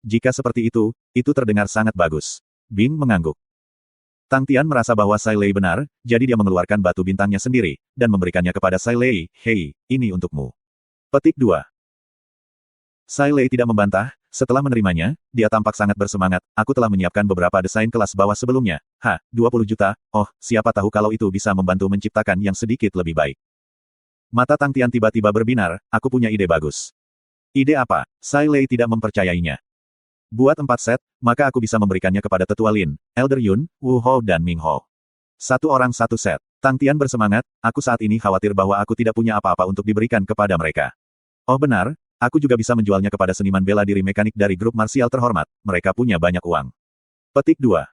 Jika seperti itu terdengar sangat bagus. Bing mengangguk. Tang Tian merasa bahwa Sai Lei benar, jadi dia mengeluarkan batu bintangnya sendiri, dan memberikannya kepada Sai Lei, hei, ini untukmu. Petik 2. Sai Lei tidak membantah, setelah menerimanya, dia tampak sangat bersemangat, aku telah menyiapkan beberapa desain kelas bawah sebelumnya, 20 juta, oh, siapa tahu kalau itu bisa membantu menciptakan yang sedikit lebih baik. Mata Tang Tian tiba-tiba berbinar, aku punya ide bagus. Ide apa? Sai Lei tidak mempercayainya. Buat 4 set, maka aku bisa memberikannya kepada Tetua Lin, Elder Yun, Wu Hou dan Ming Hou. 1 orang 1 set. Tang Tian bersemangat, aku saat ini khawatir bahwa aku tidak punya apa-apa untuk diberikan kepada mereka. Oh benar, aku juga bisa menjualnya kepada seniman bela diri mekanik dari grup marsial terhormat, mereka punya banyak uang. Petik 2.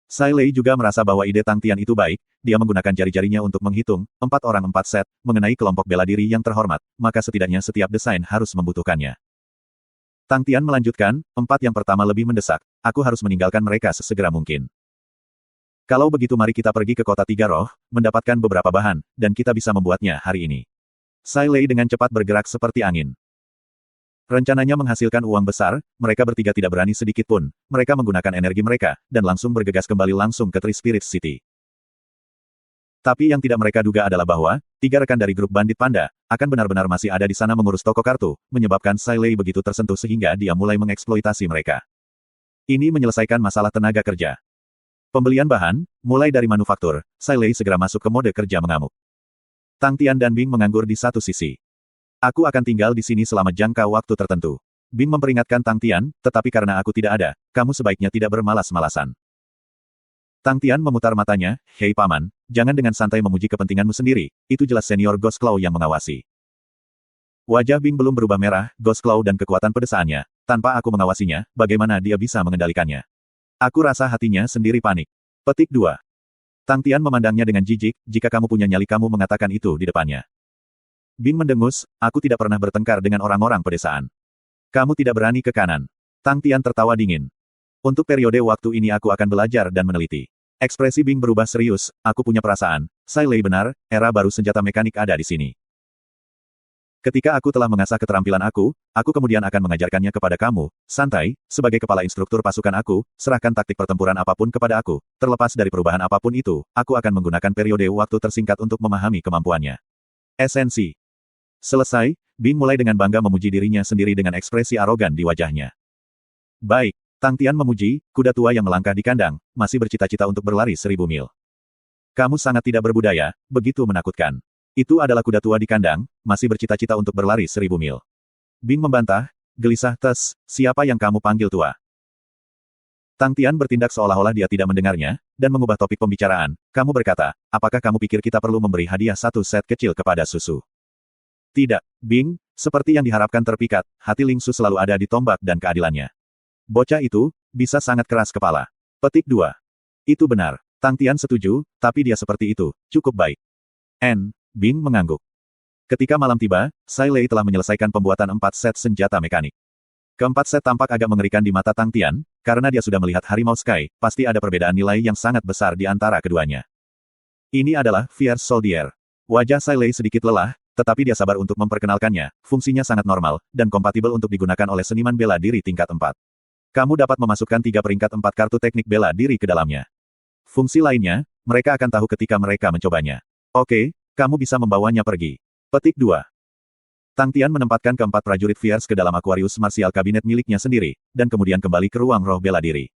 Sai Lei juga merasa bahwa ide Tang Tian itu baik, dia menggunakan jari-jarinya untuk menghitung, 4 orang 4 set, mengenai kelompok bela diri yang terhormat, maka setidaknya setiap desain harus membutuhkannya. Tang Tian melanjutkan, empat yang pertama lebih mendesak. Aku harus meninggalkan mereka sesegera mungkin. Kalau begitu mari kita pergi ke kota Tiga Roh, mendapatkan beberapa bahan, dan kita bisa membuatnya hari ini. Sai Lei dengan cepat bergerak seperti angin. Rencananya menghasilkan uang besar, mereka bertiga tidak berani sedikit pun, mereka menggunakan energi mereka, dan langsung bergegas kembali langsung ke Three Spirit City. Tapi yang tidak mereka duga adalah bahwa, tiga rekan dari grup bandit panda, akan benar-benar masih ada di sana mengurus toko kartu, menyebabkan Sai Lei begitu tersentuh sehingga dia mulai mengeksploitasi mereka. Ini menyelesaikan masalah tenaga kerja. Pembelian bahan, mulai dari manufaktur, Sai Lei segera masuk ke mode kerja mengamuk. Tang Tian dan Bing menganggur di satu sisi. Aku akan tinggal di sini selama jangka waktu tertentu. Bing memperingatkan Tang Tian, tetapi karena aku tidak ada, kamu sebaiknya tidak bermalas-malasan. Tang Tian memutar matanya, hei paman, jangan dengan santai memuji kepentinganmu sendiri, itu jelas senior Ghost Claw yang mengawasi. Wajah Bing belum berubah merah, Ghost Claw dan kekuatan pedesaannya, tanpa aku mengawasinya, bagaimana dia bisa mengendalikannya? Aku rasa hatinya sendiri panik. Petik 2. Tang Tian memandangnya dengan jijik, jika kamu punya nyali kamu mengatakan itu di depannya. Bing mendengus, aku tidak pernah bertengkar dengan orang-orang pedesaan. Kamu tidak berani ke kanan. Tang Tian tertawa dingin. Untuk periode waktu ini aku akan belajar dan meneliti. Ekspresi Bing berubah serius, aku punya perasaan, Sai Lei benar, era baru senjata mekanik ada di sini. Ketika aku telah mengasah keterampilan aku kemudian akan mengajarkannya kepada kamu, santai, sebagai kepala instruktur pasukan aku, serahkan taktik pertempuran apapun kepada aku, terlepas dari perubahan apapun itu, aku akan menggunakan periode waktu tersingkat untuk memahami kemampuannya. Esensi. Selesai, Bing mulai dengan bangga memuji dirinya sendiri dengan ekspresi arogan di wajahnya. Baik. Tang Tian memuji, kuda tua yang melangkah di kandang, masih bercita-cita untuk berlari 1000 mil. Kamu sangat tidak berbudaya, begitu menakutkan. Itu adalah kuda tua di kandang, masih bercita-cita untuk berlari 1000 mil. Bing membantah, gelisah, siapa yang kamu panggil tua? Tang Tian bertindak seolah-olah dia tidak mendengarnya, dan mengubah topik pembicaraan. Kamu berkata, apakah kamu pikir kita perlu memberi hadiah satu set kecil kepada susu? Tidak, Bing, seperti yang diharapkan terpikat, hati Ling Su selalu ada di tombak dan keadilannya. Bocah itu, bisa sangat keras kepala. Petik 2. Itu benar. Tang Tian setuju, tapi dia seperti itu, cukup baik. Bing mengangguk. Ketika malam tiba, Sai Lei telah menyelesaikan pembuatan 4 set senjata mekanik. Keempat set tampak agak mengerikan di mata Tang Tian, karena dia sudah melihat harimau Sky, pasti ada perbedaan nilai yang sangat besar di antara keduanya. Ini adalah Fierce Soldier. Wajah Sai Lei sedikit lelah, tetapi dia sabar untuk memperkenalkannya, fungsinya sangat normal, dan kompatibel untuk digunakan oleh seniman bela diri tingkat 4. Kamu dapat memasukkan 3 peringkat 4 kartu teknik bela diri ke dalamnya. Fungsi lainnya, mereka akan tahu ketika mereka mencobanya. Oke, kamu bisa membawanya pergi. Petik 2. Tang Tian menempatkan keempat prajurit Fierce ke dalam Aquarius Martial kabinet miliknya sendiri, dan kemudian kembali ke ruang roh bela diri.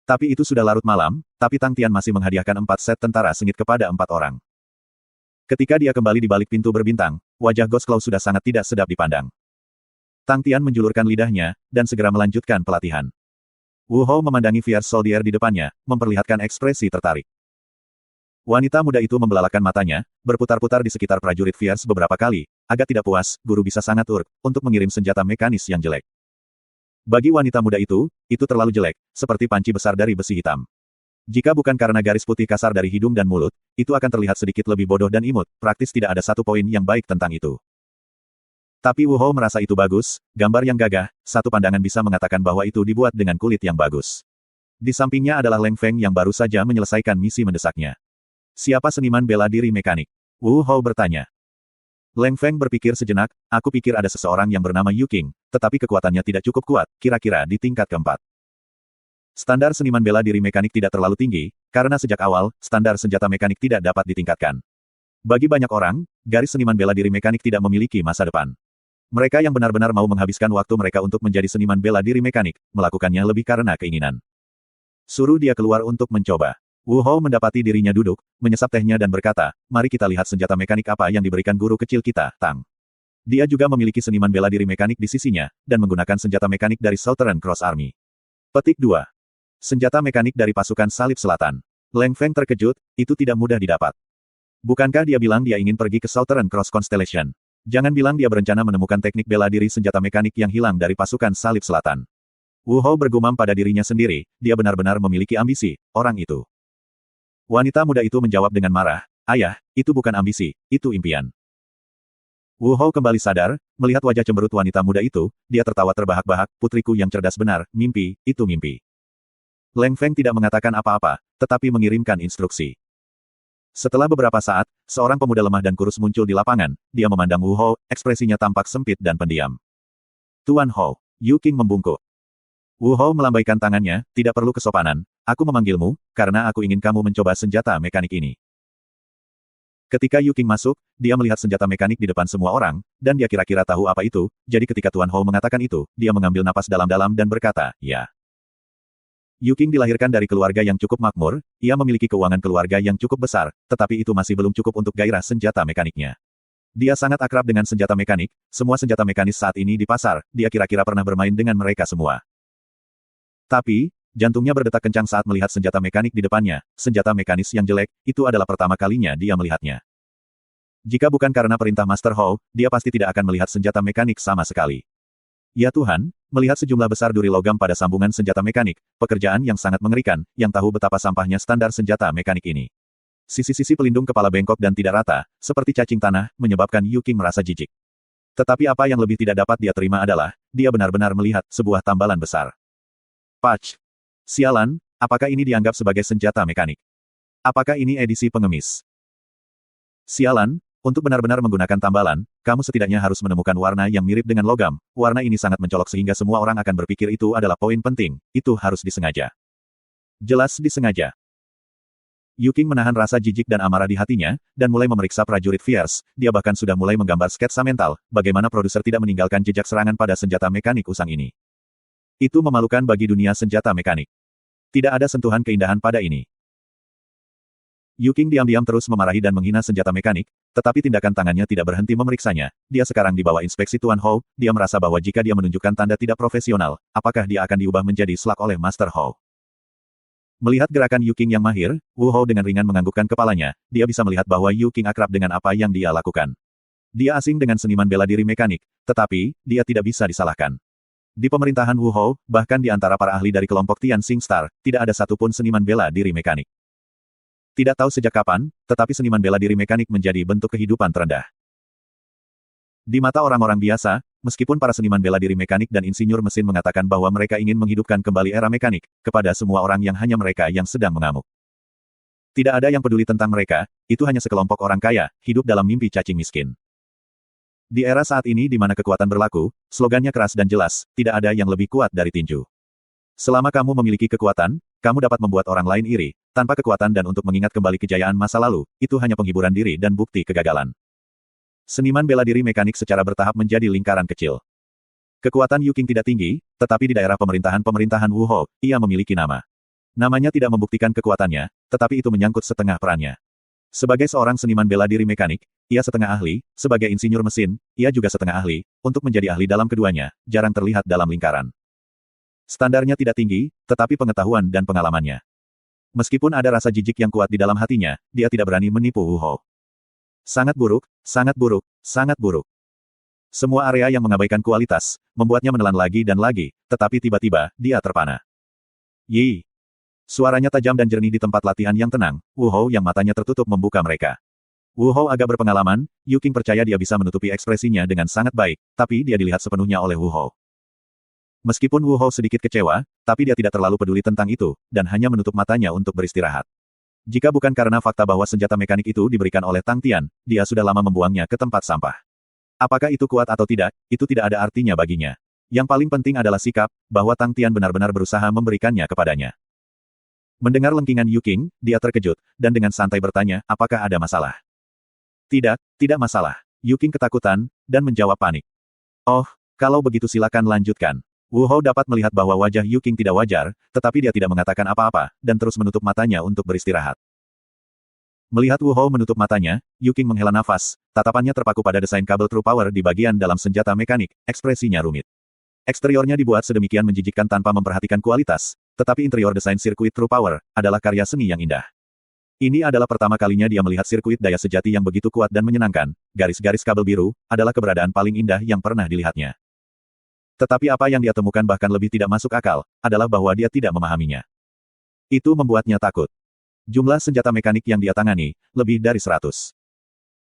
Tapi itu sudah larut malam, tapi Tang Tian masih menghadiahkan 4 set tentara sengit kepada 4 orang. Ketika dia kembali di balik pintu berbintang, wajah Ghost Claw sudah sangat tidak sedap dipandang. Tang Tian menjulurkan lidahnya, dan segera melanjutkan pelatihan. Wu Hou memandangi Fierce Soldier di depannya, memperlihatkan ekspresi tertarik. Wanita muda itu membelalakan matanya, berputar-putar di sekitar prajurit Fierce beberapa kali, agak tidak puas, guru bisa sangat urg, untuk mengirim senjata mekanis yang jelek. Bagi wanita muda itu terlalu jelek, seperti panci besar dari besi hitam. Jika bukan karena garis putih kasar dari hidung dan mulut, itu akan terlihat sedikit lebih bodoh dan imut, praktis tidak ada satu poin yang baik tentang itu. Tapi Wu Hou merasa itu bagus, gambar yang gagah, satu pandangan bisa mengatakan bahwa itu dibuat dengan kulit yang bagus. Di sampingnya adalah Leng Feng yang baru saja menyelesaikan misi mendesaknya. Siapa seniman bela diri mekanik? Wu Hou bertanya. Leng Feng berpikir sejenak, aku pikir ada seseorang yang bernama Yu Qing, tetapi kekuatannya tidak cukup kuat, kira-kira di tingkat keempat. Standar seniman bela diri mekanik tidak terlalu tinggi, karena sejak awal, standar senjata mekanik tidak dapat ditingkatkan. Bagi banyak orang, garis seniman bela diri mekanik tidak memiliki masa depan. Mereka yang benar-benar mau menghabiskan waktu mereka untuk menjadi seniman bela diri mekanik, melakukannya lebih karena keinginan. Suruh dia keluar untuk mencoba. Wu Hou mendapati dirinya duduk, menyesap tehnya dan berkata, mari kita lihat senjata mekanik apa yang diberikan guru kecil kita, Tang. Dia juga memiliki seniman bela diri mekanik di sisinya, dan menggunakan senjata mekanik dari Southern Cross Army. Petik 2. Senjata mekanik dari pasukan Salib Selatan. Leng Feng terkejut, itu tidak mudah didapat. Bukankah dia bilang dia ingin pergi ke Southern Cross Constellation? Jangan bilang dia berencana menemukan teknik bela diri senjata mekanik yang hilang dari pasukan Salib Selatan. Wu Hou bergumam pada dirinya sendiri, dia benar-benar memiliki ambisi, orang itu. Wanita muda itu menjawab dengan marah, ayah, itu bukan ambisi, itu impian. Wu Hou kembali sadar, melihat wajah cemberut wanita muda itu, dia tertawa terbahak-bahak, putriku yang cerdas benar, mimpi, itu mimpi. Leng Feng tidak mengatakan apa-apa, tetapi mengirimkan instruksi. Setelah beberapa saat, seorang pemuda lemah dan kurus muncul di lapangan, dia memandang Wu Hou, ekspresinya tampak sempit dan pendiam. Tuan Hou, Yu Qing membungkuk. Wu Hou melambaikan tangannya, tidak perlu kesopanan, aku memanggilmu, karena aku ingin kamu mencoba senjata mekanik ini. Ketika Yu Qing masuk, dia melihat senjata mekanik di depan semua orang, dan dia kira-kira tahu apa itu, jadi ketika Tuan Hou mengatakan itu, dia mengambil napas dalam-dalam dan berkata, ya. Yu Qing dilahirkan dari keluarga yang cukup makmur, ia memiliki keuangan keluarga yang cukup besar, tetapi itu masih belum cukup untuk gairah senjata mekaniknya. Dia sangat akrab dengan senjata mekanik, semua senjata mekanis saat ini di pasar, dia kira-kira pernah bermain dengan mereka semua. Tapi, jantungnya berdetak kencang saat melihat senjata mekanik di depannya, senjata mekanis yang jelek, itu adalah pertama kalinya dia melihatnya. Jika bukan karena perintah Master Hou, dia pasti tidak akan melihat senjata mekanik sama sekali. Ya Tuhan, melihat sejumlah besar duri logam pada sambungan senjata mekanik, pekerjaan yang sangat mengerikan, yang tahu betapa sampahnya standar senjata mekanik ini. Sisi-sisi pelindung kepala bengkok dan tidak rata, seperti cacing tanah, menyebabkan Yu Qing merasa jijik. Tetapi apa yang lebih tidak dapat dia terima adalah, dia benar-benar melihat sebuah tambalan besar. Patch. Sialan, apakah ini dianggap sebagai senjata mekanik? Apakah ini edisi pengemis? Sialan, untuk benar-benar menggunakan tambalan, kamu setidaknya harus menemukan warna yang mirip dengan logam. Warna ini sangat mencolok sehingga semua orang akan berpikir itu adalah poin penting. Itu harus disengaja. Jelas disengaja. Yu Qing menahan rasa jijik dan amarah di hatinya, dan mulai memeriksa prajurit Fierce. Dia bahkan sudah mulai menggambar sketsa mental, bagaimana produser tidak meninggalkan jejak serangan pada senjata mekanik usang ini. Itu memalukan bagi dunia senjata mekanik. Tidak ada sentuhan keindahan pada ini. Yu Qing diam-diam terus memarahi dan menghina senjata mekanik, tetapi tindakan tangannya tidak berhenti memeriksanya. Dia sekarang di bawah inspeksi Tuan Hou, dia merasa bahwa jika dia menunjukkan tanda tidak profesional, apakah dia akan diubah menjadi slug oleh Master Hou. Melihat gerakan Yu Qing yang mahir, Wu Hou dengan ringan menganggukkan kepalanya, dia bisa melihat bahwa Yu Qing akrab dengan apa yang dia lakukan. Dia asing dengan seniman bela diri mekanik, tetapi, dia tidak bisa disalahkan. Di pemerintahan Wu Hou, bahkan di antara para ahli dari kelompok Tian Xing Star, tidak ada satupun seniman bela diri mekanik. Tidak tahu sejak kapan, tetapi seniman bela diri mekanik menjadi bentuk kehidupan terendah. Di mata orang-orang biasa, meskipun para seniman bela diri mekanik dan insinyur mesin mengatakan bahwa mereka ingin menghidupkan kembali era mekanik, kepada semua orang yang hanya mereka yang sedang mengamuk. Tidak ada yang peduli tentang mereka, itu hanya sekelompok orang kaya, hidup dalam mimpi cacing miskin. Di era saat ini di mana kekuatan berlaku, slogannya keras dan jelas, tidak ada yang lebih kuat dari tinju. Selama kamu memiliki kekuatan, kamu dapat membuat orang lain iri, tanpa kekuatan dan untuk mengingat kembali kejayaan masa lalu, itu hanya penghiburan diri dan bukti kegagalan. Seniman bela diri mekanik secara bertahap menjadi lingkaran kecil. Kekuatan Yu Qing tidak tinggi, tetapi di daerah pemerintahan Wu Hou, ia memiliki nama. Namanya tidak membuktikan kekuatannya, tetapi itu menyangkut setengah perannya. Sebagai seorang seniman bela diri mekanik, ia setengah ahli, sebagai insinyur mesin, ia juga setengah ahli, untuk menjadi ahli dalam keduanya, jarang terlihat dalam lingkaran. Standarnya tidak tinggi, tetapi pengetahuan dan pengalamannya. Meskipun ada rasa jijik yang kuat di dalam hatinya, dia tidak berani menipu Wu Hou. Sangat buruk, sangat buruk, sangat buruk. Semua area yang mengabaikan kualitas, membuatnya menelan lagi dan lagi, tetapi tiba-tiba, dia terpana. Yi! Suaranya tajam dan jernih di tempat latihan yang tenang, Wu Hou yang matanya tertutup membuka mereka. Wu Hou agak berpengalaman, Yu Qing percaya dia bisa menutupi ekspresinya dengan sangat baik, tapi dia dilihat sepenuhnya oleh Wu Hou. Meskipun Wu Hou sedikit kecewa, tapi dia tidak terlalu peduli tentang itu, dan hanya menutup matanya untuk beristirahat. Jika bukan karena fakta bahwa senjata mekanik itu diberikan oleh Tang Tian, dia sudah lama membuangnya ke tempat sampah. Apakah itu kuat atau tidak, itu tidak ada artinya baginya. Yang paling penting adalah sikap, bahwa Tang Tian benar-benar berusaha memberikannya kepadanya. Mendengar lengkingan Yu Qing, dia terkejut, dan dengan santai bertanya, apakah ada masalah? Tidak, tidak masalah. Yu Qing ketakutan, dan menjawab panik. Oh, kalau begitu silakan lanjutkan. Wu Hou dapat melihat bahwa wajah Yu Qing tidak wajar, tetapi dia tidak mengatakan apa-apa, dan terus menutup matanya untuk beristirahat. Melihat Wu Hou menutup matanya, Yu Qing menghela nafas, tatapannya terpaku pada desain kabel True Power di bagian dalam senjata mekanik, ekspresinya rumit. Eksteriornya dibuat sedemikian menjijikkan tanpa memperhatikan kualitas, tetapi interior desain sirkuit True Power adalah karya seni yang indah. Ini adalah pertama kalinya dia melihat sirkuit daya sejati yang begitu kuat dan menyenangkan. Garis-garis kabel biru adalah keberadaan paling indah yang pernah dilihatnya. Tetapi apa yang dia temukan bahkan lebih tidak masuk akal, adalah bahwa dia tidak memahaminya. Itu membuatnya takut. Jumlah senjata mekanik yang dia tangani, lebih dari 100.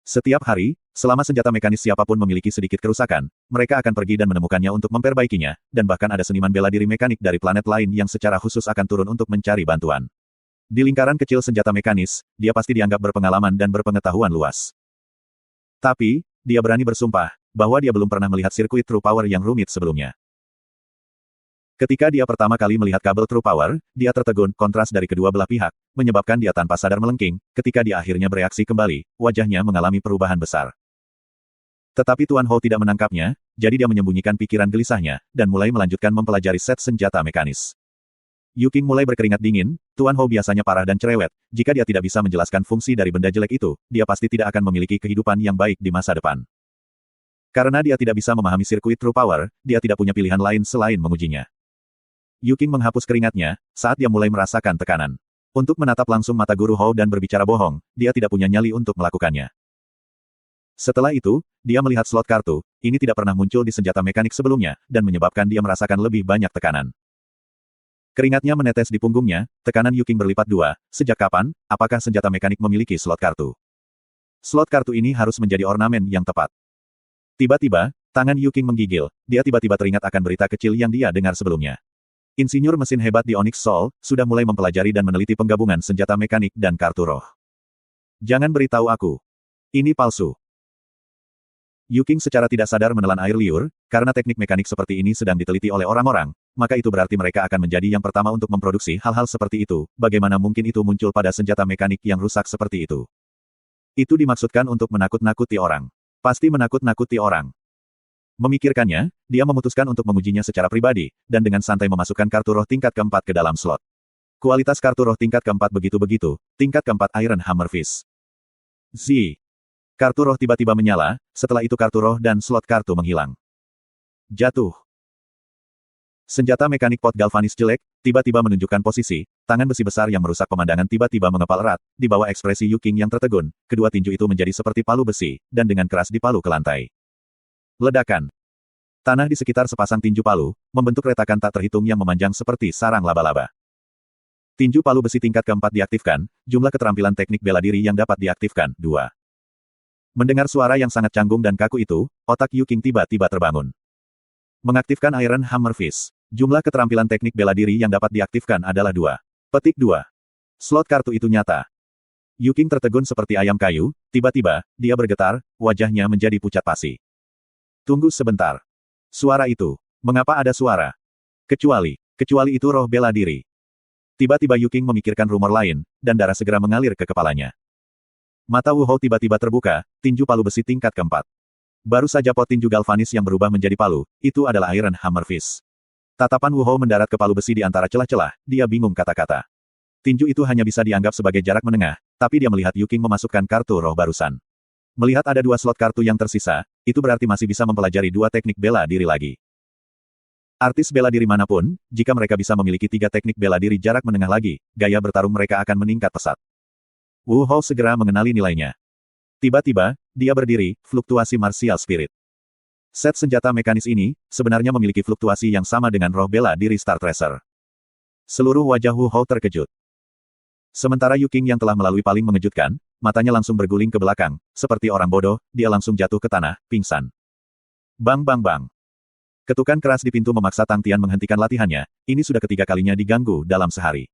Setiap hari, Selama senjata mekanis siapapun memiliki sedikit kerusakan, mereka akan pergi dan menemukannya untuk memperbaikinya, dan bahkan ada seniman bela diri mekanik dari planet lain yang secara khusus akan turun untuk mencari bantuan. Di lingkaran kecil senjata mekanis, dia pasti dianggap berpengalaman dan berpengetahuan luas. Tapi, dia berani bersumpah bahwa dia belum pernah melihat sirkuit True Power yang rumit sebelumnya. Ketika dia pertama kali melihat kabel True Power, dia tertegun, kontras dari kedua belah pihak, menyebabkan dia tanpa sadar melengking. Ketika dia akhirnya bereaksi kembali, wajahnya mengalami perubahan besar. Tetapi Tuan Hou tidak menangkapnya, jadi dia menyembunyikan pikiran gelisahnya, dan mulai melanjutkan mempelajari set senjata mekanis. Yu Qing mulai berkeringat dingin. Tuan Hou biasanya parah dan cerewet. Jika dia tidak bisa menjelaskan fungsi dari benda jelek itu, dia pasti tidak akan memiliki kehidupan yang baik di masa depan. Karena dia tidak bisa memahami sirkuit True Power, dia tidak punya pilihan lain selain mengujinya. Yu Qing menghapus keringatnya, saat dia mulai merasakan tekanan. Untuk menatap langsung mata Guru Hou dan berbicara bohong, dia tidak punya nyali untuk melakukannya. Setelah itu, dia melihat slot kartu, ini tidak pernah muncul di senjata mekanik sebelumnya, dan menyebabkan dia merasakan lebih banyak tekanan. Keringatnya menetes di punggungnya, tekanan Yu Qing berlipat dua. Sejak kapan, apakah senjata mekanik memiliki slot kartu? Slot kartu ini harus menjadi ornamen yang tepat. Tiba-tiba, tangan Yu Qing menggigil, dia tiba-tiba teringat akan berita kecil yang dia dengar sebelumnya. Insinyur mesin hebat di Onyx Soul, sudah mulai mempelajari dan meneliti penggabungan senjata mekanik dan kartu roh. Jangan beritahu aku. Ini palsu. Yu Qing secara tidak sadar menelan air liur, karena teknik mekanik seperti ini sedang diteliti oleh orang-orang, maka itu berarti mereka akan menjadi yang pertama untuk memproduksi hal-hal seperti itu. Bagaimana mungkin itu muncul pada senjata mekanik yang rusak seperti itu? Itu dimaksudkan untuk menakut-nakuti orang. Pasti menakut-nakuti orang. Memikirkannya, dia memutuskan untuk mengujinya secara pribadi, dan dengan santai memasukkan kartu roh tingkat keempat ke dalam slot. Kualitas kartu roh tingkat keempat begitu-begitu, tingkat keempat Iron Hammer Fist. Z. Kartu roh tiba-tiba menyala, setelah itu kartu roh dan slot kartu menghilang. Jatuh. Senjata mekanik pot galvanis jelek, tiba-tiba menunjukkan posisi, tangan besi besar yang merusak pemandangan tiba-tiba mengepal erat, di bawah ekspresi Yu Qing yang tertegun, kedua tinju itu menjadi seperti palu besi, dan dengan keras dipalu ke lantai. Ledakan. Tanah di sekitar sepasang tinju palu, membentuk retakan tak terhitung yang memanjang seperti sarang laba-laba. Tinju palu besi tingkat keempat diaktifkan, jumlah keterampilan teknik bela diri yang dapat diaktifkan, 2. Mendengar suara yang sangat canggung dan kaku itu, otak Yu Qing tiba-tiba terbangun. Mengaktifkan Iron Hammer Fist. Jumlah keterampilan teknik bela diri yang dapat diaktifkan adalah 2. Petik 2. Slot kartu itu nyata. Yu Qing tertegun seperti ayam kayu, tiba-tiba, dia bergetar, wajahnya menjadi pucat pasi. Tunggu sebentar. Suara itu. Mengapa ada suara? Kecuali itu roh bela diri. Tiba-tiba Yu Qing memikirkan rumor lain, dan darah segera mengalir ke kepalanya. Mata Wu Hou tiba-tiba terbuka, tinju palu besi tingkat keempat. Baru saja pot tinju galvanis yang berubah menjadi palu, itu adalah Iron Hammer Fist. Tatapan Wu Hou mendarat ke palu besi di antara celah-celah, dia bingung kata-kata. Tinju itu hanya bisa dianggap sebagai jarak menengah, tapi dia melihat Yu Qing memasukkan kartu roh barusan. Melihat ada 2 slot kartu yang tersisa, itu berarti masih bisa mempelajari 2 teknik bela diri lagi. Artis bela diri manapun, jika mereka bisa memiliki 3 teknik bela diri jarak menengah lagi, gaya bertarung mereka akan meningkat pesat. Wu Hou segera mengenali nilainya. Tiba-tiba, dia berdiri, fluktuasi martial spirit. Set senjata mekanis ini, sebenarnya memiliki fluktuasi yang sama dengan roh bela diri Star Tracer. Seluruh wajah Wu Hou terkejut. Sementara Yu Qing yang telah melalui paling mengejutkan, matanya langsung berguling ke belakang, seperti orang bodoh, dia langsung jatuh ke tanah, pingsan. Bang bang bang. Ketukan keras di pintu memaksa Tang Tian menghentikan latihannya, ini sudah ketiga kalinya diganggu dalam sehari.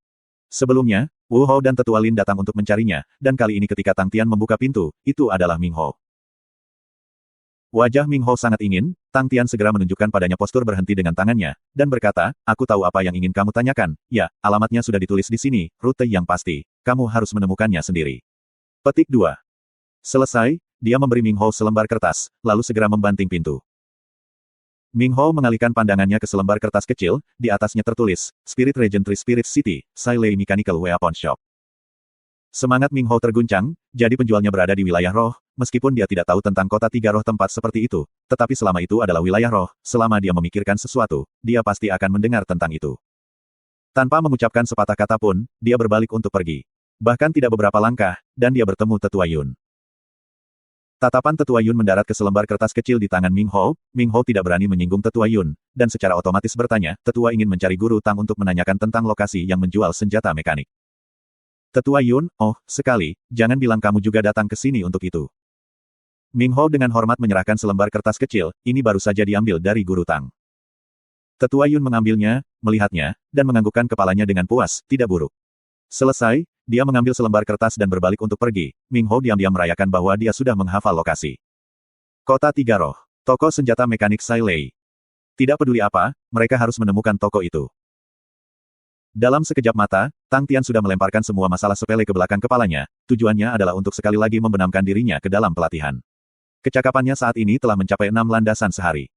Sebelumnya, Wu Hou dan Tetua Lin datang untuk mencarinya, dan kali ini ketika Tang Tian membuka pintu, itu adalah Ming Hou. Wajah Ming Hou sangat ingin, Tang Tian segera menunjukkan padanya postur berhenti dengan tangannya, dan berkata, aku tahu apa yang ingin kamu tanyakan, ya, alamatnya sudah ditulis di sini, rute yang pasti, kamu harus menemukannya sendiri. Petik 2. Selesai, dia memberi Ming Hou selembar kertas, lalu segera membanting pintu. Ming Hou mengalihkan pandangannya ke selembar kertas kecil, di atasnya tertulis, Spirit Regentry Spirit City, Sailei Mechanical Weapon Shop. Semangat Ming Hou terguncang, jadi penjualnya berada di wilayah roh, meskipun dia tidak tahu tentang kota 3 roh tempat seperti itu, tetapi selama itu adalah wilayah roh, selama dia memikirkan sesuatu, dia pasti akan mendengar tentang itu. Tanpa mengucapkan sepatah kata pun, dia berbalik untuk pergi. Bahkan tidak beberapa langkah, dan dia bertemu Tetua Yun. Tatapan Tetua Yun mendarat ke selembar kertas kecil di tangan Ming Hou tidak berani menyinggung Tetua Yun, dan secara otomatis bertanya, Tetua ingin mencari guru Tang untuk menanyakan tentang lokasi yang menjual senjata mekanik. Tetua Yun, oh, sekali, jangan bilang kamu juga datang ke sini untuk itu. Ming Hou dengan hormat menyerahkan selembar kertas kecil, ini baru saja diambil dari guru Tang. Tetua Yun mengambilnya, melihatnya, dan menganggukkan kepalanya dengan puas, tidak buruk. Selesai, dia mengambil selembar kertas dan berbalik untuk pergi. Ming Hou diam-diam merayakan bahwa dia sudah menghafal lokasi. Kota Tiga Roh. Toko senjata mekanik Sai Lei. Tidak peduli apa, mereka harus menemukan toko itu. Dalam sekejap mata, Tang Tian sudah melemparkan semua masalah sepele ke belakang kepalanya, tujuannya adalah untuk sekali lagi membenamkan dirinya ke dalam pelatihan. Kecakapannya saat ini telah mencapai 6 landasan sehari.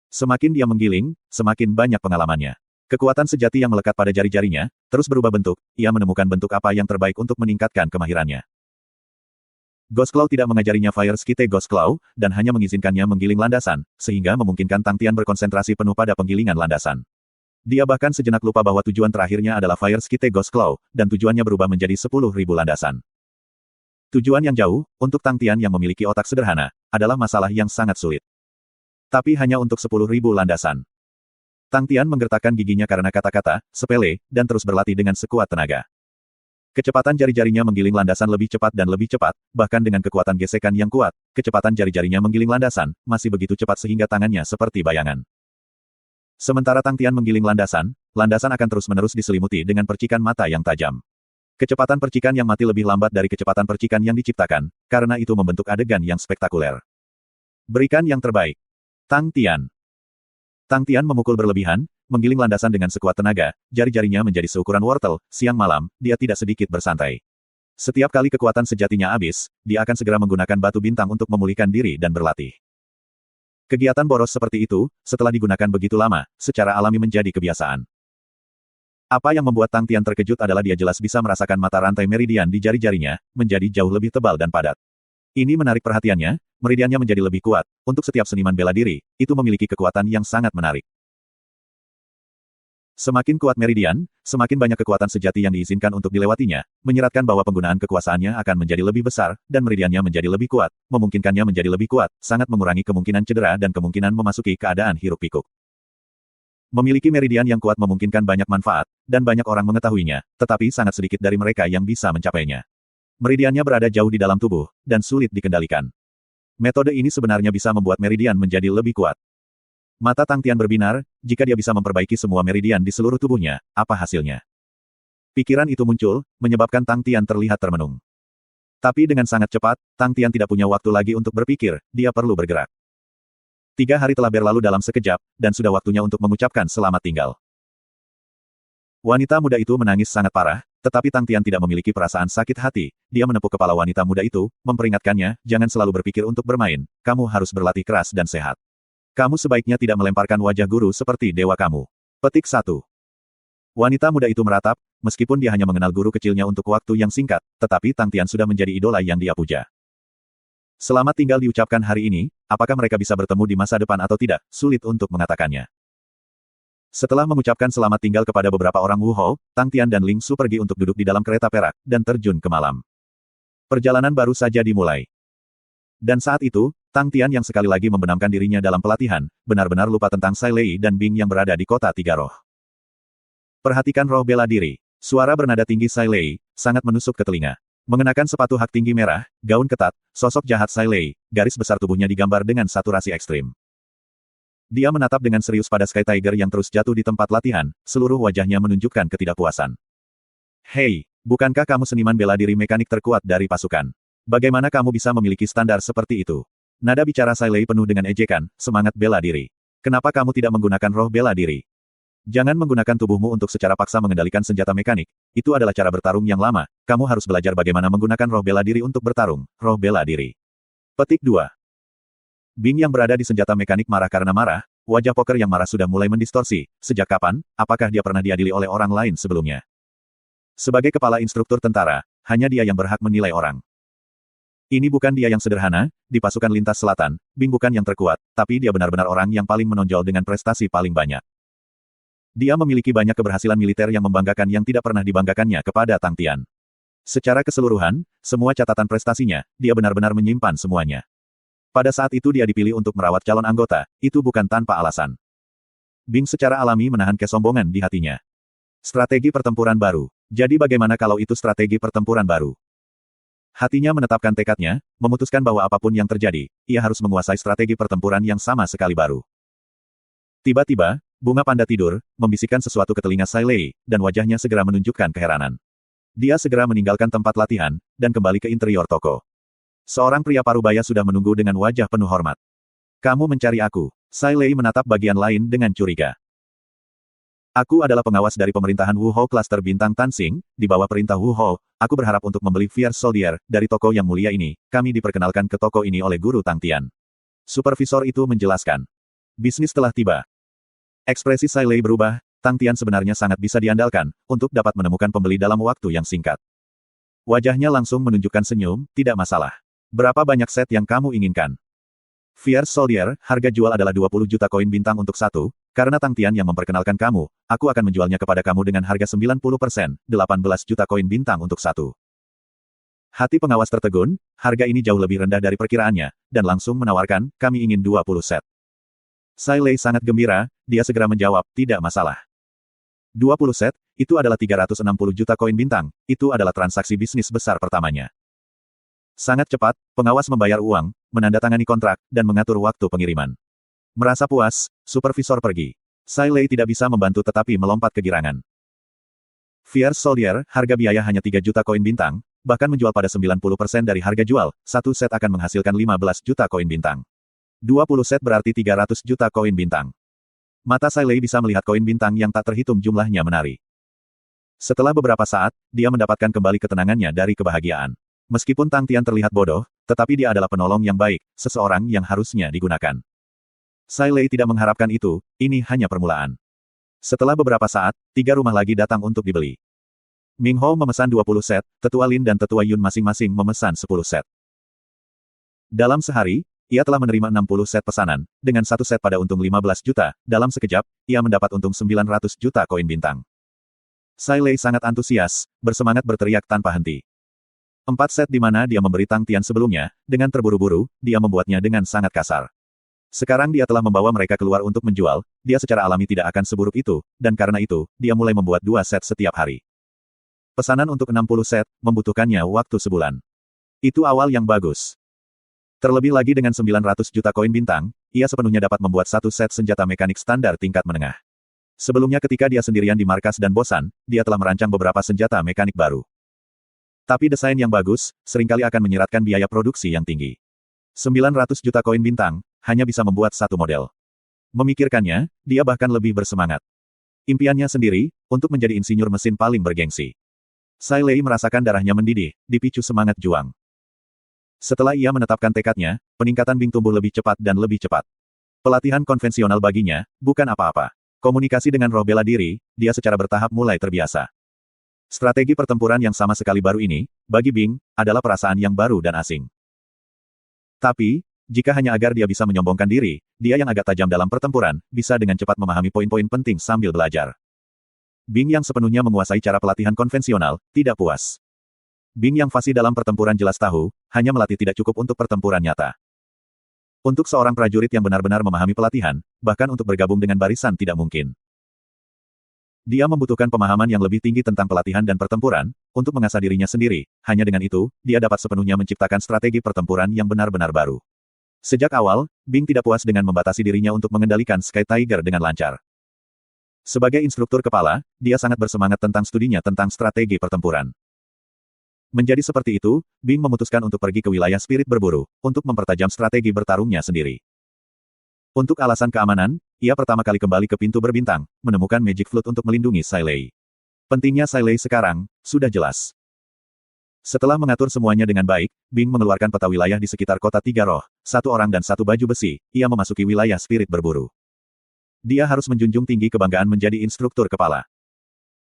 Semakin dia menggiling, semakin banyak pengalamannya. Kekuatan sejati yang melekat pada jari-jarinya, terus berubah bentuk, ia menemukan bentuk apa yang terbaik untuk meningkatkan kemahirannya. Ghost Claw tidak mengajarinya Fire Skite Ghost Claw, dan hanya mengizinkannya menggiling landasan, sehingga memungkinkan Tang Tian berkonsentrasi penuh pada penggilingan landasan. Dia bahkan sejenak lupa bahwa tujuan terakhirnya adalah Fire Skite Ghost Claw, dan tujuannya berubah menjadi 10.000 landasan. Tujuan yang jauh, untuk Tang Tian yang memiliki otak sederhana, adalah masalah yang sangat sulit. Tapi hanya untuk 10.000 landasan. Tang Tian menggertakkan giginya karena kata-kata, sepele, dan terus berlatih dengan sekuat tenaga. Kecepatan jari-jarinya menggiling landasan lebih cepat dan lebih cepat, bahkan dengan kekuatan gesekan yang kuat, kecepatan jari-jarinya menggiling landasan, masih begitu cepat sehingga tangannya seperti bayangan. Sementara Tang Tian menggiling landasan akan terus-menerus diselimuti dengan percikan mata yang tajam. Kecepatan percikan yang mati lebih lambat dari kecepatan percikan yang diciptakan, karena itu membentuk adegan yang spektakuler. Berikan yang terbaik. Tang Tian. Tang Tian memukul berlebihan, menggiling landasan dengan sekuat tenaga, jari-jarinya menjadi seukuran wortel, siang malam, dia tidak sedikit bersantai. Setiap kali kekuatan sejatinya habis, dia akan segera menggunakan batu bintang untuk memulihkan diri dan berlatih. Kegiatan boros seperti itu, setelah digunakan begitu lama, secara alami menjadi kebiasaan. Apa yang membuat Tang Tian terkejut adalah dia jelas bisa merasakan mata rantai meridian di jari-jarinya, menjadi jauh lebih tebal dan padat. Ini menarik perhatiannya, meridiannya menjadi lebih kuat, untuk setiap seniman bela diri, itu memiliki kekuatan yang sangat menarik. Semakin kuat meridian, semakin banyak kekuatan sejati yang diizinkan untuk dilewatinya, menyiratkan bahwa penggunaan kekuasaannya akan menjadi lebih besar, dan meridiannya menjadi lebih kuat, memungkinkannya menjadi lebih kuat, sangat mengurangi kemungkinan cedera dan kemungkinan memasuki keadaan hiruk-pikuk. Memiliki meridian yang kuat memungkinkan banyak manfaat, dan banyak orang mengetahuinya, tetapi sangat sedikit dari mereka yang bisa mencapainya. Meridiannya berada jauh di dalam tubuh, dan sulit dikendalikan. Metode ini sebenarnya bisa membuat meridian menjadi lebih kuat. Mata Tang Tian berbinar, jika dia bisa memperbaiki semua meridian di seluruh tubuhnya, apa hasilnya? Pikiran itu muncul, menyebabkan Tang Tian terlihat termenung. Tapi dengan sangat cepat, Tang Tian tidak punya waktu lagi untuk berpikir, dia perlu bergerak. 3 hari telah berlalu dalam sekejap, dan sudah waktunya untuk mengucapkan selamat tinggal. Wanita muda itu menangis sangat parah, tetapi Tang Tian tidak memiliki perasaan sakit hati, dia menepuk kepala wanita muda itu, memperingatkannya, jangan selalu berpikir untuk bermain, kamu harus berlatih keras dan sehat. Kamu sebaiknya tidak melemparkan wajah guru seperti dewa kamu. Petik 1. Wanita muda itu meratap, meskipun dia hanya mengenal guru kecilnya untuk waktu yang singkat, tetapi Tang Tian sudah menjadi idola yang dia puja. Selamat tinggal diucapkan hari ini, apakah mereka bisa bertemu di masa depan atau tidak, sulit untuk mengatakannya. Setelah mengucapkan selamat tinggal kepada beberapa orang Wu Hou, Tang Tian dan Ling Su pergi untuk duduk di dalam kereta perak, dan terjun ke malam. Perjalanan baru saja dimulai. Dan saat itu, Tang Tian yang sekali lagi membenamkan dirinya dalam pelatihan, benar-benar lupa tentang Sai Lei dan Bing yang berada di kota Tiga Roh. Perhatikan roh bela diri. Suara bernada tinggi Sai Lei, sangat menusuk ke telinga. Mengenakan sepatu hak tinggi merah, gaun ketat, sosok jahat Sai Lei, garis besar tubuhnya digambar dengan saturasi ekstrim. Dia menatap dengan serius pada Sky Tiger yang terus jatuh di tempat latihan, seluruh wajahnya menunjukkan ketidakpuasan. Hei, bukankah kamu seniman bela diri mekanik terkuat dari pasukan? Bagaimana kamu bisa memiliki standar seperti itu? Nada bicara Sai Lei penuh dengan ejekan, semangat bela diri. Kenapa kamu tidak menggunakan roh bela diri? Jangan menggunakan tubuhmu untuk secara paksa mengendalikan senjata mekanik. Itu adalah cara bertarung yang lama. Kamu harus belajar bagaimana menggunakan roh bela diri untuk bertarung. Roh bela diri. Petik 2. Bing yang berada di senjata mekanik marah karena marah. Wajah poker yang marah sudah mulai mendistorsi. Sejak kapan? Apakah dia pernah diadili oleh orang lain sebelumnya? Sebagai kepala instruktur tentara, hanya dia yang berhak menilai orang. Ini bukan dia yang sederhana, di pasukan lintas selatan, Bing bukan yang terkuat, tapi dia benar-benar orang yang paling menonjol dengan prestasi paling banyak. Dia memiliki banyak keberhasilan militer yang membanggakan yang tidak pernah dibanggakannya kepada Tang Tian. Secara keseluruhan, semua catatan prestasinya, dia benar-benar menyimpan semuanya. Pada saat itu dia dipilih untuk merawat calon anggota, itu bukan tanpa alasan. Bing secara alami menahan kesombongan di hatinya. Strategi pertempuran baru. Jadi bagaimana kalau itu strategi pertempuran baru? Hatinya menetapkan tekadnya, memutuskan bahwa apapun yang terjadi, ia harus menguasai strategi pertempuran yang sama sekali baru. Tiba-tiba, bunga panda tidur, membisikkan sesuatu ke telinga Sai Lei, dan wajahnya segera menunjukkan keheranan. Dia segera meninggalkan tempat latihan, dan kembali ke interior toko. Seorang pria parubaya sudah menunggu dengan wajah penuh hormat. Kamu mencari aku. Sai Lei menatap bagian lain dengan curiga. Aku adalah pengawas dari pemerintahan Wu Hou Cluster Bintang Tansing, di bawah perintah Wu Hou, aku berharap untuk membeli Fierce Soldier, dari toko yang mulia ini, kami diperkenalkan ke toko ini oleh Guru Tang Tian. Supervisor itu menjelaskan. Bisnis telah tiba. Ekspresi Sai Lei berubah, Tang Tian sebenarnya sangat bisa diandalkan, untuk dapat menemukan pembeli dalam waktu yang singkat. Wajahnya langsung menunjukkan senyum, tidak masalah. Berapa banyak set yang kamu inginkan? Fierce Soldier, harga jual adalah 20 juta koin bintang untuk satu, karena Tang Tian yang memperkenalkan kamu, aku akan menjualnya kepada kamu dengan harga 90%, 18 juta koin bintang untuk satu. Hati pengawas tertegun, harga ini jauh lebih rendah dari perkiraannya, dan langsung menawarkan, kami ingin 20 set. Sai Lei sangat gembira, dia segera menjawab, tidak masalah. 20 set, itu adalah 360 juta koin bintang, itu adalah transaksi bisnis besar pertamanya. Sangat cepat, pengawas membayar uang, menandatangani kontrak, dan mengatur waktu pengiriman. Merasa puas, supervisor pergi. Sai Lei tidak bisa membantu tetapi melompat kegirangan. Fierce Soldier, harga biaya hanya 3 juta koin bintang, bahkan menjual pada 90% dari harga jual, satu set akan menghasilkan 15 juta koin bintang. 20 set berarti 300 juta koin bintang. Mata Sai Lei bisa melihat koin bintang yang tak terhitung jumlahnya menari. Setelah beberapa saat, dia mendapatkan kembali ketenangannya dari kebahagiaan. Meskipun Tang Tian terlihat bodoh, tetapi dia adalah penolong yang baik, seseorang yang harusnya digunakan. Sai Lei tidak mengharapkan itu, ini hanya permulaan. Setelah beberapa saat, 3 rumah lagi datang untuk dibeli. Ming Hou memesan 20 set, Tetua Lin dan Tetua Yun masing-masing memesan 10 set. Dalam sehari, ia telah menerima 60 set pesanan, dengan satu set pada untung 15 juta, dalam sekejap, ia mendapat untung 900 juta koin bintang. Sai Lei sangat antusias, bersemangat berteriak tanpa henti. 4 set di mana dia memberi Tang Tian sebelumnya, dengan terburu-buru, dia membuatnya dengan sangat kasar. Sekarang dia telah membawa mereka keluar untuk menjual, dia secara alami tidak akan seburuk itu, dan karena itu, dia mulai membuat 2 set setiap hari. Pesanan untuk 60 set, membutuhkannya waktu sebulan. Itu awal yang bagus. Terlebih lagi dengan 900 juta koin bintang, ia sepenuhnya dapat membuat 1 set senjata mekanik standar tingkat menengah. Sebelumnya ketika dia sendirian di markas dan bosan, dia telah merancang beberapa senjata mekanik baru. Tapi desain yang bagus, seringkali akan menyeratkan biaya produksi yang tinggi. 900 juta koin bintang, hanya bisa membuat satu model. Memikirkannya, dia bahkan lebih bersemangat. Impiannya sendiri, untuk menjadi insinyur mesin paling bergengsi. Sai Lei merasakan darahnya mendidih, dipicu semangat juang. Setelah ia menetapkan tekadnya, peningkatan Bing tumbuh lebih cepat dan lebih cepat. Pelatihan konvensional baginya, bukan apa-apa. Komunikasi dengan roh bela diri, dia secara bertahap mulai terbiasa. Strategi pertempuran yang sama sekali baru ini, bagi Bing, adalah perasaan yang baru dan asing. Tapi, jika hanya agar dia bisa menyombongkan diri, dia yang agak tajam dalam pertempuran, bisa dengan cepat memahami poin-poin penting sambil belajar. Bing yang sepenuhnya menguasai cara pelatihan konvensional, tidak puas. Bing yang fasih dalam pertempuran jelas tahu, hanya melatih tidak cukup untuk pertempuran nyata. Untuk seorang prajurit yang benar-benar memahami pelatihan, bahkan untuk bergabung dengan barisan tidak mungkin. Dia membutuhkan pemahaman yang lebih tinggi tentang pelatihan dan pertempuran, untuk mengasah dirinya sendiri, hanya dengan itu, dia dapat sepenuhnya menciptakan strategi pertempuran yang benar-benar baru. Sejak awal, Bing tidak puas dengan membatasi dirinya untuk mengendalikan Sky Tiger dengan lancar. Sebagai instruktur kepala, dia sangat bersemangat tentang studinya tentang strategi pertempuran. Menjadi seperti itu, Bing memutuskan untuk pergi ke wilayah spirit berburu, untuk mempertajam strategi bertarungnya sendiri. Untuk alasan keamanan, ia pertama kali kembali ke pintu berbintang, menemukan Magic Flute untuk melindungi Sai Lei. Pentingnya Sai Lei sekarang, sudah jelas. Setelah mengatur semuanya dengan baik, Bing mengeluarkan peta wilayah di sekitar kota Tiga Roh, 1 orang dan 1 baju besi, ia memasuki wilayah spirit berburu. Dia harus menjunjung tinggi kebanggaan menjadi instruktur kepala.